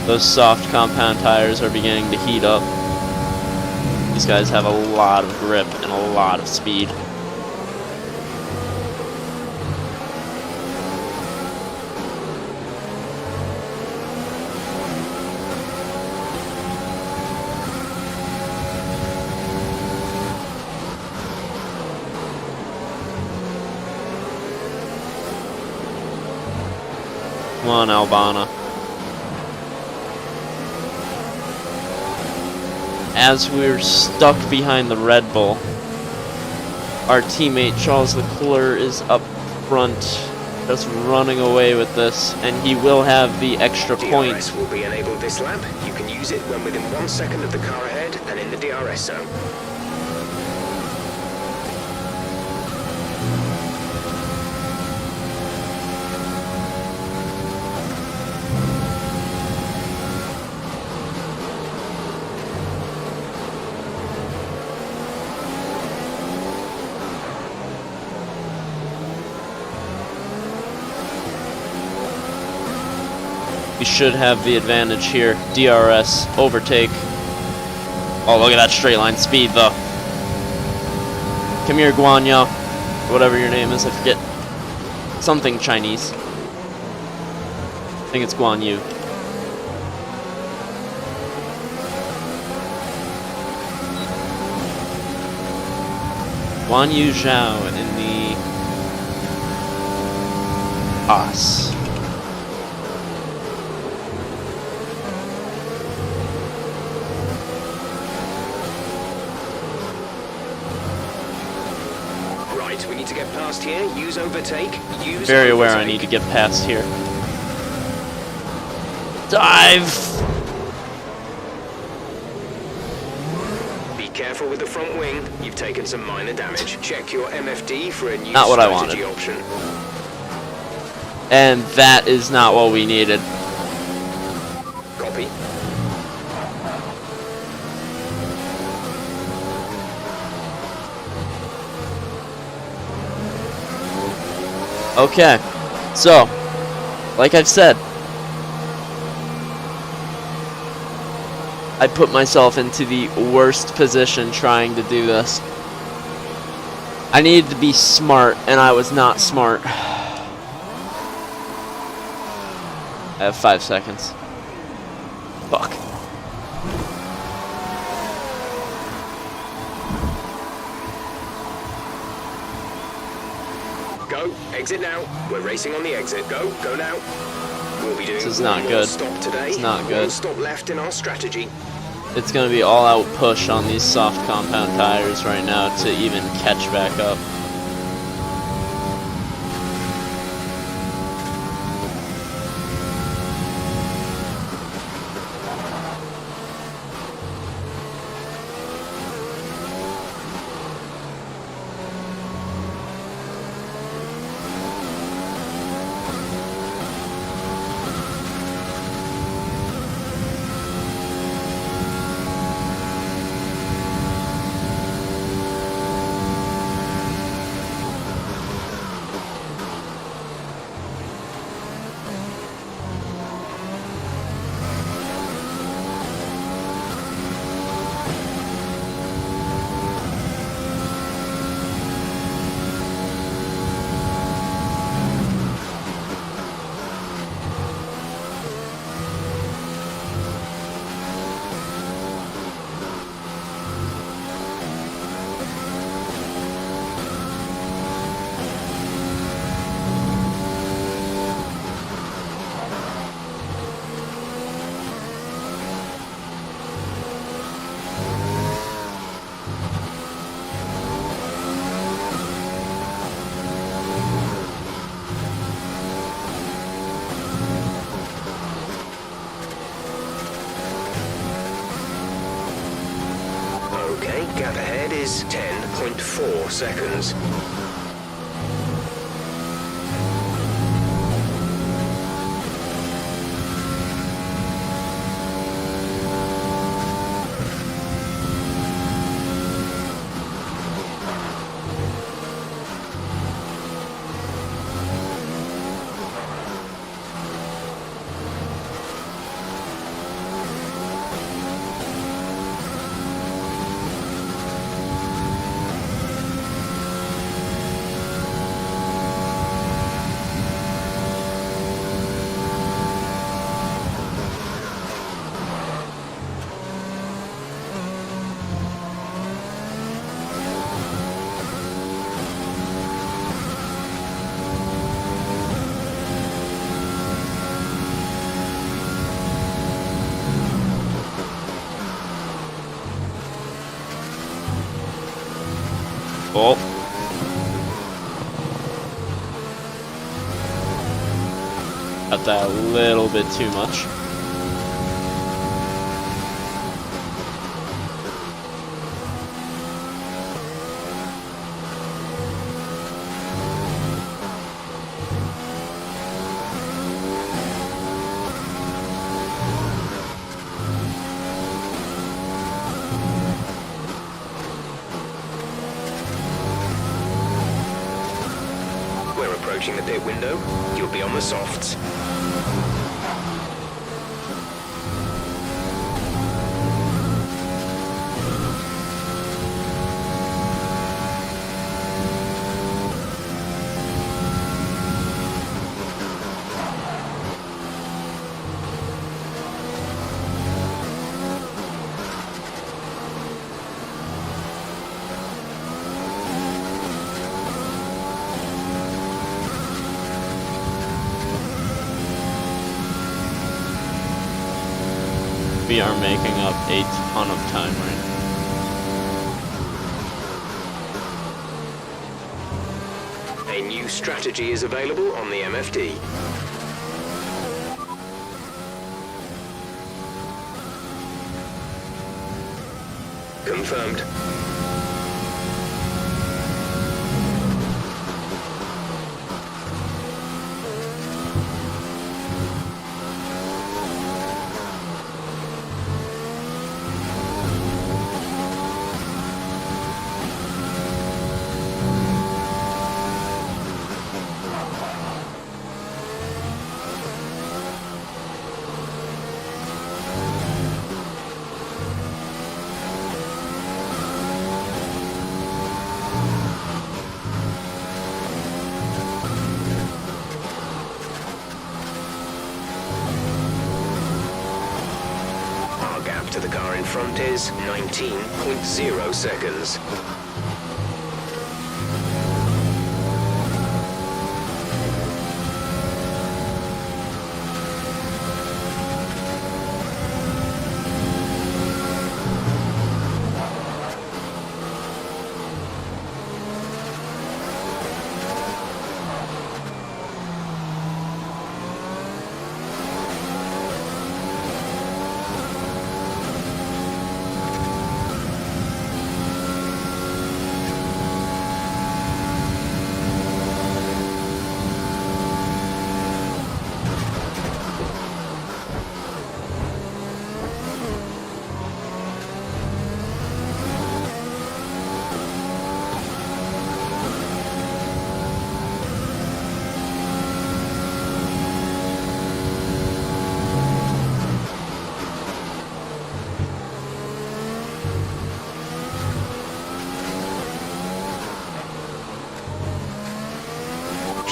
Those soft compound tires are beginning to heat up. These guys have a lot of grip and a lot of speed. Come on, Albana. As we're stuck behind the Red Bull, our teammate Charles Leclerc is up front, just running away with this, and he will have the extra point. DRS will be enabled this lap. You can use it when within 1 second of the car ahead and in the DRS zone. We should have the advantage here. DRS, overtake. Oh, look at that straight line speed, though. Come here, Guanyu. Whatever your name is, I forget. Something Chinese. I think it's Guanyu. Guanyu Zhao in the Haas. Right, we need to get past here. Use overtake. Use Very aware I overtake. need to get past here. Dive! Be careful with the front wing. You've taken some minor damage. Check your MFD for a new Not what I strategy wanted. option. And that is not what we needed. Copy. Okay, so, like I've said, I put myself into the worst position trying to do this. I needed to be smart, and I was not smart. I have 5 seconds. Fuck. Go. Exit now. We're racing on the exit. Go. Go now. We'll be doing This is not one more good. stop today. It's not good. One stop left in our strategy. It's gonna be all out push on these soft compound tires right now to even catch back up. Okay, gap ahead is 10.4 seconds. Oh. Got that a little bit too much. We're approaching the pit window. You'll be on the softs. We are making up a ton of time right now. A new strategy is available on the MFD. Confirmed. To the car in front is 19.0 seconds.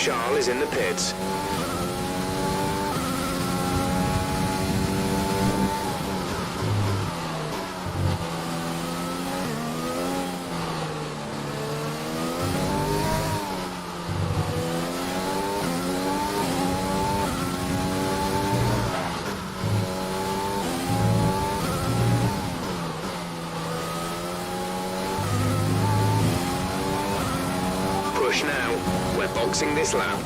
Charles is in the pits. Push now. We're boxing this lap.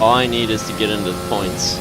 All I need is to get into the points.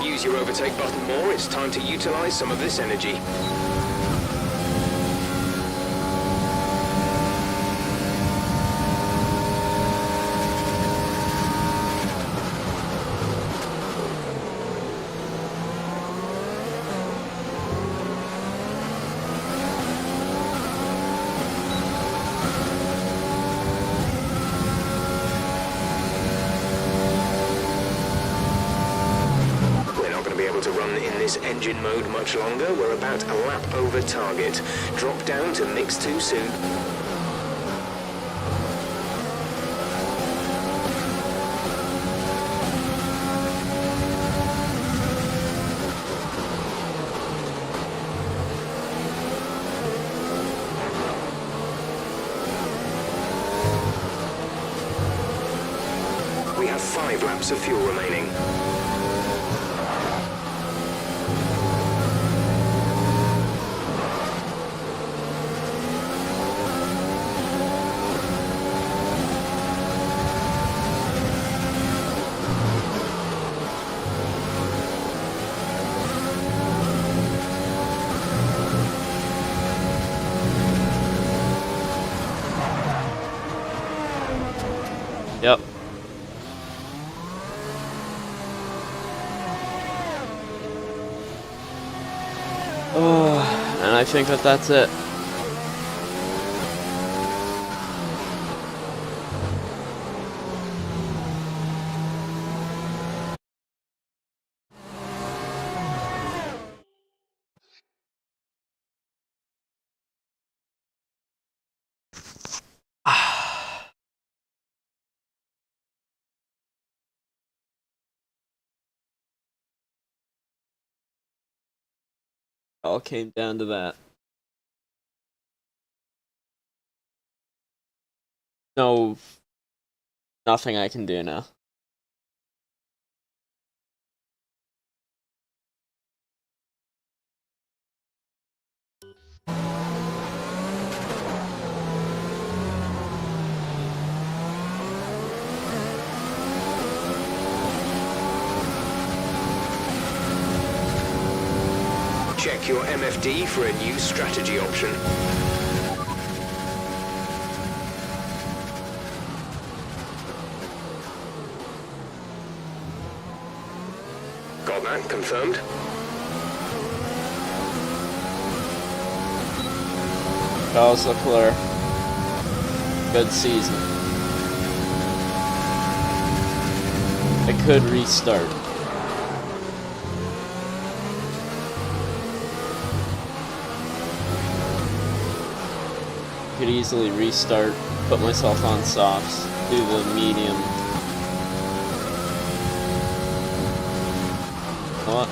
Use your overtake button more, it's time to utilize some of this energy. to run in this engine mode much longer. We're about a lap over target. Drop down to mix 2 soon. We have 5 laps of fuel remaining. Yep. Oh, and I think that that's it. All came down to that. No, nothing I can do now. Check your MFD for a new strategy option. Got that confirmed? Charles Leclerc. Good season. I could restart. Could easily restart, put myself on softs, do the medium. What?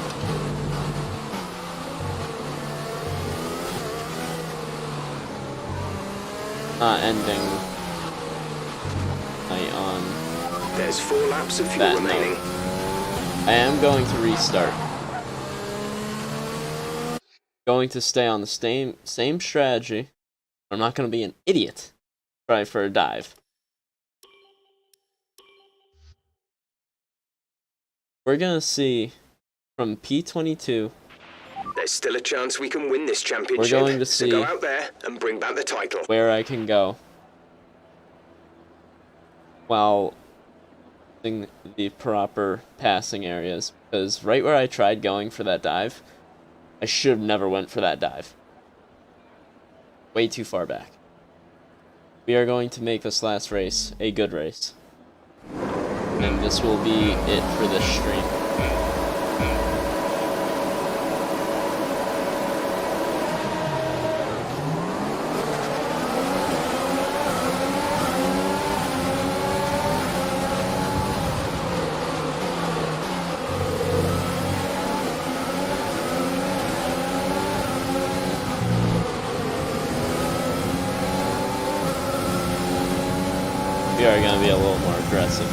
Not ending night on. There's 4 laps of fuel remaining. I am going to restart. Going to stay on the same strategy. I'm not going to be an idiot. Try for a dive. We're going to see from P22. There's still a chance we can win this championship. We're going to see so go out there and bring back the title. Where I can go while using the proper passing areas. Because right where I tried going for that dive, I should have never went for that dive. Way too far back. We are going to make this last race a good race. And this will be it for this stream. We are going to be a little more aggressive.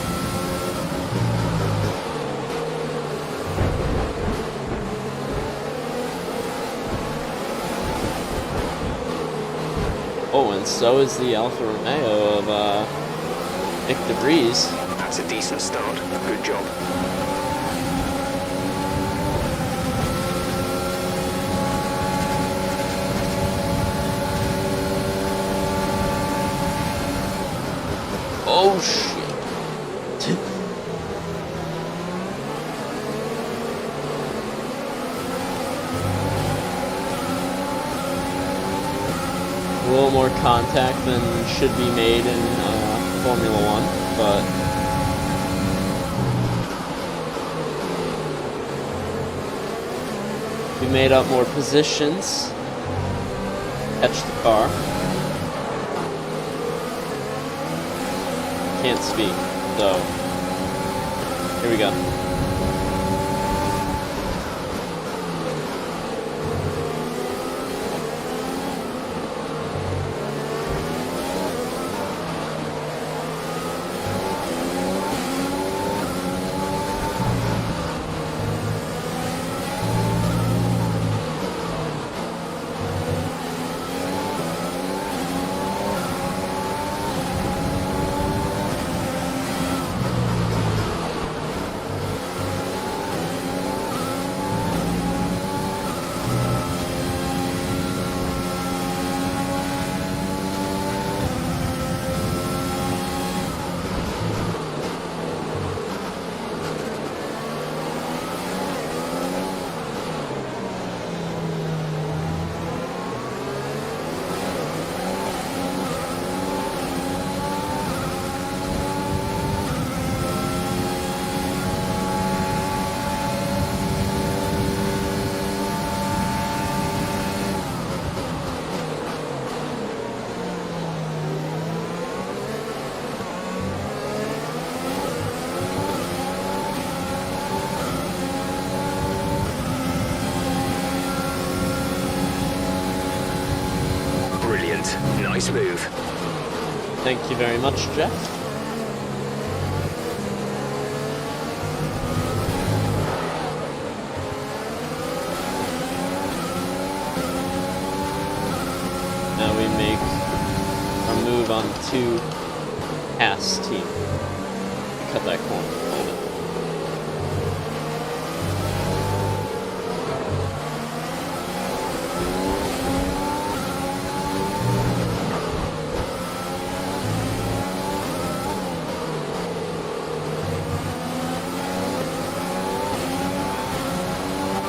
Oh, and so is the Alfa Romeo of Nick DeVries. That's a decent start. Good job. Oh shit. A little more contact than should be made in Formula 1, but We made up more positions. Catch the car. Can't speak, so here we go. Nice move. Thank you very much, Jeff. Now we make our move on to pass team. Cut that corner.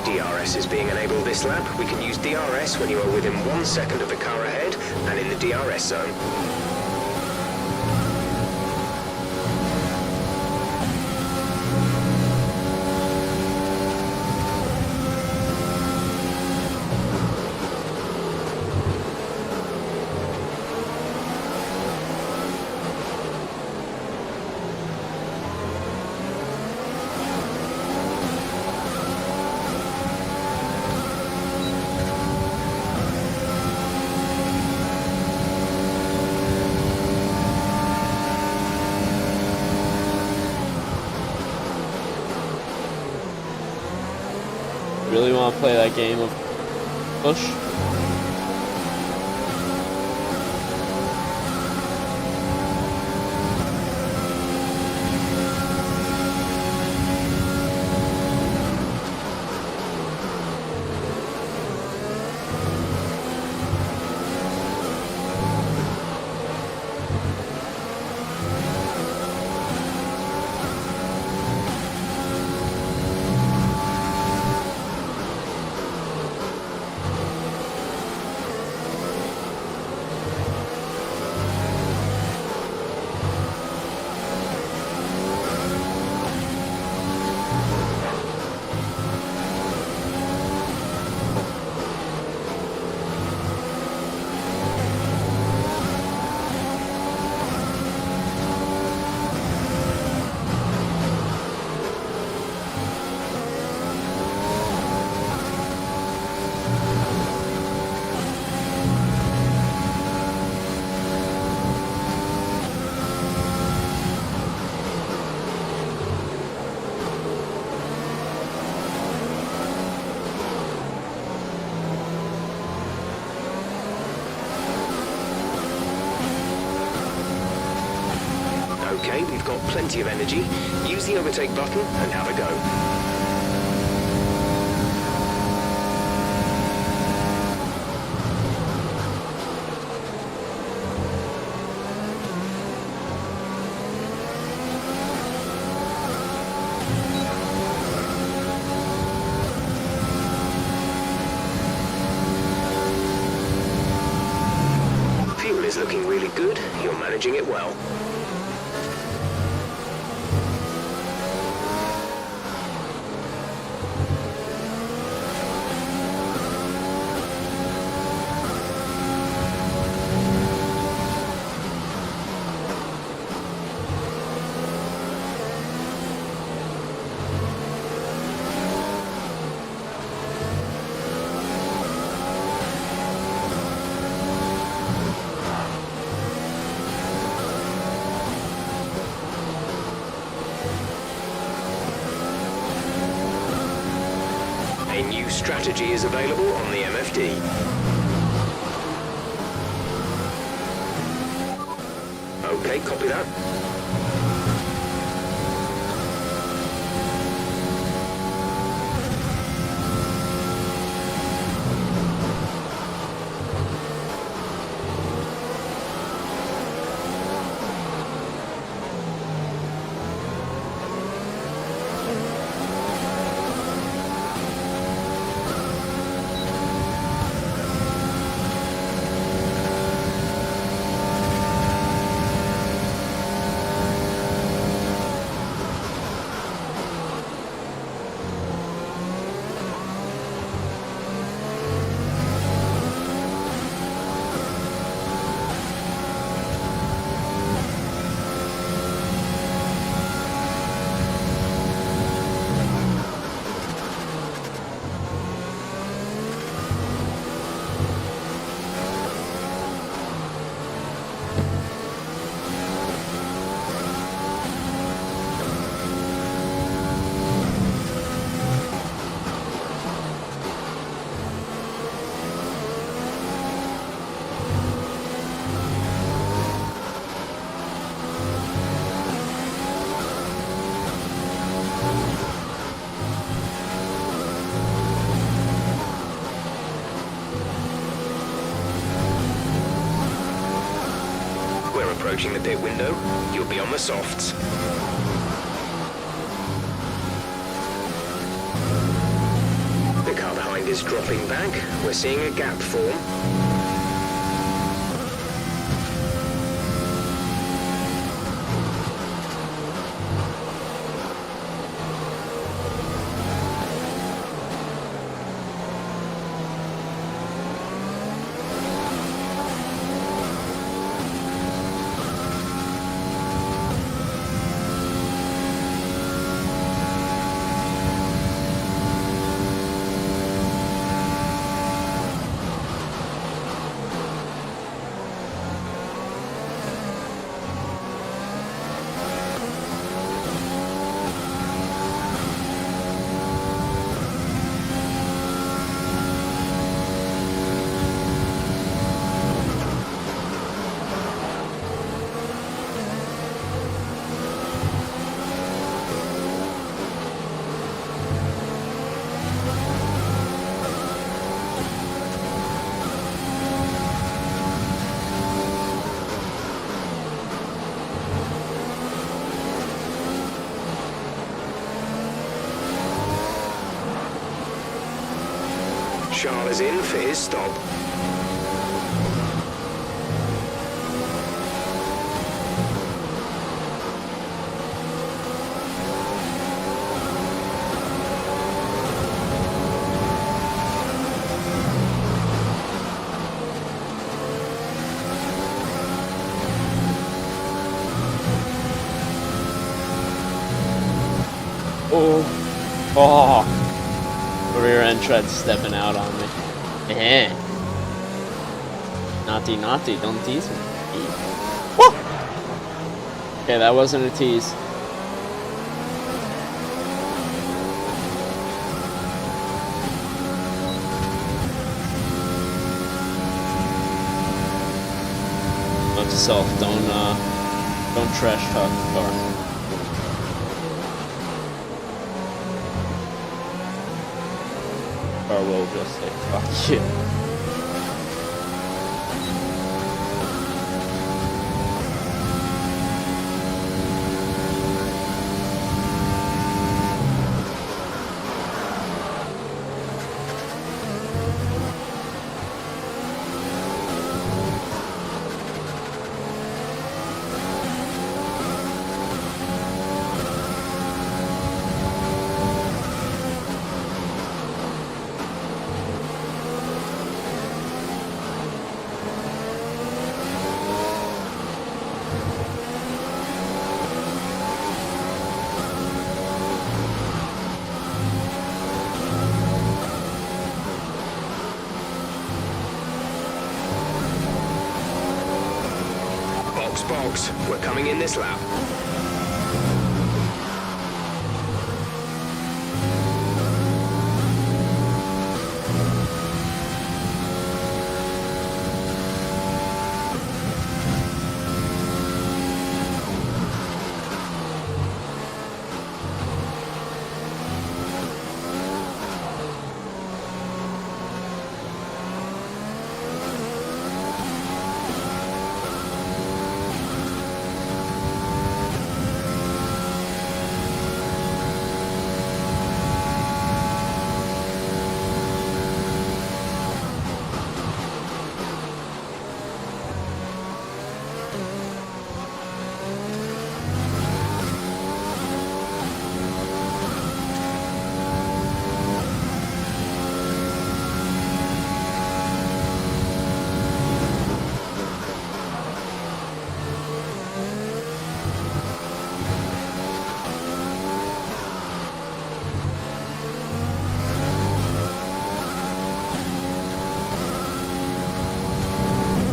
DRS is being enabled this lap. We can use DRS when you are within 1 second of the car ahead and in the DRS zone. Really want to play that game of push? Okay, we've got plenty of energy. Use the overtake button and have a go. Fuel is looking really good. You're managing it well. A new strategy is available on the MFD. Okay, copy that. Approaching the pit window, you'll be on the softs. The car behind is dropping back. We're seeing a gap form. Charles is in for his stop. Rear end tread stepping out on me. Eh. Naughty, naughty, don't tease me. Woo! Okay, that wasn't a tease. Note to self, don't trash talk the car. Or will just say, fuck you. Box, we're coming in this lap.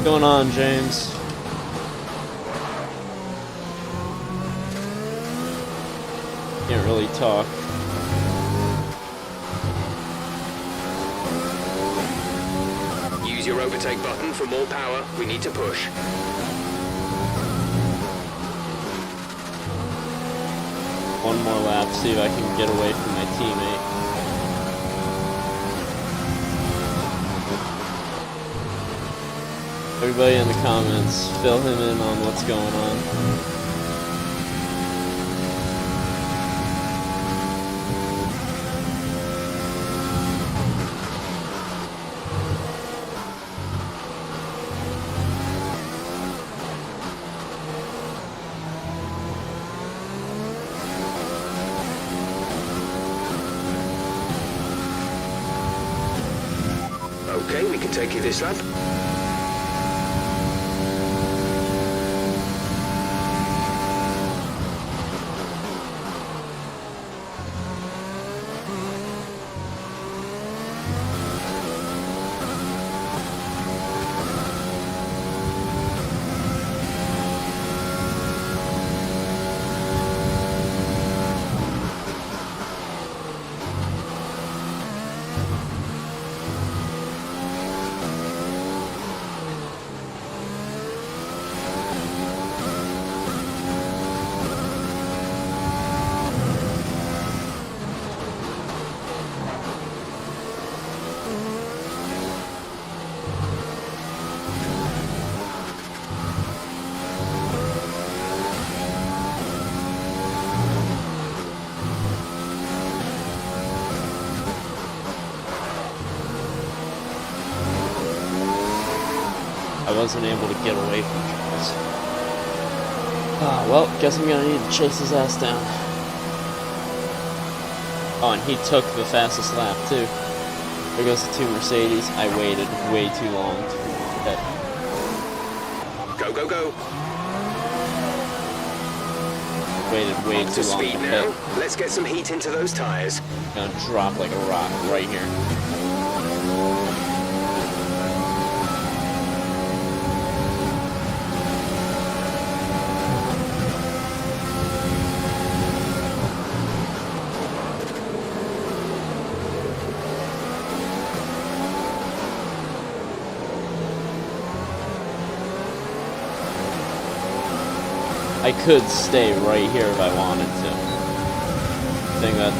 going on, James? Can't really talk. Use your overtake button for more power. We need to push. One more lap, see if I can get away from my teammate. Everybody in the comments, fill him in on what's going on. Okay, we can take you this lap. I wasn't able to get away from Charles. Well, guess I'm gonna need to chase his ass down. Oh, and he took the fastest lap, too. There goes the 2 Mercedes. I waited way too long to pit. Go, go, go. Waited way Up too to long speed to now. pit. Let's get some heat into those tires. Gonna drop like a rock right here. I could stay right here if I wanted to. I think that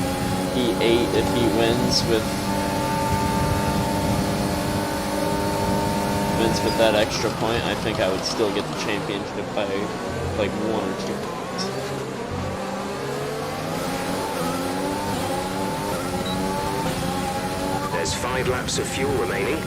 E8, if he wins with that extra point, I think I would still get the championship by like 1 or 2 points. There's 5 laps of fuel remaining.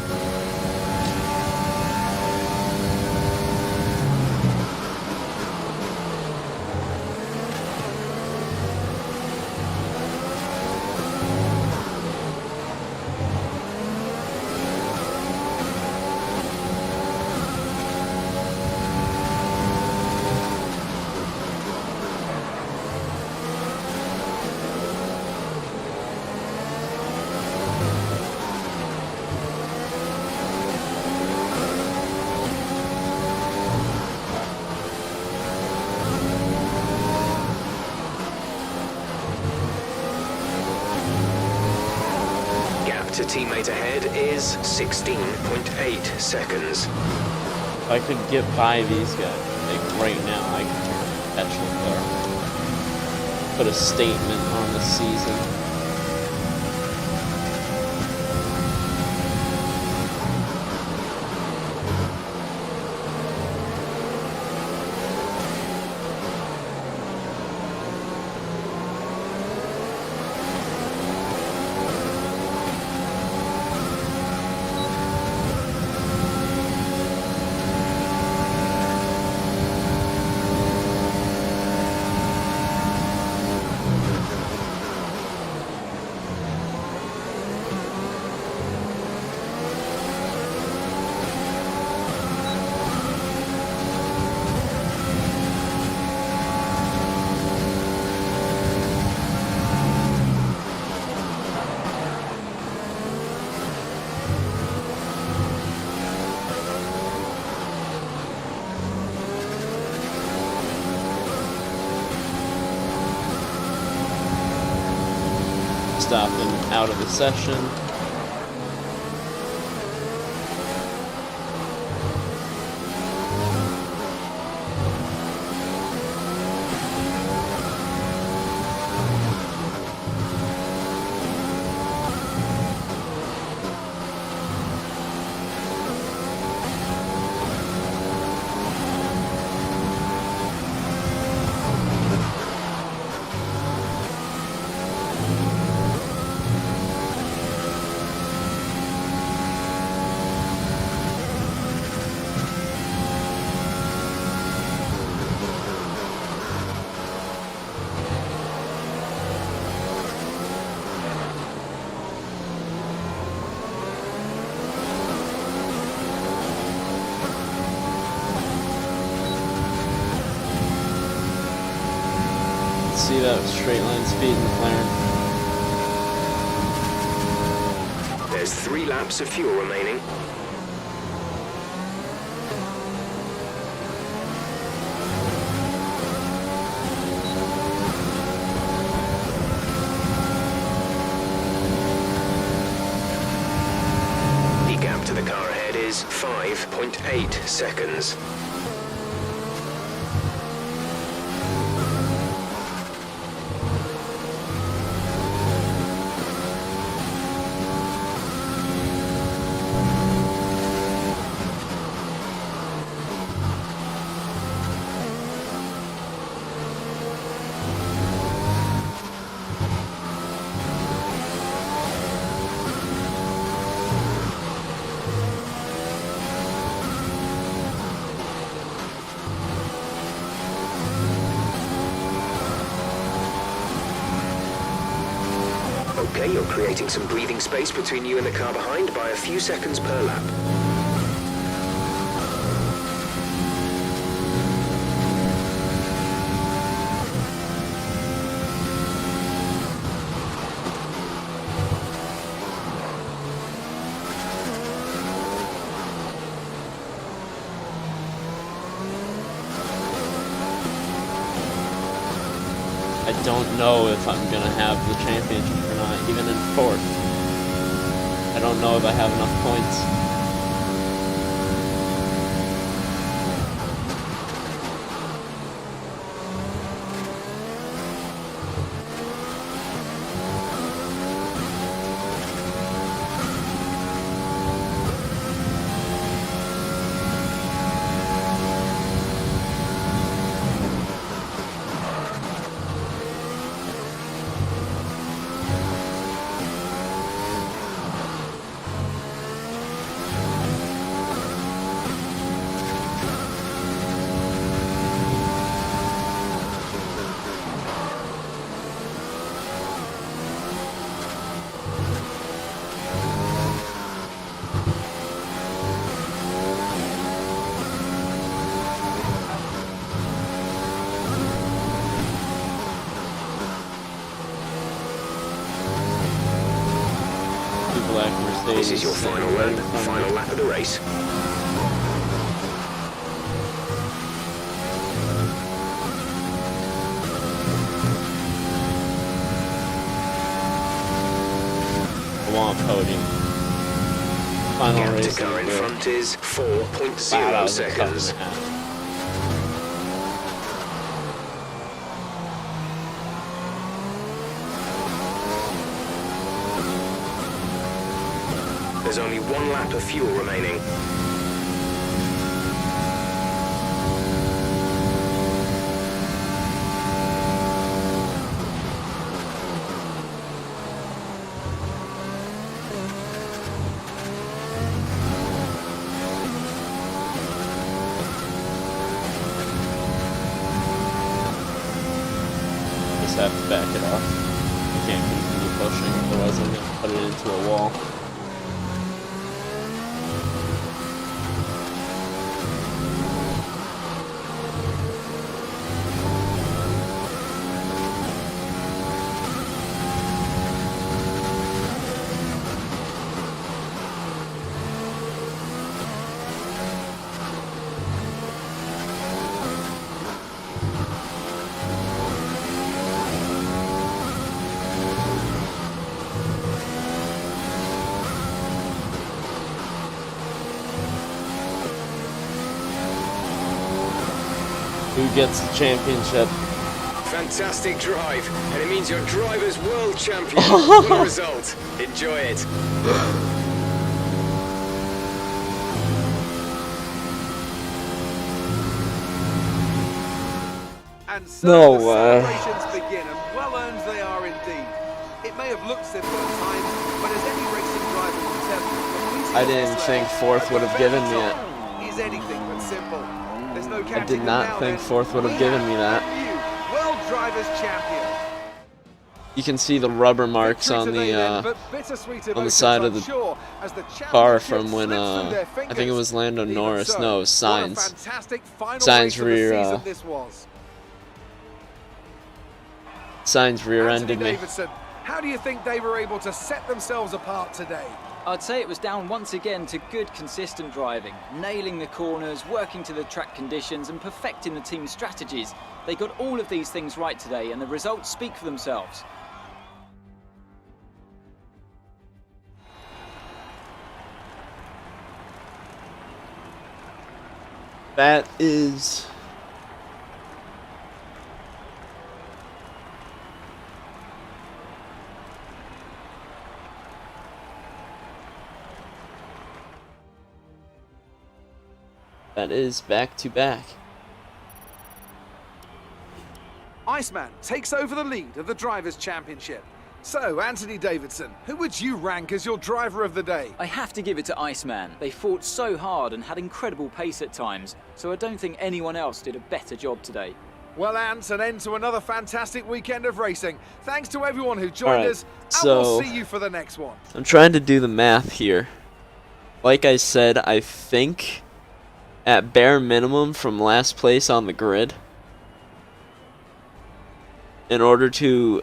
To teammate ahead is 16.8 seconds. If I could get by these guys, like right now, I could catch Leclerc. Put a statement on the season. Verstappen out of the session. See that straight line speed in McLaren. There's 3 laps of fuel remaining. The gap to the car ahead is 5.8 seconds. Okay, you're creating some breathing space between you and the car behind by a few seconds per lap. I don't know if I'm going to have the championship or not, even in 4th. I don't know if I have enough points. This is your final lap of the race. I want a podium. Final race. The car in front is 4.0 seconds. There's only 1 lap of fuel remaining. Just have to back it off. I can't continue pushing, otherwise I'm going to put it into a wall. Who gets the championship? Fantastic drive, and it means you're driver's world champion. What a result. Enjoy it. And so No the way. celebrations begin, and well earned they are indeed. It may have looked simple at times, but as any racing driver will tell you, completing I a didn't race think at fourth the would have very given me top it. is anything but simple. There's no I counting did them not now, think then. fourth would have We given have me that. a new World Drivers' Champion. You can see the rubber marks Victory on today then, the but bittersweet on the emotions, side of I'm the sure, as the car championship from when slips through their I think it fingers. was Lando Even Norris. so, No, what a Sainz. fantastic final Sainz race of the rear, season this was. Sainz Anthony rear-ended me. Davidson, how do you think they were able to set themselves apart today? I'd say it was down once again to good, consistent driving, nailing the corners, working to the track conditions, and perfecting the team's strategies. They got all of these things right today, and the results speak for themselves. That is back to back. Iceman takes over the lead of the Drivers' Championship. So, Anthony Davidson, who would you rank as your driver of the day? I have to give it to Iceman. They fought so hard and had incredible pace at times, so I don't think anyone else did a better job today. Well, Ant, an end to another fantastic weekend of racing. Thanks to everyone who joined Alright, us, and so we'll see you for the next one. I'm trying to do the math here. Like I said, I think at bare minimum from last place on the grid, in order to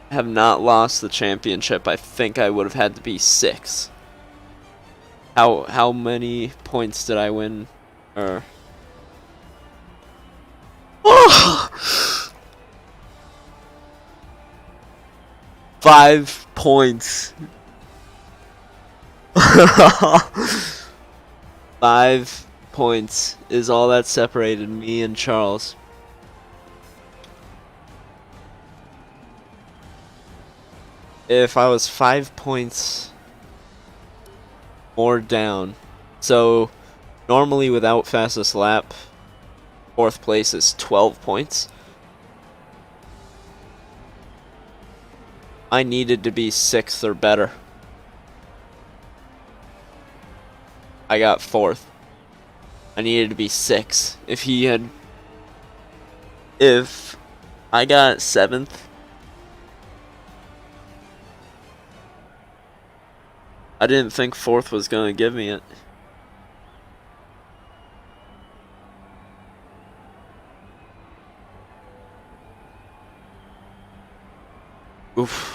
have not lost the championship, I think I would have had to be 6. How many points did I win? Or 5 points. 5 points is all that separated me and Charles. If I was 5 points more down, so normally without fastest lap, 4th place is 12 points. I needed to be 6th or better. I got 4th. I needed to be 6. If I got 7th, I didn't think 4th was going to give me it. Oof.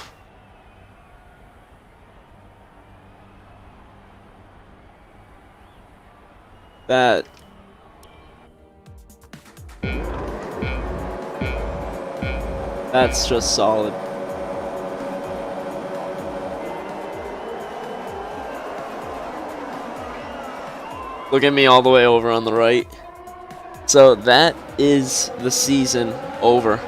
That's just solid. Look at me all the way over on the right. So that is the season over.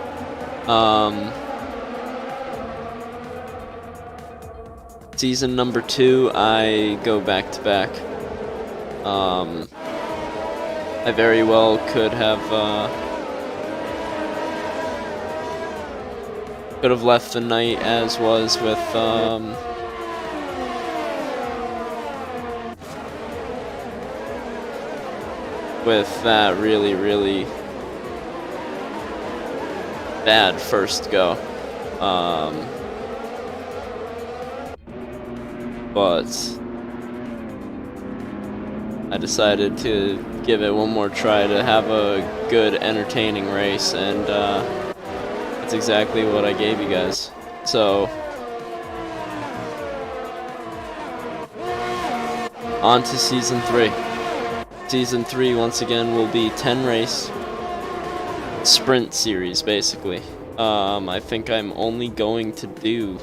Season number 2, I go back to back. I very well could have left the night as was with that really bad first go. But I decided to give it one more try to have a good, entertaining race, and that's exactly what I gave you guys. So, on to Season 3. Season 3, once again, will be 10 race sprint series, basically. I think I'm only going to do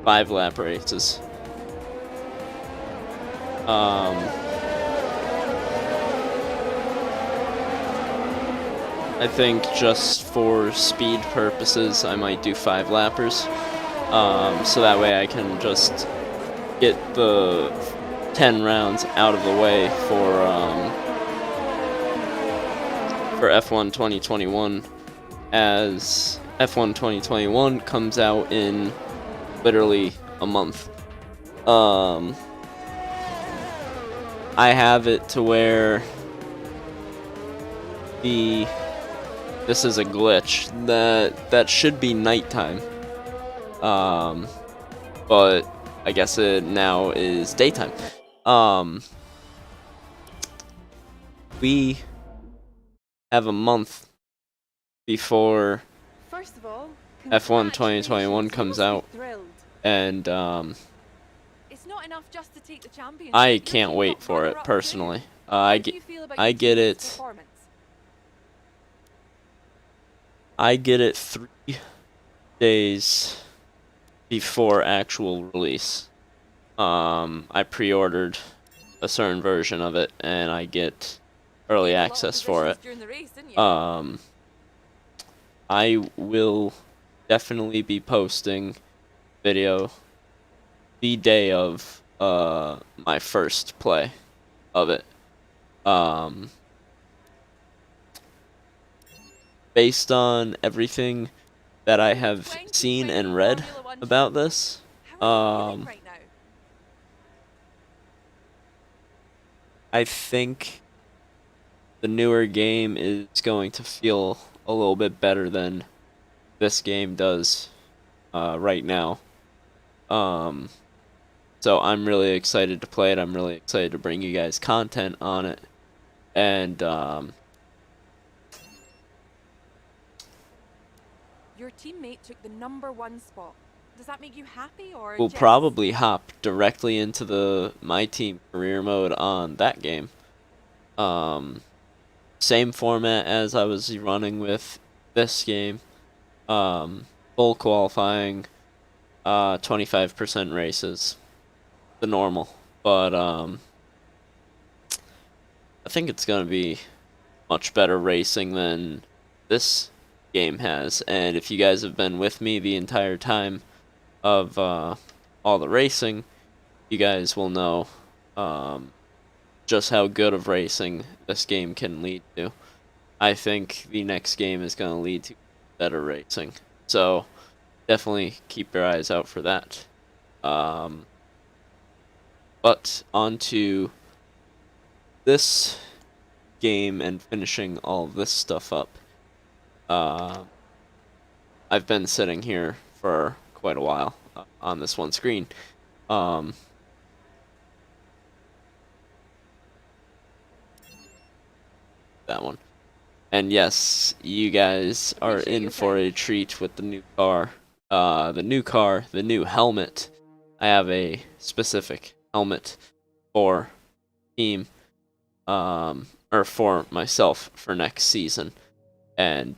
5 lap races. I think just for speed purposes, I might do 5 lappers. So that way I can just get the 10 rounds out of the way for F1 2021, as F1 2021 comes out in literally a month. I have it to where this is a glitch that should be nighttime, but I guess it now is daytime. We have a month before First of all, F1 2021 comes out, and it's not enough just to take the championship. I can't wait for it personally. I get it. I get it 3 days before actual release. I pre-ordered a certain version of it, and I get early access for it. I will definitely be posting video the day of my first play of it. Based on everything that I have seen and read about this, I think the newer game is going to feel a little bit better than this game does right now. So I'm really excited to play it. I'm really excited to bring you guys content on it. And your teammate took the #1 spot. Does that make you happy, or we'll probably hop directly into my team career mode on that game. Same format as I was running with this game. Full qualifying, 25% races, the normal. But I think it's gonna be much better racing than this game has. And if you guys have been with me the entire time of all the racing, you guys will know just how good of racing this game can lead to. I think the next game is going to lead to better racing, so definitely keep your eyes out for that. But on to this game and finishing all of this stuff up. I've been sitting here for quite a while on this one screen. That one. And yes, you guys are in for a treat with the new car. The new helmet. I have a specific helmet for team, or for myself for next season. And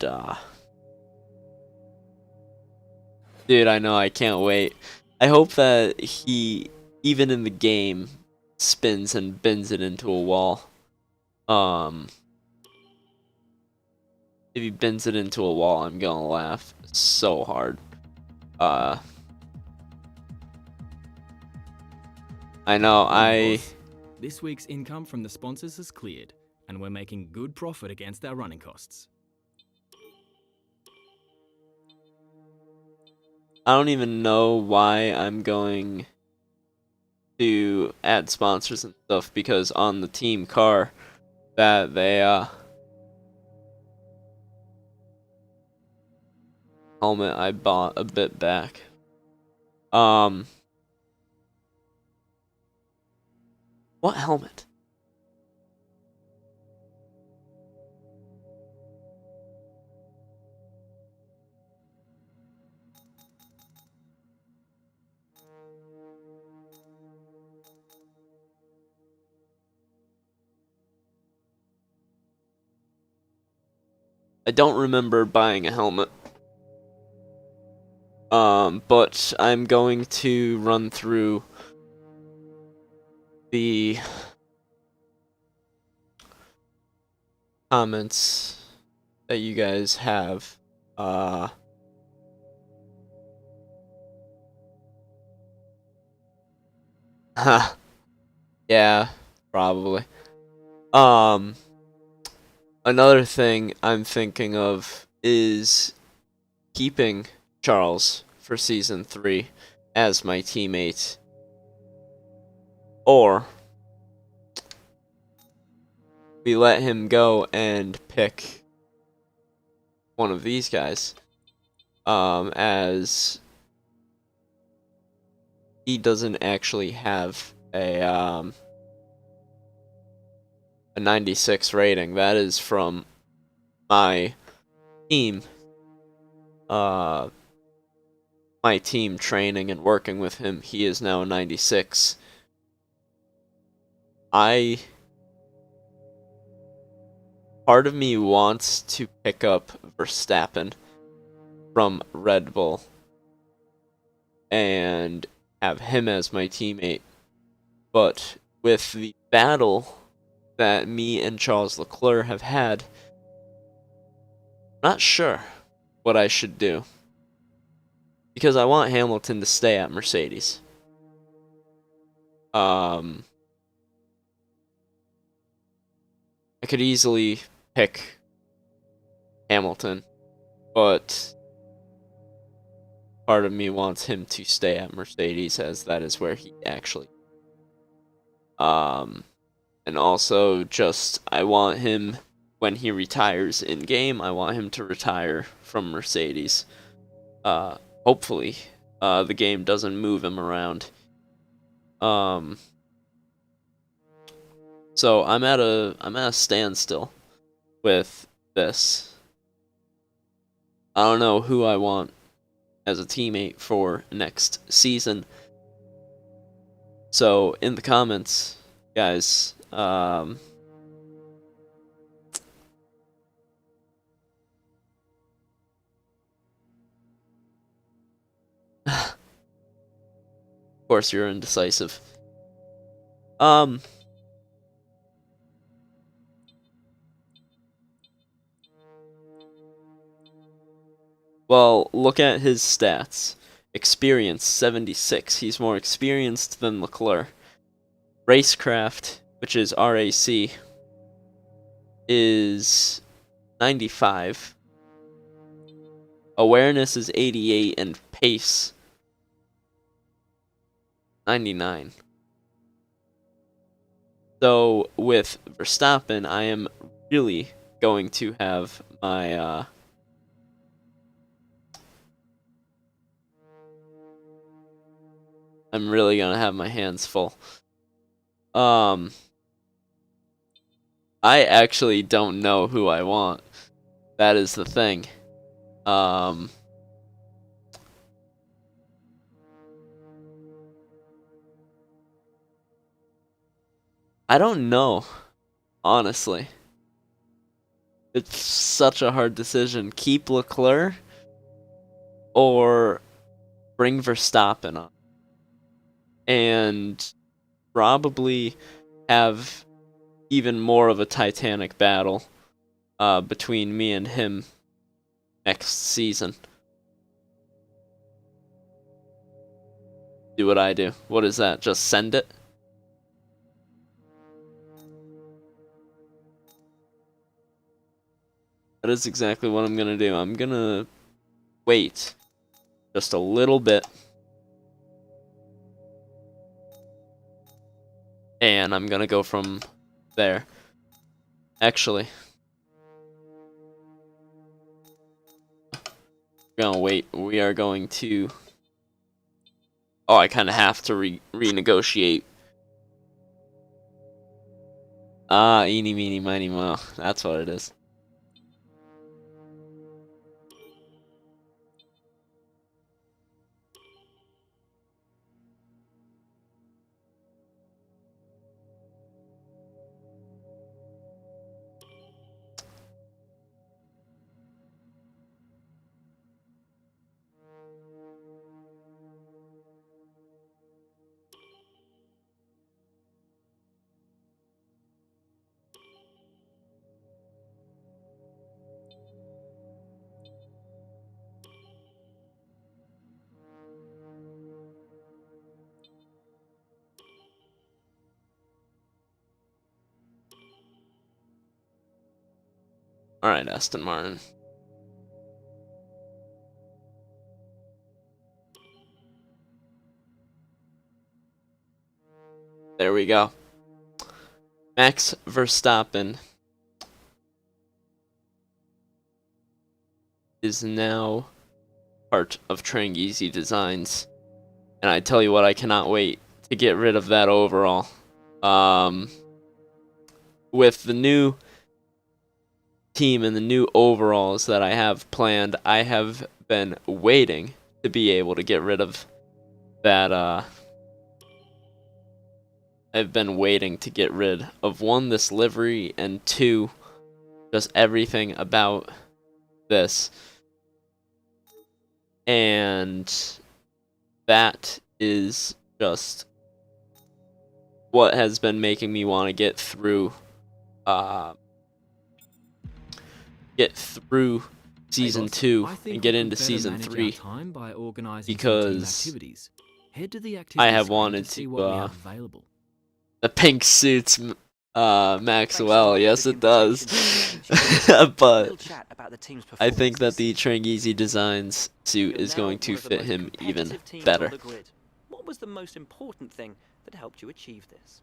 dude, I know, I can't wait. I hope that he, even in the game, spins and bends it into a wall. If he bends it into a wall, I'm gonna laugh so hard. I know, This week's income from the sponsors has cleared, and we're making good profit against our running costs. I don't even know why I'm going to add sponsors and stuff, because on the team car that they helmet I bought a bit back. What helmet? I don't remember buying a helmet. But I'm going to run through the comments that you guys have. Yeah, probably. Um, Another thing I'm thinking of is keeping Charles for season 3 as my teammate, or we let him go and pick one of these guys, as he doesn't actually have a 96 rating. That is from my team, uh, my team training and working with him. He is now a 96. Part of me wants to pick up Verstappen from Red Bull and have him as my teammate. But with the battle that me and Charles Leclerc have had, I'm not sure what I should do. Because I want Hamilton to stay at Mercedes. I could easily pick Hamilton, but part of me wants him to stay at Mercedes, as that is where he actually. And also just I want him, when he retires in game, I want him to retire from Mercedes. Hopefully, the game doesn't move him around. So I'm at a standstill with this. I don't know who I want as a teammate for next season. So in the comments, guys, of course you're indecisive. Well, look at his stats. Experience 76. He's more experienced than Leclerc. Racecraft, which is RAC, is 95. Awareness is 88, and pace 99. So with Verstappen, I am really going to have my I'm really gonna have my hands full. I actually don't know who I want. That is the thing. I don't know, honestly. It's such a hard decision. Keep Leclerc or bring Verstappen on. And probably have even more of a titanic battle between me and him next season. Do what I do. What is that? Just send it? That is exactly what I'm gonna do. I'm gonna wait just a little bit. And I'm gonna go from there. Actually, we're gonna wait. We are going to. Oh, I kind of have to renegotiate. Ah, eeny, meeny, miny, moe. That's what it is. Alright, Aston Martin. There we go. Max Verstappen is now part of Trangizi Designs. And I tell you what, I cannot wait to get rid of that overall. With the new team and the new overalls that I have planned, I have been waiting to be able to get rid of that. I've been waiting to get rid of, one, this livery, and two, just everything about this. And that is just what has been making me want to get through season 2 and get into season 3, because I have wanted to the pink suits Maxwell. Yes, it does. But I think that the Trangizi Designs suit is going to fit him even better. What was the most important thing that helped you achieve this?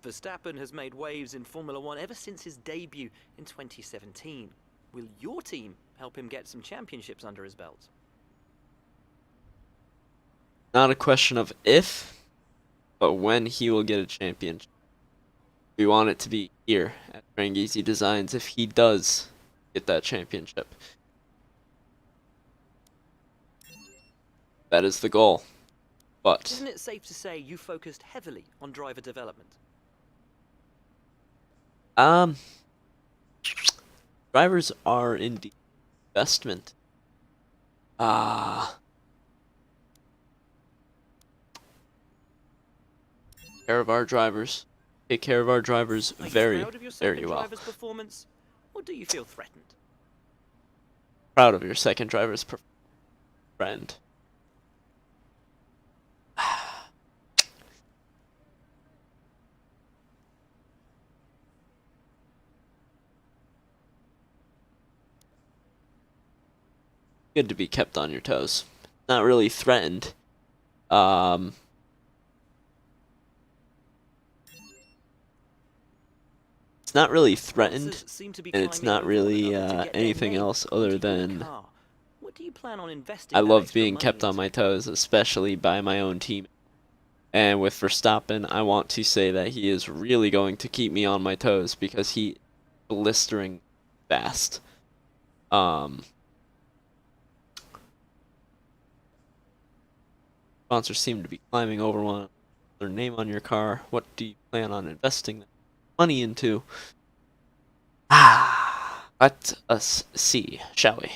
Verstappen has made waves in Formula One ever since his debut in 2017. Will your team help him get some championships under his belt? Not a question of if, but when he will get a championship. We want it to be here at Trangizi Designs if he does get that championship. That is the goal. But isn't it safe to say you focused heavily on driver development? Drivers are indeed investment. Care of our drivers. Take care of our drivers very, very well. Driver's performance, or do you feel threatened? Proud of your second driver's friend. Good to be kept on your toes. Not really threatened. It's not really threatened, and it's not really anything else other than What do you plan on investing? I love being kept on my toes, especially by my own team. And with Verstappen, I want to say that he is really going to keep me on my toes because he is blistering fast. Sponsors seem to be climbing over one their name on your car. What do you plan on investing money into? Let us see, shall we?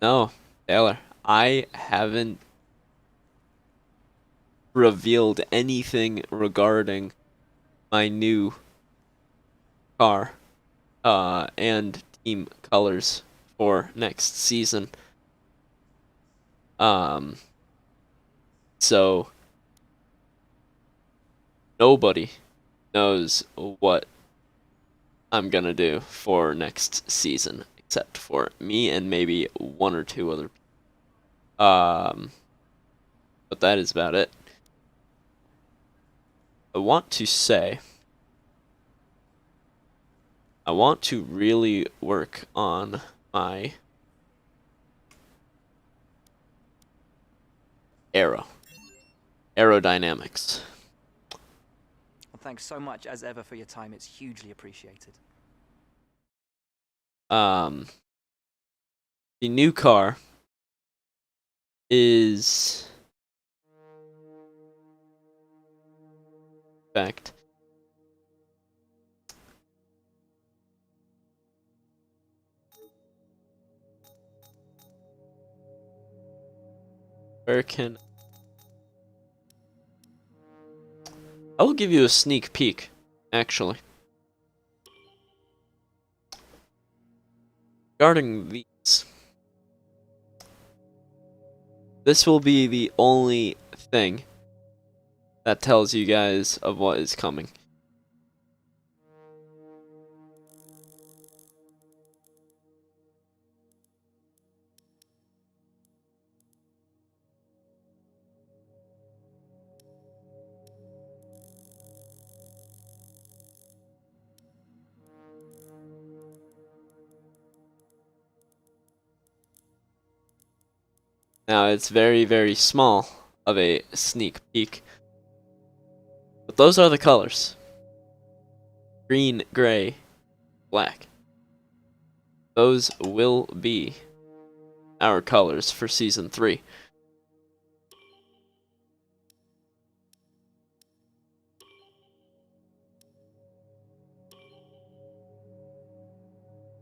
No, Taylor, I haven't revealed anything regarding my new car and team colors for next season. So nobody knows what I'm gonna do for next season except for me and maybe one or two other people. But that is about it. I want to say I want to really work on my aerodynamics. Well, thanks so much as ever for your time. It's hugely appreciated. The new car is in fact where can I will give you a sneak peek, actually. regarding these, this will be the only thing that tells you guys of what is coming. Now, it's very, very small of a sneak peek, but those are the colors. Green, gray, black. Those will be our colors for Season 3.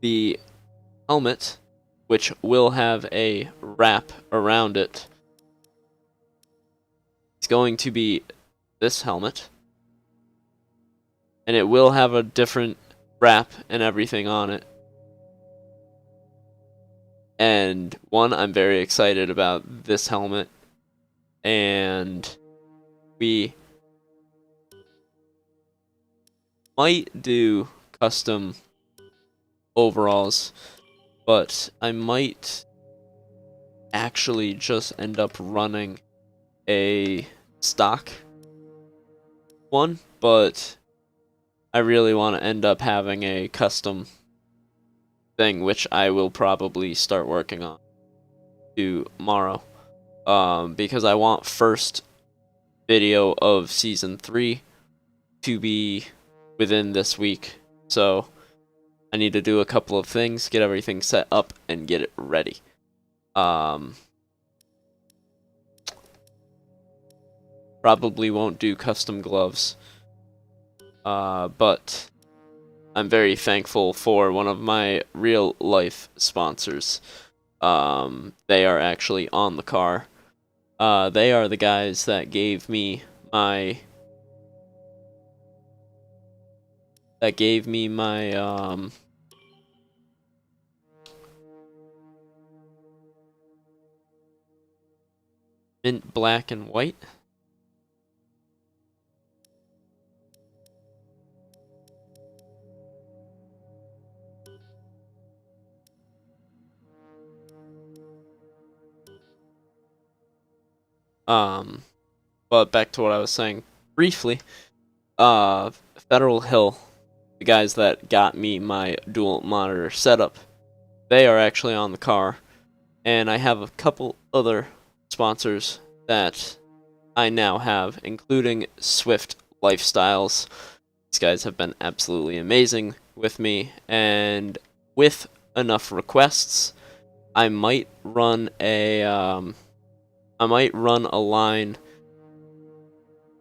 The helmet, which will have a wrap around it, is going to be this helmet. And it will have a different wrap and everything on it. And I'm very excited about this helmet. And we might do custom overalls, but I might actually just end up running a stock one, but I really want to end up having a custom thing, which I will probably start working on tomorrow, because I want first video of Season 3 to be within this week, so I need to do a couple of things, get everything set up, and get it ready. Probably won't do custom gloves, but I'm very thankful for one of my real life sponsors. They are actually on the car. They are the guys that gave me my mint black and white. But back to what I was saying briefly. Federal Hill, the guys that got me my dual monitor setup, they are actually on the car, and I have a couple other sponsors that I now have, including Swift Lifestyles. These guys have been absolutely amazing with me, and with enough requests, I might run a line,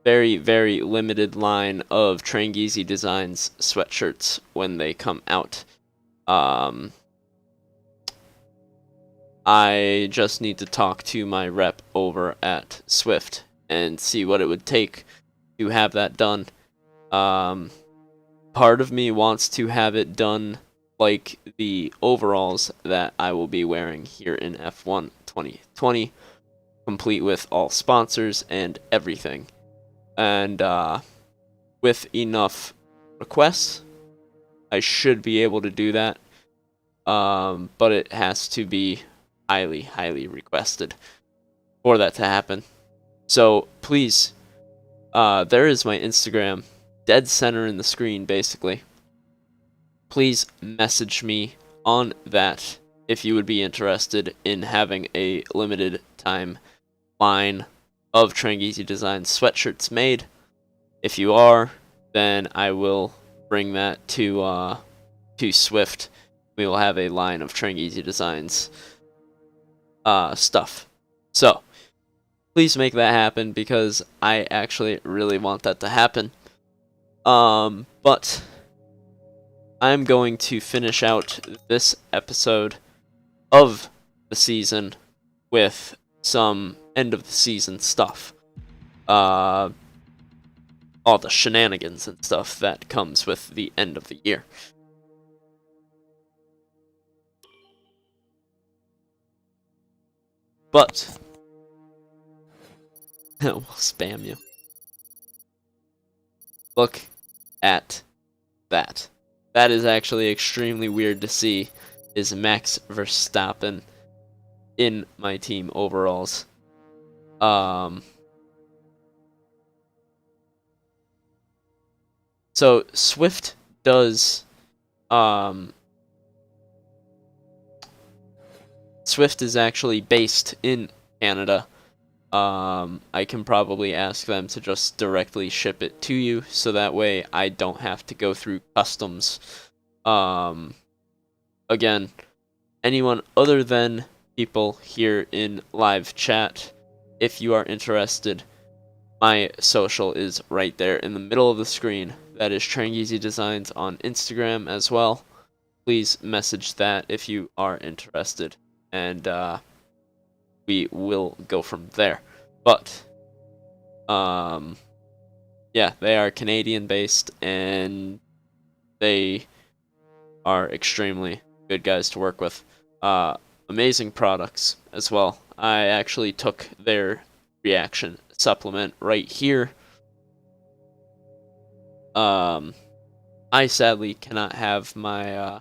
very, very limited line of Trangizi Designs sweatshirts when they come out. I just need to talk to my rep over at Swift and see what it would take to have that done. Part of me wants to have it done like the overalls that I will be wearing here in F1 2020, complete with all sponsors and everything. And with enough requests, I should be able to do that. But it has to be highly, highly requested for that to happen. So please, there is my Instagram, dead center in the screen, basically. Please message me on that if you would be interested in having a limited time line of Trangizi Design sweatshirts made. If you are, then I will bring that to Swift. We will have a line of Trangizi Designs stuff. So please make that happen, because I actually really want that to happen. But I'm going to finish out this episode of the season with some end of the season stuff. All the shenanigans and stuff that comes with the end of the year. But we'll spam you. Look at that. That is actually extremely weird to see, is Max Verstappen in my team overalls. So Swift does Swift is actually based in Canada. I can probably ask them to just directly ship it to you, so that way I don't have to go through customs. Again, anyone other than people here in live chat, if you are interested, my social is right there in the middle of the screen. That is Trangeezy Designs on Instagram as well. Please message that if you are interested, and we will go from there. But yeah, they are Canadian based, and they are extremely good guys to work with. Amazing products as well. I actually took their reaction supplement right here. I sadly cannot have my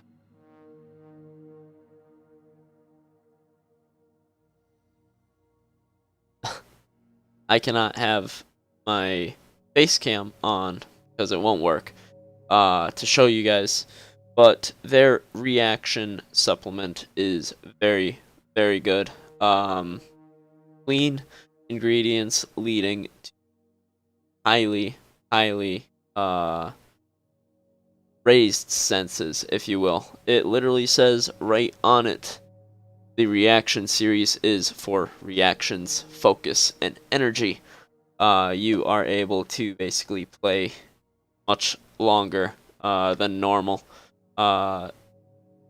I cannot have my face cam on because it won't work to show you guys, but their reaction supplement is very, very good. Clean ingredients leading to highly raised senses, if you will. It literally says right on it, the reaction series is for reactions, focus, and energy. You are able to basically play much longer than normal.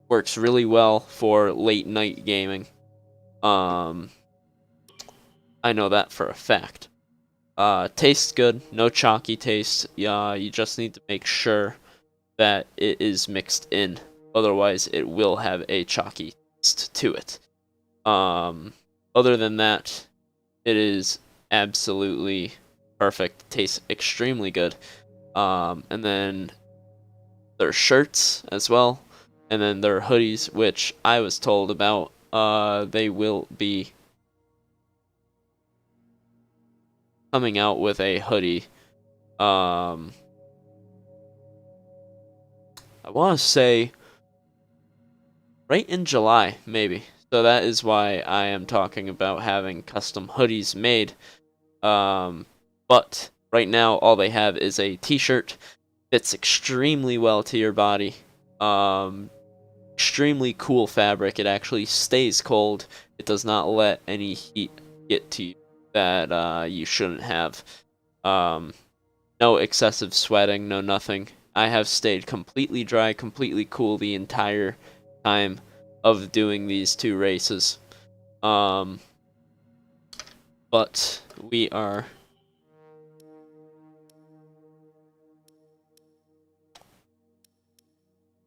Works really well for late night gaming. I know that for a fact. Tastes good, no chalky taste. You just need to make sure that it is mixed in. Otherwise, it will have a chalky taste to it. Other than that, it is absolutely perfect. Tastes extremely good. And then their shirts as well, and then their hoodies, which I was told about. They will be coming out with a hoodie. I want to say right in July, maybe. So that is why I am talking about having custom hoodies made. But right now, all they have is a t-shirt. Fits extremely well to your body. Extremely cool fabric. It actually stays cold. It does not let any heat get to you that you shouldn't have. No excessive sweating, no nothing. I have stayed completely dry, completely cool the entire time of doing these two races. But we are...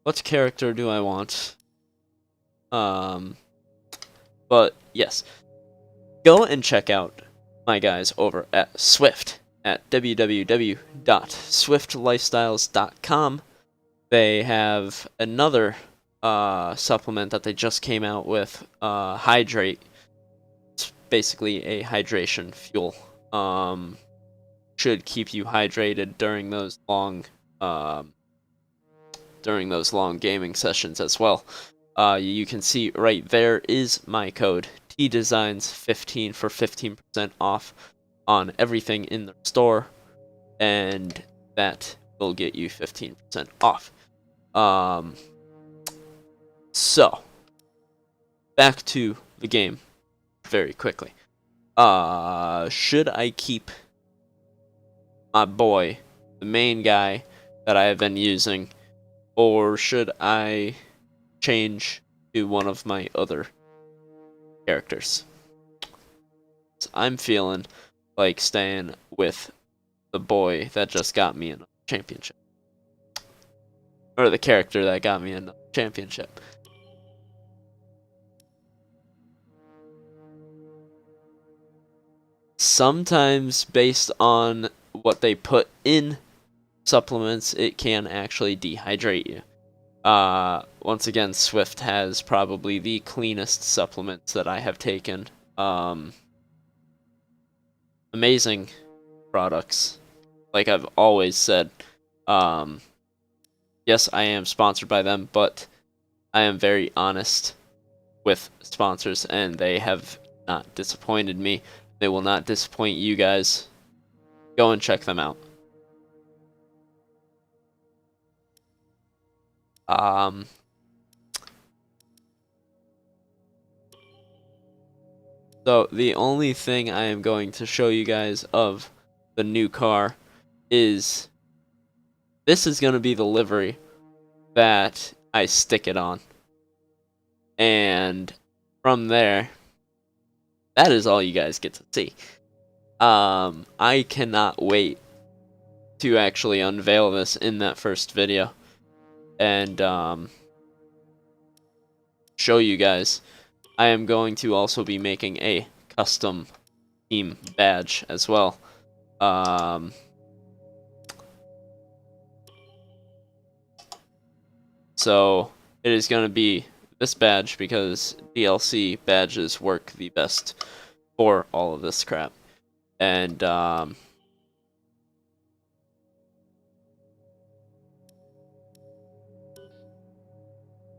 What character do I want? But yes, go and check out my guys over at Swift at www.swiftlifestyles.com. They have another supplement that they just came out with, Hydrate. It's basically a hydration fuel. Should keep you hydrated during those long gaming sessions as well. You can see right there is my code TDesigns15 for 15% off on everything in the store, and that will get you 15% off. So back to the game very quickly. Should I keep my boy, the main guy that I have been using, or should I change to one of my other characters? So I'm feeling like staying with the boy that just got me in a championship. Or the character that got me in a championship. sometimes based on what they put in supplements, it can actually dehydrate you. Once again, Swift has probably the cleanest supplements that I have taken. Amazing products. Like I've always said, yes, I am sponsored by them, but I am very honest with sponsors, and they have not disappointed me. They will not disappoint you guys. Go and check them out. So the only thing I am going to show you guys of the new car is this is going to be the livery that I stick it on. And from there, that is all you guys get to see. I cannot wait to actually unveil this in that first video and show you guys. I am going to also be making a custom team badge as well. So it is going to be this badge because DLC badges work the best for all of this crap. And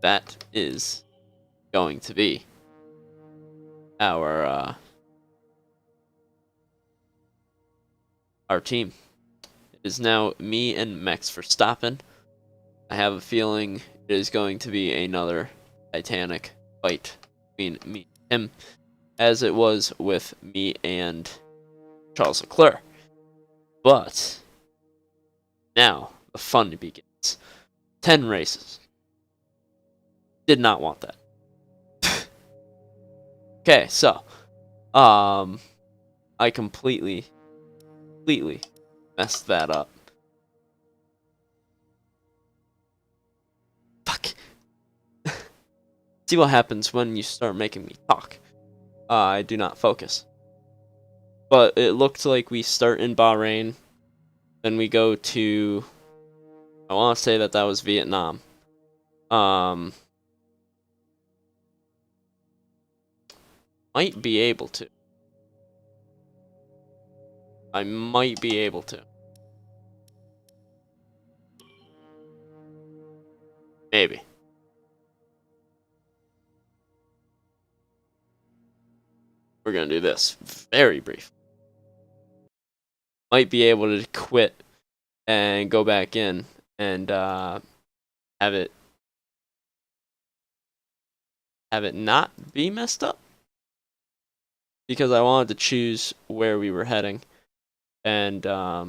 that is going to be our team. It is now me and Max Verstappen. I have a feeling it is going to be another Titanic fight between me and him, as it was with me and Charles Leclerc. But now the fun begins. 10 races. Did not want that. Okay, so I completely messed that up. Fuck. See what happens when you start making me talk. I do not focus. But it looked like we start in Bahrain, then we go to, I want to say that was Vietnam. Might be able to. I might be able to. Maybe. We're gonna do this very brief. Might be able to quit and go back in and have it not be messed up, because I wanted to choose where we were heading, and I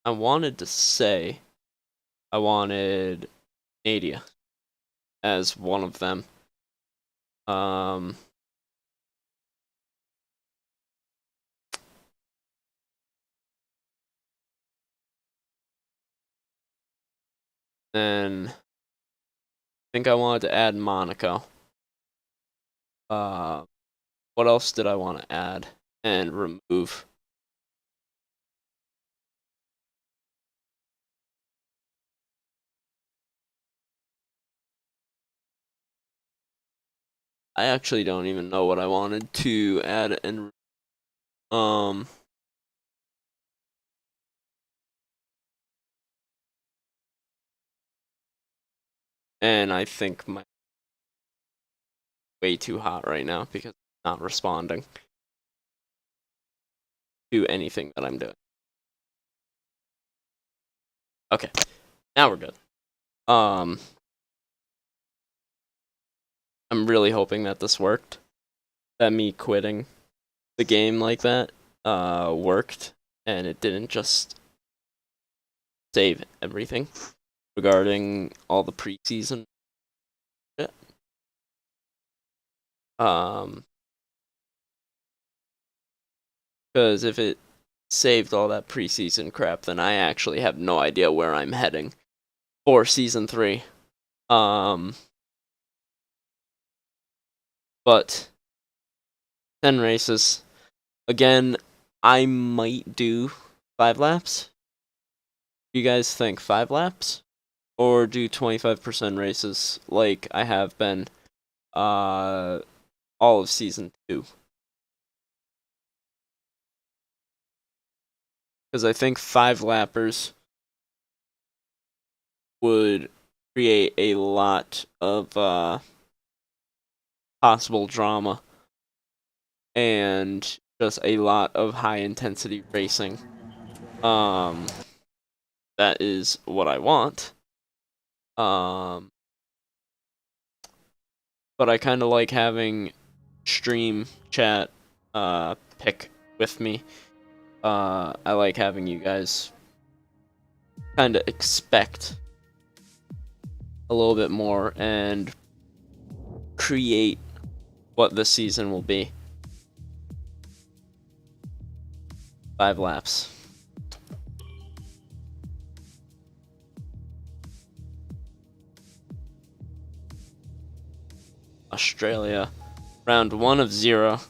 wanted to say I wanted Nadia as one of them. Then I think I wanted to add Monaco. What else did I want to add and remove? I actually don't even know what I wanted to add and and I think my way too hot right now because it's not responding to anything that I'm doing. Okay, now we're good. I'm really hoping that this worked. That me quitting the game like that worked, and it didn't just save everything regarding all the preseason shit. Because if it saved all that preseason crap, then I actually have no idea where I'm heading for season 3. But 10 races. Again, I might do 5 laps. You guys think 5 laps? Or do 25% races like I have been all of season 2? Because I think 5 lappers would create a lot of possible drama and just a lot of high intensity racing. That is what I want. But I kind of like having stream chat pick with me. I like having you guys kind of expect a little bit more and create what the season will be. 5 laps. Australia, round 1 of 0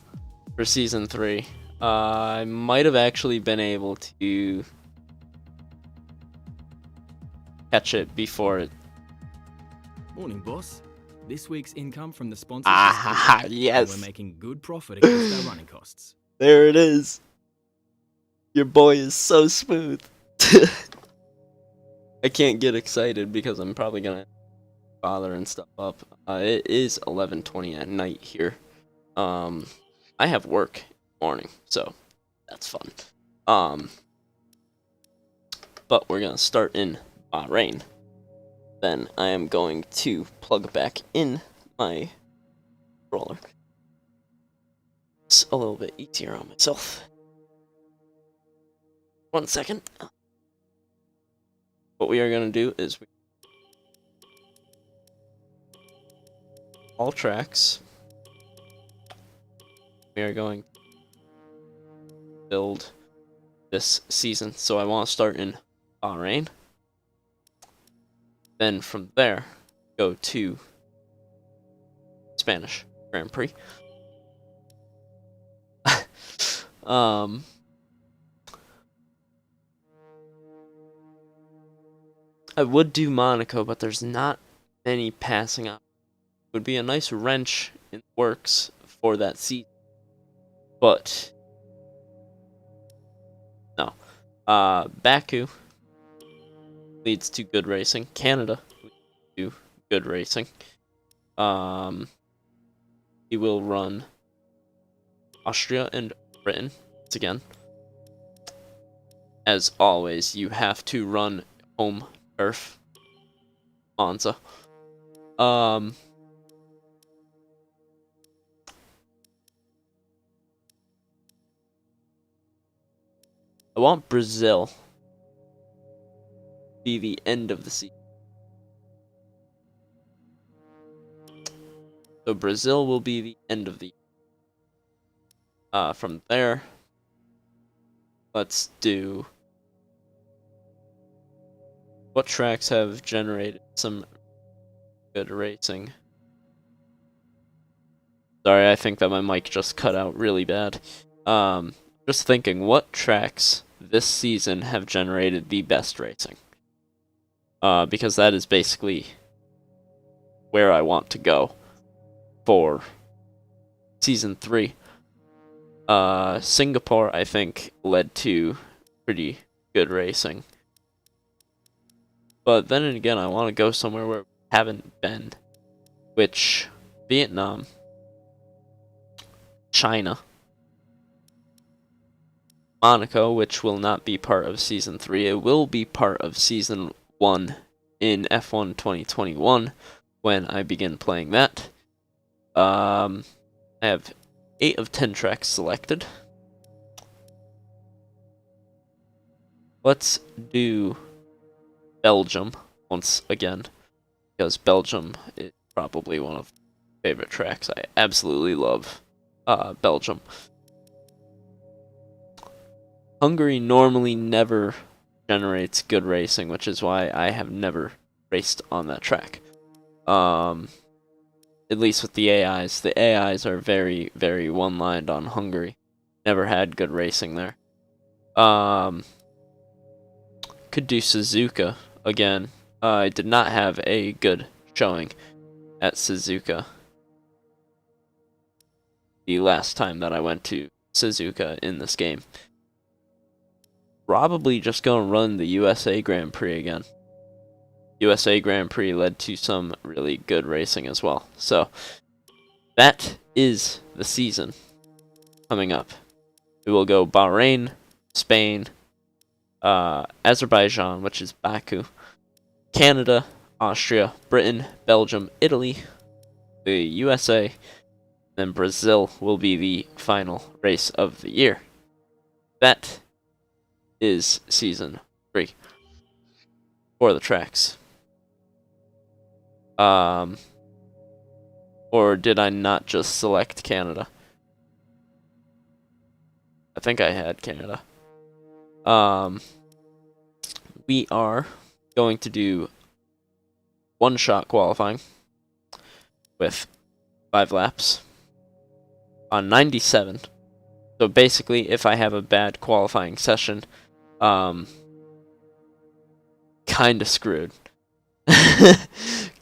for season 3. I might have actually been able to catch it before it. Morning, boss. This week's income from the sponsors Ah, is yes. and we're making good profit against our running costs. There it is. Your boy is so smooth. I can't get excited because I'm probably gonna bother and stuff up. It is 11:20 at night here. I have work in the morning, so that's fun. But we're gonna start in Bahrain. Then I am going to plug back in my roller. It's a little bit easier on myself. 1 second. What we are gonna do is all tracks. We are going to build this season. So I want to start in Bahrain. Then from there, go to Spanish Grand Prix. I would do Monaco, but there's not many passing up. It would be a nice wrench in the works for that season. But no. Baku leads to good racing. Canada leads to good racing. He will run Austria and Britain once again. As always, you have to run home turf. Monza. I want Brazil to be the end of the season. So Brazil will be the end of the from there, let's do what tracks have generated some good racing. Sorry, I think that my mic just cut out really bad. Just thinking, what tracks this season have generated the best racing? Because that is basically where I want to go for season 3. Singapore, I think, led to pretty good racing. But then again, I want to go somewhere where we haven't been, which Vietnam, China, Monaco, which will not be part of season 3. It will be part of season 1 in F1 2021 when I begin playing that. I have 8 of 10 tracks selected. Let's do Belgium once again, because Belgium is probably one of my favorite tracks. I absolutely love Belgium. Hungary normally never generates good racing, which is why I have never raced on that track. at least with the AIs. The AIs are very, very one-lined on Hungary. Never had good racing there. Could do Suzuka again. I did not have a good showing at Suzuka the last time that I went to Suzuka in this game. Probably just gonna run the USA Grand Prix again. USA Grand Prix led to some really good racing as well. So that is the season coming up. We will go Bahrain, Spain, Azerbaijan, which is Baku, Canada, Austria, Britain, Belgium, Italy, the USA, then Brazil will be the final race of the year. That is season 3 for the tracks. Or did I not just select Canada? I think I had Canada. We are going to do one-shot qualifying with 5 laps on 97. So basically, if I have a bad qualifying session, kinda screwed.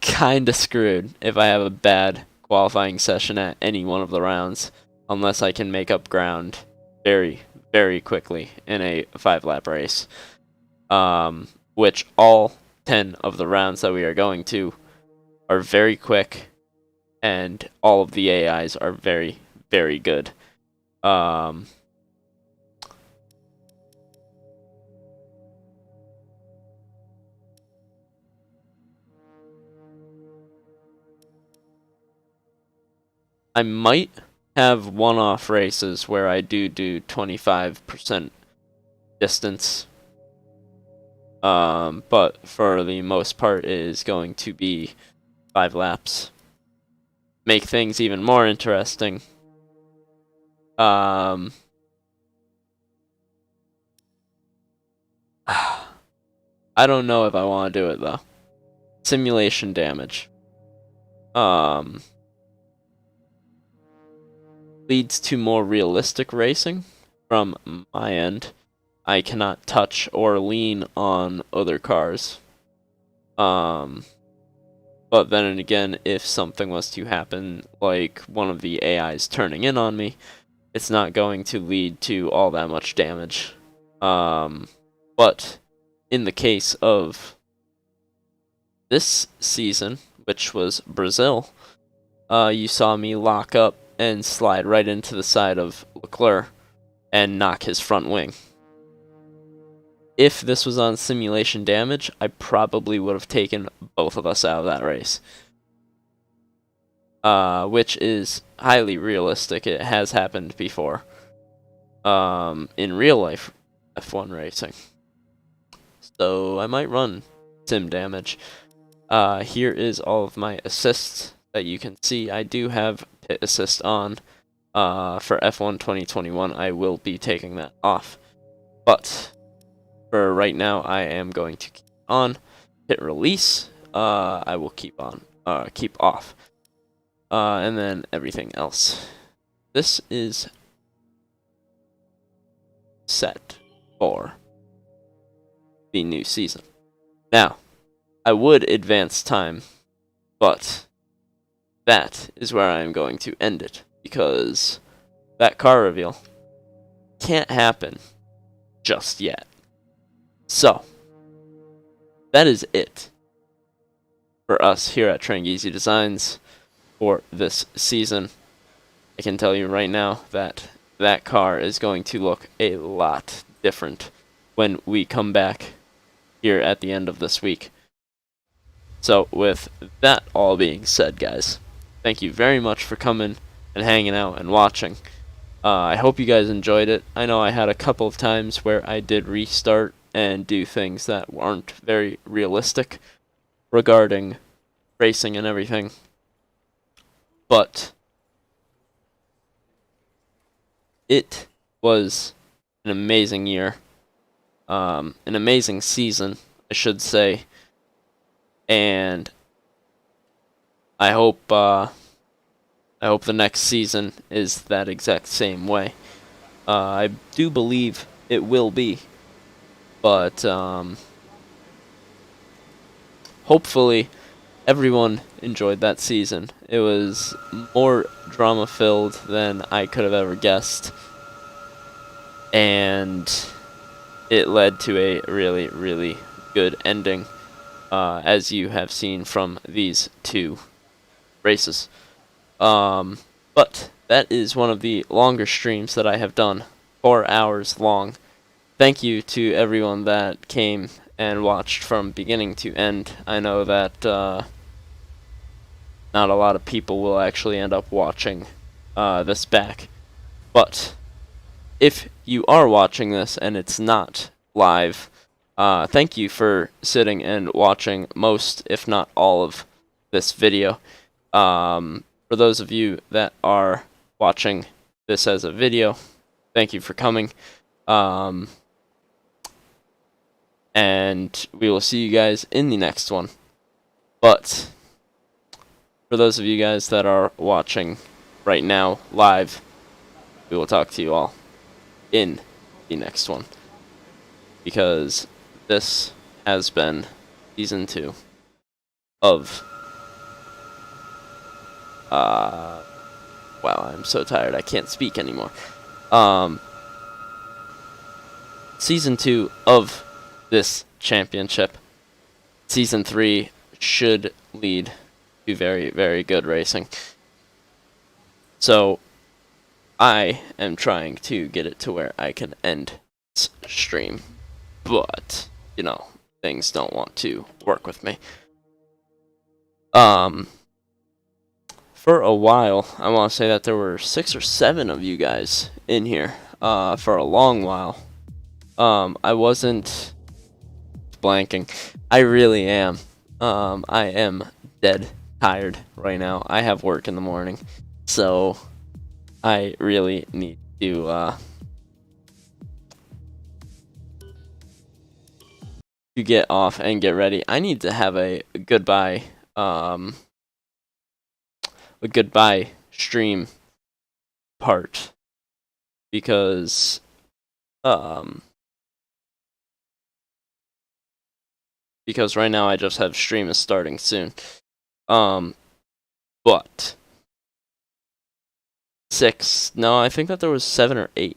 Kinda screwed if I have a bad qualifying session at any one of the rounds, unless I can make up ground very, very quickly in a 5-lap race. Which all 10 of the rounds that we are going to are very quick, and all of the AIs are very, very good. I might have one-off races where I do 25% distance. But for the most part it is going to be 5 laps. Make things even more interesting. I don't know if I want to do it though. Simulation damage. Leads to more realistic racing from my end. I cannot touch or lean on other cars. But then again, if something was to happen, like one of the AIs turning in on me, it's not going to lead to all that much damage. But in the case of this season, which was Brazil, you saw me lock up and slide right into the side of Leclerc and knock his front wing. If this was on simulation damage, I probably would have taken both of us out of that race. Which is highly realistic. It has happened before. In real life F1 racing. So I might run sim damage. Here is all of my assists that you can see. I do have pit assist on. For F1 2021, I will be taking that off. But for right now, I am going to keep on. Hit release, I will keep off. And then everything else. This is set for the new season. Now, I would advance time, but that is where I am going to end it, because that car reveal can't happen just yet. So, that is it for us here at Trangizi Designs for this season. I can tell you right now that that car is going to look a lot different when we come back here at the end of this week. So with that all being said, guys, thank you very much for coming and hanging out and watching. I hope you guys enjoyed it. I know I had a couple of times where I did restart and do things that aren't very realistic regarding racing and everything. But it was an amazing year. An amazing season, I should say. And I hope I hope the next season is that exact same way. I do believe it will be, but hopefully everyone enjoyed that season. It was more drama-filled than I could have ever guessed, and it led to a really, really good ending, as you have seen from these two races. But that is one of the longer streams that I have done, 4 hours long. Thank you to everyone that came and watched from beginning to end. I know that not a lot of people will actually end up watching this back, but if you are watching this and it's not live, thank you for sitting and watching most, if not all, of this video. For those of you that are watching this as a video, thank you for coming. And we will see you guys in the next one. But for those of you guys that are watching right now live, we will talk to you all in the next one, because this has been season 2 of wow, I'm so tired I can't speak anymore. Season 2 of this championship. Season 3 should lead to very, very good racing. So I am trying to get it to where I can end this stream, but you know, things don't want to work with me. For a while, I want to say that there were 6 or 7 of you guys in here for a long while. I wasn't blanking. I really am. I am dead tired right now. I have work in the morning, so I really need to get off and get ready. I need to have a goodbye stream part, because right now I just have stream is starting soon. But 6, no, I think that there was 7 or 8.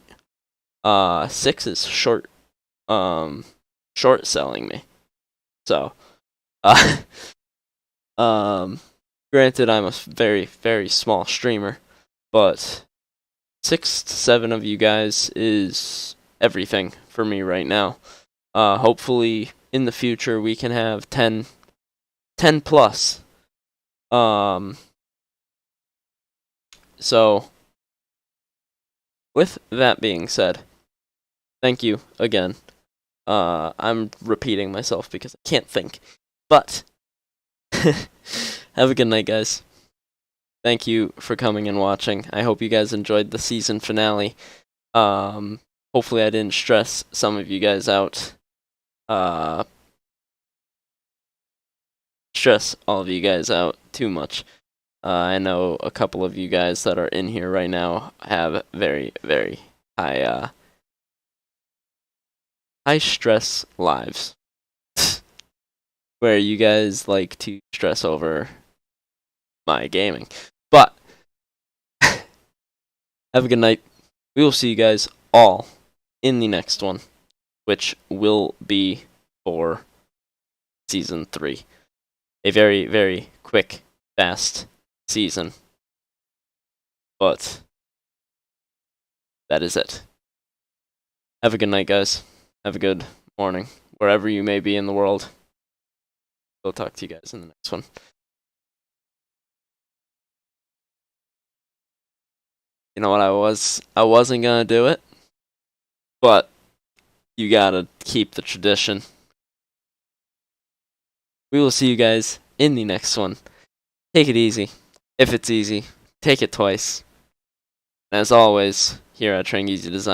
6 is short selling me. So granted, I'm a very, very small streamer, but 6 to 7 of you guys is everything for me right now. Hopefully in the future we can have 10 plus. So with that being said, thank you again. I'm repeating myself because I can't think, but have a good night, guys. Thank you for coming and watching. I hope you guys enjoyed the season finale. Hopefully I didn't stress some of you guys out. Stress all of you guys out too much. I know a couple of you guys that are in here right now have very, very high stress lives, where you guys like to stress over my gaming. But have a good night. We will see you guys all in the next one, which will be for season 3. A very, very quick, fast season. But that is it. Have a good night, guys. Have a good morning, wherever you may be in the world. We'll talk to you guys in the next one. You know what, I wasn't gonna do it, but you gotta keep the tradition. We will see you guys in the next one. Take it easy. If it's easy, take it twice. And as always, here at Trying Easy Design,